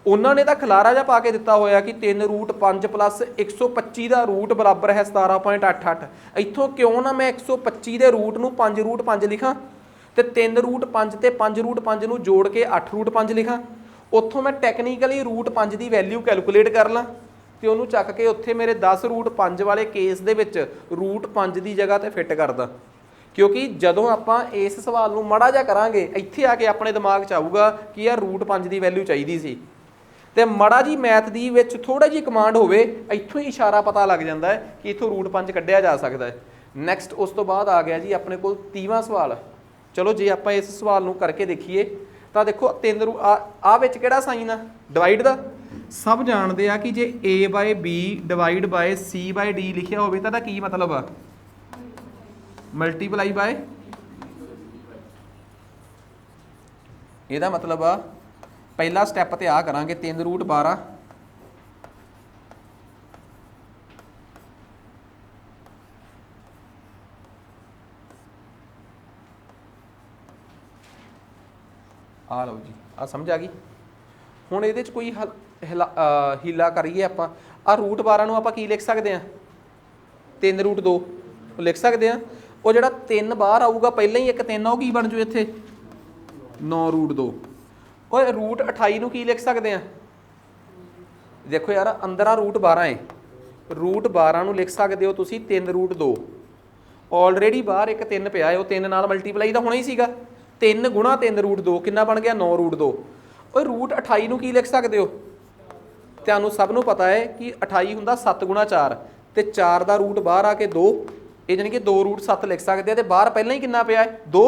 Speaker 1: ਉਹਨਾਂ ਨੇ ਤਾਂ ਖਲਾਰਾ ਜਿਹਾ ਪਾ ਕੇ ਦਿੱਤਾ ਹੋਇਆ ਕਿ 3 ਰੂਟ 5 ਪਲੱਸ 125 ਦਾ ਰੂਟ ਬਰਾਬਰ ਹੈ 17.88 ਇੱਥੋਂ ਕਿਉਂ ਨਾ ਮੈਂ 125 ਦੇ ਰੂਟ ਨੂੰ 5 ਰੂਟ 5 ਲਿਖਾਂ ਤੇ 3 ਰੂਟ 5 ਤੇ 5 ਰੂਟ 5 ਨੂੰ ਜੋੜ ਕੇ 8 ਰੂਟ 5 ਲਿਖਾਂ ਉੱਥੋਂ ਮੈਂ ਟੈਕਨੀਕਲੀ ਰੂਟ 5 ਦੀ ਵੈਲਿਊ ਕੈਲਕੂਲੇਟ ਕਰ ਲਾਂ ਤੇ ਉਹਨੂੰ ਚੱਕ ਕੇ ਉੱਥੇ ਮੇਰੇ 10 ਰੂਟ 5 ਵਾਲੇ ਕੇਸ ਦੇ ਵਿੱਚ ਰੂਟ 5 ਦੀ ਜਗ੍ਹਾ ਤੇ ਫਿੱਟ ਕਰਦਾ ਕਿਉਂਕਿ ਜਦੋਂ ਆਪਾਂ ਇਸ ਸਵਾਲ ਨੂੰ ਮਾੜਾ ਜਿਹਾ ਕਰਾਂਗੇ ਇੱਥੇ ਆ ਕੇ ਆਪਣੇ ਦਿਮਾਗ 'ਚ ਆਊਗਾ ਕਿ ਯਾਰ ਰੂਟ 5 ਦੀ ਵੈਲਿਊ ਚਾਹੀਦੀ ਸੀ ਤੇ ਮਾੜਾ ਜੀ ਮੈਥ ਦੀ ਵਿੱਚ ਥੋੜਾ ਜੀ ਕਮਾਂਡ ਹੋਵੇ ਇੱਥੋਂ ਹੀ ਇਸ਼ਾਰਾ ਪਤਾ ਲੱਗ ਜਾਂਦਾ ਹੈ ਕਿ ਇੱਥੋਂ ਰੂਟ 5 ਕੱਢਿਆ ਜਾ ਸਕਦਾ ਹੈ। ਨੈਕਸਟ ਉਸ ਤੋਂ ਬਾਅਦ ਆ ਗਿਆ ਜੀ ਆਪਣੇ ਕੋਲ 30ਵਾਂ ਸਵਾਲ। ਚਲੋ ਜੇ ਆਪਾਂ ਇਸ ਸਵਾਲ ਨੂੰ ਕਰਕੇ ਦੇਖੀਏ ਤਾਂ ਦੇਖੋ 3 ਰੂ ਆ ਵਿੱਚ ਕਿਹੜਾ ਸਾਈਨ ਆ ਡਿਵਾਈਡ ਦਾ ਸਭ ਜਾਣਦੇ ਆ ਕਿ ਜੇ a/b ਡਿਵਾਈਡ ਬਾਏ c/d ਲਿਖਿਆ ਹੋਵੇ ਤਾਂ ਇਹਦਾ ਕੀ ਮਤਲਬ ਆ ਮਲਟੀਪਲਾਈ ਬਾਏ ਇਹਦਾ ਮਤਲਬ ਆ ਪਹਿਲਾ ਸਟੈਪ ਤੇ ਆ ਕਰਾਂਗੇ 3 ਰੂਟ 12 ਆ ਲਓ ਜੀ ਆ ਸਮਝ ਆ ਗਈ। ਹੁਣ ਇਹਦੇ ਚ ਕੋਈ ਹੀਲਾ ਕਰੀਏ ਆਪਾਂ ਆ ਰੂਟ 12 ਨੂੰ ਆਪਾਂ ਕੀ ਲਿਖ ਸਕਦੇ ਆ 3 ਰੂਟ 2 ਉਹ ਲਿਖ ਸਕਦੇ ਆ ਉਹ ਜਿਹੜਾ 3 ਬਾਹਰ ਆਊਗਾ ਪਹਿਲਾਂ ਹੀ ਇੱਕ 3 ਉਹ ਕੀ ਬਣ ਜੂ ਇੱਥੇ 9 ਰੂਟ 2 ਓਏ ਰੂਟ 28 ਨੂੰ ਕੀ ਲਿਖ ਸਕਦੇ ਆ ਦੇਖੋ ਯਾਰ ਅੰਦਰ ਆ ਰੂਟ 12 ਹੈ ਰੂਟ 12 ਨੂੰ ਲਿਖ ਸਕਦੇ ਹੋ ਤੁਸੀਂ 3 ਰੂਟ 2 ਆਲਰੇਡੀ ਬਾਹਰ ਇੱਕ 3 ਪਿਆ ਹੈ ਉਹ 3 ਨਾਲ ਮਲਟੀਪਲਾਈ ਤਾਂ ਹੋਣਾ ਹੀ ਸੀਗਾ 3 ਗੁਣਾ 3 ਰੂਟ 2 ਕਿੰਨਾ ਬਣ ਗਿਆ 9 ਰੂਟ 2 ਓਏ ਰੂਟ 28 ਨੂੰ ਕੀ ਲਿਖ ਸਕਦੇ ਹੋ ਤੁਹਾਨੂੰ ਸਭ ਨੂੰ ਪਤਾ ਹੈ ਕਿ 28 ਹੁੰਦਾ 7 ਗੁਣਾ 4 ਤੇ 4 ਦਾ ਰੂਟ ਬਾਹਰ ਆ ਕੇ 2 ਇਹ ਜਾਨੀ ਕਿ 2 ਰੂਟ 7 ਲਿਖ ਸਕਦੇ ਆ ਤੇ ਬਾਹਰ ਪਹਿਲਾਂ ਹੀ ਕਿੰਨਾ ਪਿਆ ਹੈ 2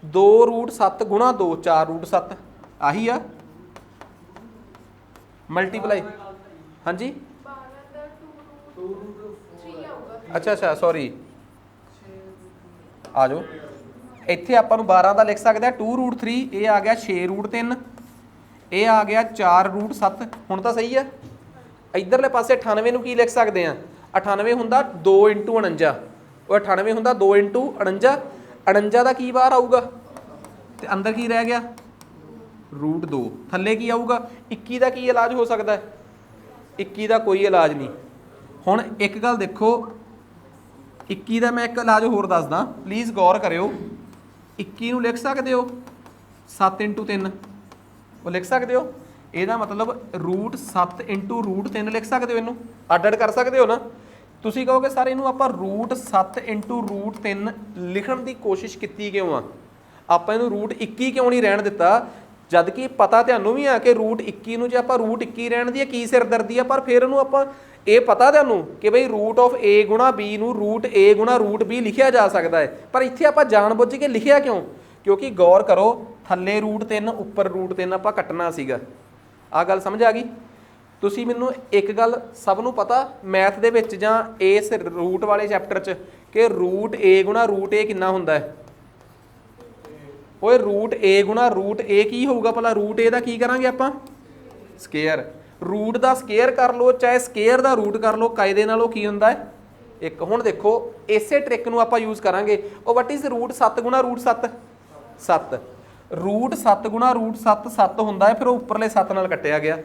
Speaker 1: 2 ਰੂਟ 7 ਗੁਣਾ 2 4 ਰੂਟ 7 ਆਹੀ ਆ ਮਲਟੀਪਲਾਈ ਹਾਂਜੀ ਅੱਛਾ ਸੌਰੀ ਆ ਜਾਓ ਇੱਥੇ ਆਪਾਂ ਨੂੰ 12 ਦਾ ਲਿਖ ਸਕਦੇ ਆ 2 ਰੂਟ 3 ਇਹ ਆ ਗਿਆ 6 ਰੂਟ 3 ਇਹ ਆ ਗਿਆ 4 ਰੂਟ 7 ਹੁਣ ਤਾਂ ਸਹੀ ਆ ਇਧਰਲੇ ਪਾਸੇ 98 ਨੂੰ ਕੀ ਲਿਖ ਸਕਦੇ ਆ 98 ਹੁੰਦਾ 2 × 49 ਉਹ 98 ਹੁੰਦਾ 2 × 49 49 ਦਾ ਕੀ ਬਾਹਰ ਆਊਗਾ ਤੇ ਅੰਦਰ ਕੀ ਰਹਿ ਗਿਆ ਰੂਟ 2 ਥੱਲੇ ਕੀ ਆਊਗਾ 21 ਦਾ ਕੀ ਇਲਾਜ ਹੋ ਸਕਦਾ ਹੈ 21 ਦਾ ਕੋਈ ਇਲਾਜ ਨਹੀਂ। ਹੁਣ ਇੱਕ ਗੱਲ ਦੇਖੋ 21 ਦਾ ਮੈਂ ਇੱਕ ਇਲਾਜ ਹੋਰ ਦੱਸਦਾ ਪਲੀਜ਼ ਗੌਰ ਕਰਿਓ 21 ਨੂੰ ਲਿਖ ਸਕਦੇ ਹੋ 7 × 3 ਉਹ ਲਿਖ ਸਕਦੇ ਹੋ ਇਹਦਾ ਮਤਲਬ ਰੂਟ 7 × ਰੂਟ 3 ਲਿਖ ਸਕਦੇ ਹੋ ਇਹਨੂੰ ਅੱਡ ਕਰ ਸਕਦੇ ਹੋ ਨਾ ਤੁਸੀਂ ਕਹੋਗੇ ਸਰ ਇਹਨੂੰ ਆਪਾਂ ਰੂਟ 7 × ਰੂਟ 3 ਲਿਖਣ ਦੀ ਕੋਸ਼ਿਸ਼ ਕੀਤੀ ਕਿਉਂ ਆ ਆਪਾਂ ਇਹਨੂੰ ਰੂਟ 21 ਕਿਉਂ ਨਹੀਂ ਰਹਿਣ ਦਿੱਤਾ ਜਦ ਕਿ ਪਤਾ ਤੁਹਾਨੂੰ ਵੀ ਆ ਕਿ ਰੂਟ 21 ਨੂੰ ਜੇ ਆਪਾਂ ਰੂਟ 21 ਰਹਿਣ ਦੀ ਕੀ ਸਿਰਦਰਦੀ ਆ ਪਰ ਫਿਰ ਉਹਨੂੰ ਆਪਾਂ ਇਹ ਪਤਾ ਤੁਹਾਨੂੰ ਕਿ ਬਈ ਰੂਟ ਆਫ a ਗੁਣਾ b ਨੂੰ ਰੂਟ a ਗੁਣਾ ਰੂਟ b ਲਿਖਿਆ ਜਾ ਸਕਦਾ ਹੈ ਪਰ ਇੱਥੇ ਆਪਾਂ ਜਾਣਬੁੱਝ ਕੇ ਲਿਖਿਆ ਕਿਉਂ ਕਿਉਂਕਿ ਗੌਰ ਕਰੋ ਥੱਲੇ ਰੂਟ 3 ਉੱਪਰ ਰੂਟ 3 ਆਪਾਂ ਕੱਟਣਾ ਸੀਗਾ ਆ ਗੱਲ ਸਮਝ ਆ ਗਈ। ਤੁਸੀਂ ਮੈਨੂੰ ਇੱਕ ਗੱਲ ਸਭ ਨੂੰ ਪਤਾ ਮੈਥ ਦੇ ਵਿੱਚ ਜਾਂ ਇਸ ਰੂਟ ਵਾਲੇ ਚੈਪਟਰ 'ਚ ਕਿ ਰੂਟ a ਗੁਣਾ ਰੂਟ a ਕਿੰਨਾ ਹੁੰਦਾ ਹੈ ਓਏ ਰੂਟ a ਗੁਣਾ ਰੂਟ a ਕੀ ਹੋਊਗਾ ਭਲਾ ਰੂਟ a ਦਾ ਕੀ ਕਰਾਂਗੇ ਆਪਾਂ ਸਕੇਅਰ ਰੂਟ ਦਾ ਸਕੇਅਰ ਕਰ ਲਓ ਚਾਹੇ ਸਕੇਅਰ ਦਾ ਰੂਟ ਕਰ ਲਓ ਕਾਇਦੇ ਨਾਲ ਉਹ ਕੀ ਹੁੰਦਾ ਹੈ ਇੱਕ। ਹੁਣ ਦੇਖੋ ਇਸੇ ਟ੍ਰਿਕ ਨੂੰ ਆਪਾਂ ਯੂਜ਼ ਕਰਾਂਗੇ ਉਹ ਵਟ ਇਜ਼ ਰੂਟ 7 ਗੁਣਾ ਰੂਟ 7 7 ਰੂਟ 7 ਗੁਣਾ ਰੂਟ 7 7 ਹੁੰਦਾ ਹੈ ਫਿਰ ਉਹ ਉੱਪਰਲੇ 7 ਨਾਲ ਕੱਟਿਆ ਗਿਆ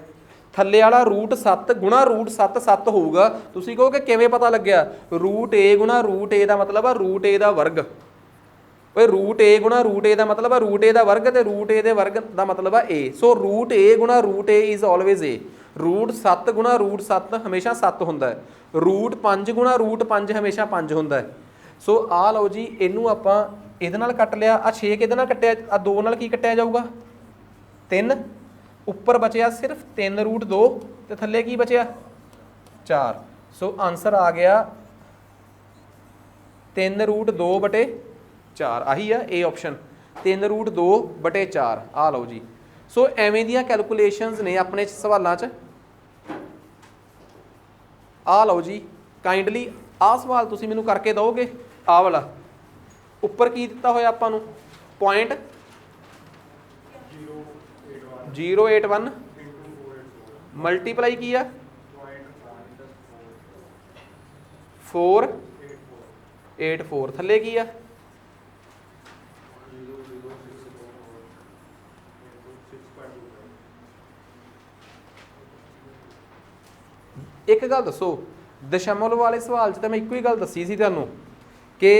Speaker 1: ਥੱਲੇ ਵਾਲਾ ਰੂਟ 7 ਗੁਣਾ ਰੂਟ 7 7 ਹੋਊਗਾ ਤੁਸੀਂ ਕਹੋਗੇ ਕਿਵੇਂ ਪਤਾ ਲੱਗਿਆ ਰੂਟ a ਗੁਣਾ ਰੂਟ a ਦਾ ਮਤਲਬ ਆ ਰੂਟ a ਦਾ ਵਰਗ ਓਏ ਰੂਟ a ਗੁਣਾ ਰੂਟ a ਦਾ ਮਤਲਬ ਆ ਰੂਟ a ਦਾ ਵਰਗ ਤੇ ਰੂਟ a ਦੇ ਵਰਗ ਦਾ ਮਤਲਬ ਆ a ਸੋ ਰੂਟ a ਗੁਣਾ root a is always a root 7 ਗੁਣਾ ਰੂਟ 7 ਹਮੇਸ਼ਾ 7 ਹੁੰਦਾ ਹੈ ਰੂਟ 5 ਗੁਣਾ ਰੂਟ 5 ਹਮੇਸ਼ਾ 5 ਹੁੰਦਾ ਹੈ। ਸੋ ਆ ਲਓ ਜੀ ਇਹਨੂੰ ਆਪਾਂ ਇਹਦੇ ਨਾਲ ਕੱਟ ਲਿਆ ਆ 6 ਕਿਹਦੇ ਨਾਲ ਕੱਟਿਆ ਆ 2 ਨਾਲ ਕੀ ਕੱਟਿਆ ਜਾਊਗਾ 3 ਉੱਪਰ ਬਚਿਆ ਸਿਰਫ 3 ਰੂਟ 2 ਤੇ ਥੱਲੇ ਕੀ ਬਚਿਆ 4 ਸੋ ਆਨਸਰ ਆ ਗਿਆ 3 ਰੂਟ 2 ਬਟੇ 4 ਆਹੀ ਆ ਇਹ ਆਪਸ਼ਨ 3 ਰੂਟ 2 ਬਟੇ 4 ਆ ਲਓ ਜੀ। ਸੋ ਐਵੇਂ ਦੀਆਂ ਕੈਲਕੂਲੇਸ਼ਨਸ ਨੇ ਆਪਣੇ ਸਵਾਲਾਂ 'ਚ ਆ ਲਓ ਜੀ ਕਾਈਂਡਲੀ ਆਹ ਸਵਾਲ ਤੁਸੀਂ ਮੈਨੂੰ ਕਰਕੇ ਦਿਓਗੇ ਆਹ ਵਾਲਾ ਉੱਪਰ ਕੀ ਦਿੱਤਾ ਹੋਇਆ ਆਪਾਂ ਨੂੰ ਪੁਆਇੰਟ 081 ਮਲਟੀਪਲਾਈ ਕੀ ਆ 484 ਥੱਲੇ ਕੀ ਆ एक गल दसो दशमलव वाले सवाल च तो मैं एको ही गल दसी सी तुहानूं कि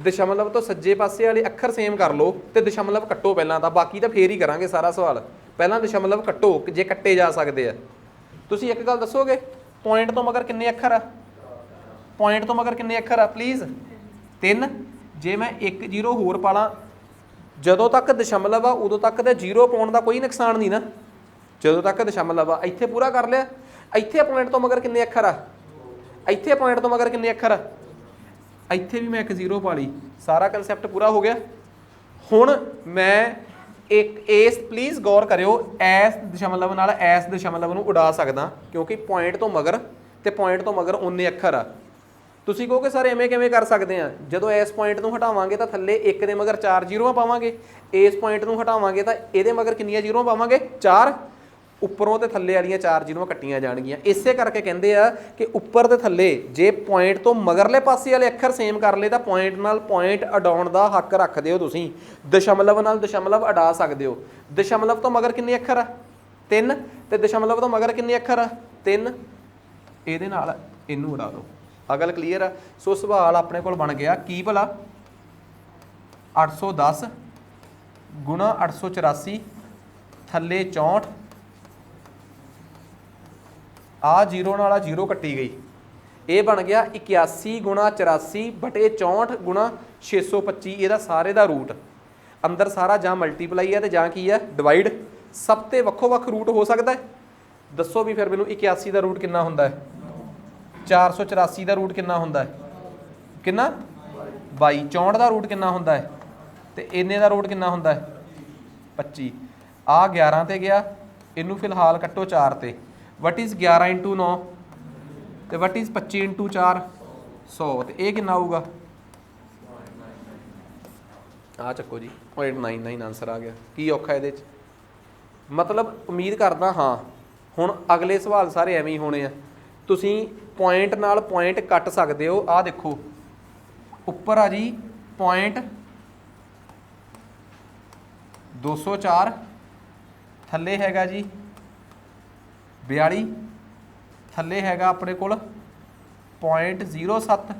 Speaker 1: दशमलव तो सज्जे पासे वाले अखर सेम कर लो तो दशमलव कट्टो पहलां तां बाकी तो फेर ही करांगे सारा सवाल पहलां दशमलव कट्टो जे कट्टे जा सकते हैं। तुसीं एक गल दसोगे पॉइंट तो मगर किन्ने अखर आ पॉइंट तो मगर किन्ने अखर आ प्लीज़ 3 जे मैं 1 0 होर पाला जदों तक दशमलव आ उदों तक तो 0 पाउण दा कोई नुकसान नहीं ना जदों तक दशमलव आ इत्थे पूरा कर लिया इत्थे पॉइंट तो मगर किन्ने अखर आ इत्थे पॉइंट तो मगर किन्ने अखर आ इत्थे भी मैं 1 0 पा ली सारा कंसैप्ट पूरा हो गया। हुण मैं एक इस प्लीज़ गौर करियो इस दशमलव नाल इस दशमलव नूं उड़ा सकदा क्योंकि पॉइंट तो मगर ते पॉइंट तो मगर उन्ने अखर आ। तुसीं कहोगे सर इवें किवें कर सकते हैं जदों इस पॉइंट नूं हटावांगे तो थल्ले 1 दे मगर 4 जीरोआं पावांगे इस पॉइंट नूं हटावांगे तो इहदे मगर किन्नियां जीरोआं पावांगे 4 ਉੱਪਰੋਂ ਤੇ ਥੱਲੇ ਵਾਲੀਆਂ 4 ਜਿਹਨੂੰ ਕੱਟੀਆਂ ਜਾਣਗੀਆਂ ਇਸੇ ਕਰਕੇ ਕਹਿੰਦੇ ਆ ਕਿ ਉੱਪਰ ਤੇ ਥੱਲੇ ਜੇ ਪੁਆਇੰਟ ਤੋਂ ਮਗਰਲੇ ਪਾਸੇ ਵਾਲੇ ਅੱਖਰ ਸੇਮ ਕਰ ਲਏ ਤਾਂ ਪੁਆਇੰਟ ਨਾਲ ਪੁਆਇੰਟ ਅਡਾਉਣ ਦਾ ਹੱਕ ਰੱਖਦੇ ਹੋ ਤੁਸੀਂ ਦਸ਼ਮਲਵ ਨਾਲ ਦਸ਼ਮਲਵ ਅਡਾ ਸਕਦੇ ਹੋ। ਦਸ਼ਮਲਵ ਤੋਂ ਮਗਰ ਕਿੰਨੇ ਅੱਖਰ ਆ 3 ਤੇ ਦਸ਼ਮਲਵ ਤੋਂ ਮਗਰ ਕਿੰਨੇ ਅੱਖਰ ਆ 3 ਇਹਦੇ ਨਾਲ ਇਹਨੂੰ ਉਡਾ ਦਿਓ ਆ ਗੱਲ ਕਲੀਅਰ ਆ। ਸੋ ਸਵਾਲ ਆਪਣੇ ਕੋਲ ਬਣ ਗਿਆ ਕੀ ਭਲਾ 810 ਗੁਣਾ 884 ਥੱਲੇ 64 आ जीरो नाल जीरो कट्टी गई ये बन गया 81 गुणा 84 बटे 64 गुणा 625 ये सारे का रूट अंदर सारा जां मल्टीप्लाई है तो जां की है डिवाइड सब तो वक्खो वक् रूट हो सकता है। दसो भी फिर मैनू 81 का रूट कितना होंदा है 484 का रूट कितना होंदा है कितना 22 64 का रूट कितना होंदा है तो इन्ने का रूट कितना होंदा है 25 आ 11 ते गया इनू फिलहाल कट्टो 4 ते वट इज़ 11 इंटू 9 तो वट इज़ 25 इंटू 4 100 तो ये कितना आऊगा आ चक्को जी 0.99 आंसर आ गया की औखा ये मतलब उम्मीद करदा हाँ हुण अगले सवाल सारे एवें ही होने आ तुसीं पॉइंट नाल पॉइंट कट सकते हो। आ देखो उपर आ जी पॉइंट 204 थल्ले हैगा जी 42 थल्ले हैगा अपने कोल 0.07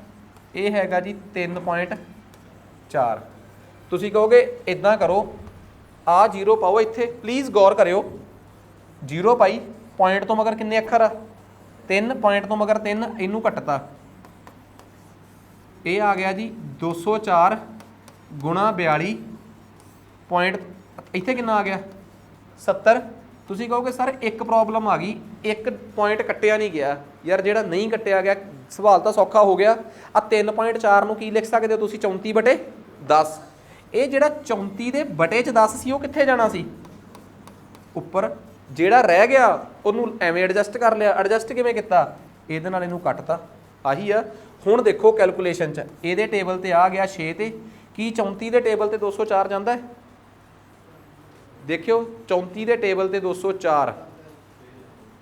Speaker 1: ये हैगा जी 3.4 तुसी कहोगे इदां करो आ जीरो पाओ इत्थे प्लीज़ गौर करियो जीरो पाई पॉइंट तो मगर किन्ने अखर आ 3 पॉइंट तो मगर 3 इनू कटता ये आ गया जी 204 गुणा 42 पॉइंट इत्थे कितना आ गया 70 तुसी कहोगे सर एक प्रॉब्लम आ गई एक पॉइंट कट्टिया नहीं गया यार जेड़ा नहीं कट्टिया गया सवाल तो सौखा हो गया आ 3.4 नूं की लिख सकते हो तुसी 34 बटे 10 ये जेड़ा 34 दे बटे च 10 सी वो कित्थे जाना सी उपर जेड़ा रह गया उन्हों एवें एडजस्ट कर लिया एडजस्ट किवें किता इहदे नाल इहनूं कटता आही आ। हुण देखो कैलकुलेशन च इहदे टेबल ते आ गया 6 ते की 34 दे टेबल ते 204 जांदा है देखियो 34 के टेबल ते 204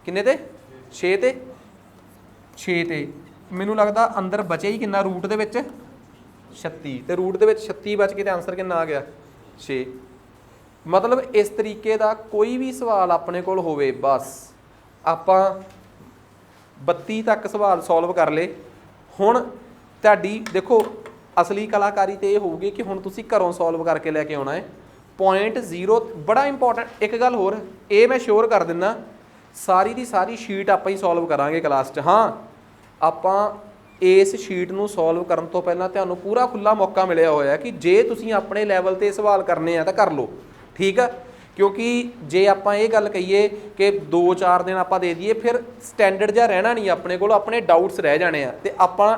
Speaker 1: किन्ने ते 6 ते 6 ते मैनू लगता अंदर बचे ही किन्ना रूट दे विच 36 ते रूट दे विच 36 बच के आंसर किन्ना आ गया 6। मतलब इस तरीके का कोई भी सवाल अपने कोल होवे बस आपां 32 तक सवाल सॉल्व कर ले। हुण तुहाडी देखो असली कलाकारी तो यह होगी कि हुण तुसीं घरों सॉल्व करके लैके आउणा है .0 बड़ा इंपॉर्टेंट एक गल होर ये मैं श्योर कर दिना सारी की सारी शीट आप ही सॉल्व करांगे क्लास च। हाँ आपां इस शीट नूं सॉल्व करन तो पहलां तुहानूं पूरा खुला मौका मिलिया होया कि जे तुसीं अपने लैवल ते सवाल करने आ तो कर लो ठीक है क्योंकि जे आपां ये गल कहीए कि 2-4 दिन आपां दे दईए फिर स्टैंडर्ड जिहा रहना नहीं अपने कोल अपने डाउट्स रह जाने आ ते आपां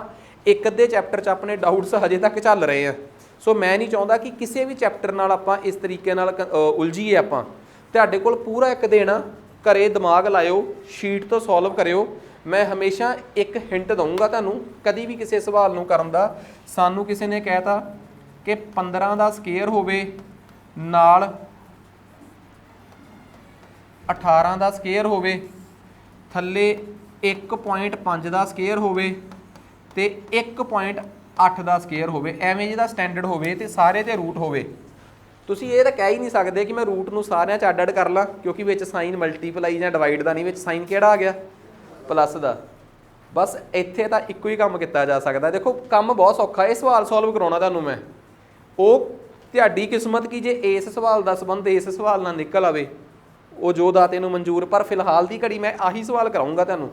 Speaker 1: एक अद्धे चैप्टर च अपने डाउट्स हजे तक चल रहे हैं। सो मैं नहीं चाहता कि किसी भी चैप्टर नाल आपां इस तरीके नाल उलझीए आपां तुहाडे कोल पूरा एक दिन घरे दिमाग लाओ शीट तो सॉल्व करियो। मैं हमेशा एक हिंट दूँगा तुहानूं कभी भी किसी सवाल नूं करन दा सानूं किसी ने कहता कि 15 का स्केयर होवे नाल 18 का स्केयर होवे थल्ले 1.5 का स्केयर होवे ते 1.8 का स्केयर होवे एवें जिहदा स्टैंडर्ड होवे ते सारे ते रूट होवे तुसीं ये तो कह ही नहीं सकते कि मैं रूट नूं सारिਆਂ च ਅੱਡ-ਅੱਡ कर ਲਾਂ क्योंकि विच साइन मल्टीप्लाई जां डिवाइड का नहीं विच साइन किहड़ा आ गया प्लस का बस ਇੱਥੇ ਤਾਂ ਇੱਕੋ ਹੀ ਕੰਮ ਕੀਤਾ ਜਾ ਸਕਦਾ। ਦੇਖੋ ਕੰਮ ਬਹੁਤ ਸੌਖਾ, ਇਹ ਸਵਾਲ ਸੋਲਵ ਕਰਾਉਣਾ ਤੁਹਾਨੂੰ ਮੈਂ। ਉਹ ਤੁਹਾਡੀ ਕਿਸਮਤ ਕੀ ਜੇ ਇਸ ਸਵਾਲ ਦਾ ਸੰਬੰਧ ਇਸ ਸਵਾਲ ਨਾਲ ਨਿਕਲ ਆਵੇ, ਉਹ ਜੋ ਦਾਤੇ ਨੂੰ ਮਨਜ਼ੂਰ। ਪਰ ਫਿਲਹਾਲ ਦੀ ਘੜੀ ਮੈਂ ਆਹੀ ਸਵਾਲ ਕਰਾਉਂਗਾ ਤੁਹਾਨੂੰ।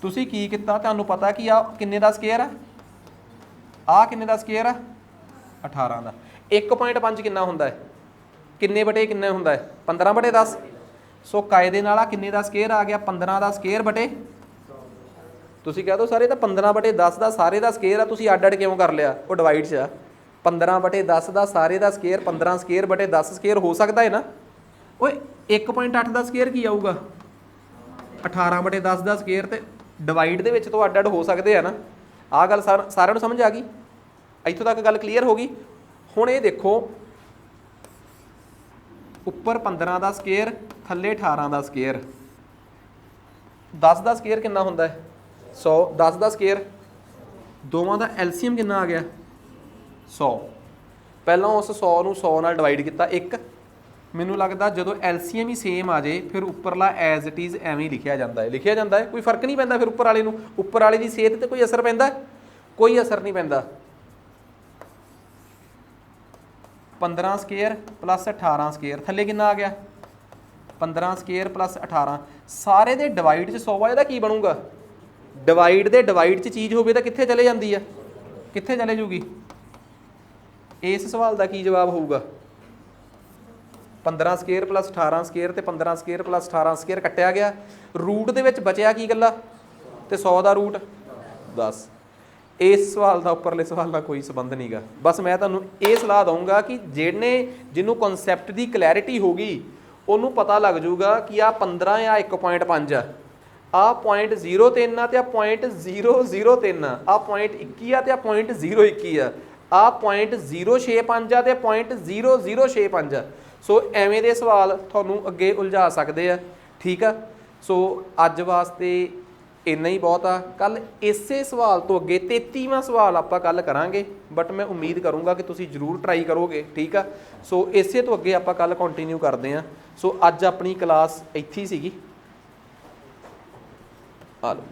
Speaker 1: ਤੁਸੀਂ ਕੀ ਕੀਤਾ, ਤੁਹਾਨੂੰ ਪਤਾ ਕਿ ਆ ਕਿੰਨੇ ਦਾ ਸਕੁਅਰ ਆ, ਆ ਕਿੰਨੇ ਦਾ ਸਕੁਅਰ ਆ 18 ਦਾ। 1.5 ਕਿੰਨਾ ਹੁੰਦਾ ਹੈ, ਕਿੰਨੇ ਬਟੇ ਕਿੰਨੇ ਹੁੰਦਾ ਹੈ 15/10। ਸੋ ਕਾਇਦੇ ਨਾਲ ਆ ਕਿੰਨੇ ਦਾ ਸਕੁਅਰ ਆ ਗਿਆ 15 ਦਾ ਸਕੁਅਰ ਬਟੇ, ਤੁਸੀਂ ਕਹਿ ਦੋ ਸਾਰੇ ਤਾਂ 15/10 ਦਾ ਸਾਰੇ ਦਾ ਸਕੁਅਰ ਆ, ਤੁਸੀਂ ਅੱਡ ਅੱਡ ਕਿਉਂ ਕਰ ਲਿਆ, ਉਹ ਡਿਵਾਈਡ 'ਚ ਆ। 15/10 ਦਾ ਸਾਰੇ ਦਾ ਸਕੁਅਰ 15 ਸਕੁਅਰ ਬਟੇ 10 ਸਕੁਅਰ ਹੋ ਸਕਦਾ ਹੈ ਨਾ। ਓਏ 1.8 ਦਾ ਸਕੁਅਰ ਕੀ ਆਊਗਾ 18/10 ਦਾ ਸਕੁਅਰ, ਤੇ ਡਿਵਾਈਡ ਦੇ ਵਿੱਚ ਤੋਂ ਅੱਡ ਅੱਡ ਹੋ ਸਕਦੇ ਆ ਨਾ। ਆਹ ਗੱਲ ਸਾਰਿਆਂ ਨੂੰ ਸਮਝ ਆ ਗਈ, ਇੱਥੋਂ ਤੱਕ ਗੱਲ ਕਲੀਅਰ ਹੋ ਗਈ। ਹੁਣ ਇਹ ਦੇਖੋ ਉੱਪਰ 15 ਦਾ ਸਕੁਅਰ ਥੱਲੇ 18 ਦਾ ਸਕੁਅਰ, 10 ਦਾ ਸਕੁਅਰ ਕਿੰਨਾ ਹੁੰਦਾ ਹੈ 100, 10 ਦਾ ਸਕੁਅਰ, ਦੋਵਾਂ ਦਾ ਐਲਸੀਐਮ ਕਿੰਨਾ ਆ ਗਿਆ 100। ਪਹਿਲਾਂ ਉਸ 100 ਨੂੰ 100 ਨਾਲ ਡਿਵਾਈਡ ਕੀਤਾ 1। ਮੈਨੂੰ ਲੱਗਦਾ ਜਦੋਂ ਐਲਸੀਐਮ ਹੀ ਸੇਮ ਆ ਜੇ ਫਿਰ ਉੱਪਰਲਾ ਐਜ਼ ਇਟ ਇਜ਼ ਐਵੇਂ ਹੀ ਲਿਖਿਆ ਜਾਂਦਾ ਹੈ, ਕੋਈ ਫਰਕ ਨਹੀਂ ਪੈਂਦਾ ਫਿਰ ਉੱਪਰ ਵਾਲੇ ਨੂੰ। ਉੱਪਰ ਵਾਲੇ ਦੀ ਸਿਹਤ ਤੇ ਕੋਈ ਅਸਰ ਪੈਂਦਾ, ਕੋਈ ਅਸਰ ਨਹੀਂ ਪੈਂਦਾ। 15 ਸਕੁਅਰ ਪਲੱਸ 18 ਸਕੁਅਰ, ਥੱਲੇ ਕਿੰਨਾ ਆ ਗਿਆ 15 ਸਕੁਅਰ ਪਲੱਸ 18, ਸਾਰੇ ਦੇ ਡਿਵਾਈਡ 'ਚ 100 ਆ, ਇਹਦਾ ਕੀ ਬਣੂਗਾ ਡਿਵਾਈਡ ਦੇ ਡਿਵਾਈਡ 'ਚ ਚੀਜ਼ ਹੋਵੇ ਤਾਂ ਕਿੱਥੇ ਚਲੇ ਜਾਂਦੀ ਆ, ਕਿੱਥੇ ਚਲੇ ਜੂਗੀ। ਇਸ ਸਵਾਲ ਦਾ ਕੀ ਜਵਾਬ ਹੋਊਗਾ 15 ਸਕੁਅਰ ਪਲੱਸ 18 ਸਕੁਅਰ ਤੇ 15 ਸਕੁਅਰ ਪਲੱਸ 18 ਸਕੁਅਰ ਕੱਟਿਆ ਗਿਆ, ਰੂਟ ਦੇ ਵਿੱਚ ਬਚਿਆ ਕੀ ਗੱਲਾਂ ਤੇ 100 ਦਾ ਰੂਟ 10। ਇਸ ਸਵਾਲ ਦਾ ਉੱਪਰਲੇ ਸਵਾਲ ਨਾਲ ਕੋਈ ਸੰਬੰਧ ਨਹੀਂਗਾ। ਬਸ ਮੈਂ ਤੁਹਾਨੂੰ ਇਹ ਸਲਾਹ ਦਊਂਗਾ ਕਿ ਜਿਹਨੂੰ ਕਨਸੈਪਟ ਦੀ ਕਲੈਰਿਟੀ ਹੋ ਗਈ ਉਹਨੂੰ ਪਤਾ ਲੱਗ ਜਾਊਗਾ ਕਿ ਆ 15 ਆ 1.5 ਆ, ਆ 0.03 ਆ ਤੇ ਆ 0.003 ਆ, ਆ 0.21 ਆ ਤੇ ਆ 0.021 ਆ, ਆ 0.065 ਆ ਤੇ 0.0065 ਆ। ਸੋ ਐਵੇਂ ਦੇ ਸਵਾਲ ਤੁਹਾਨੂੰ ਅੱਗੇ ਉਲਝਾ ਸਕਦੇ ਆ, ਠੀਕ ਆ। ਸੋ ਅੱਜ ਵਾਸਤੇ ਇੰਨਾ ਹੀ ਬਹੁਤ ਆ। ਕੱਲ ਇਸੇ ਸਵਾਲ ਤੋਂ ਅੱਗੇ 33ਵਾਂ ਸਵਾਲ ਆਪਾਂ ਕੱਲ ਕਰਾਂਗੇ, ਬਟ ਮੈਂ ਉਮੀਦ ਕਰੂੰਗਾ ਕਿ ਤੁਸੀਂ ਜ਼ਰੂਰ ਟਰਾਈ ਕਰੋਗੇ, ਠੀਕ ਆ। ਸੋ ਇਸੇ ਤੋਂ ਅੱਗੇ ਆਪਾਂ ਕੱਲ ਕੰਟੀਨਿਊ ਕਰਦੇ ਹਾਂ। ਸੋ ਅੱਜ ਆਪਣੀ ਕਲਾਸ ਇੱਥੇ ਹੀ ਸੀਗੀ। ਆ ਲਓ।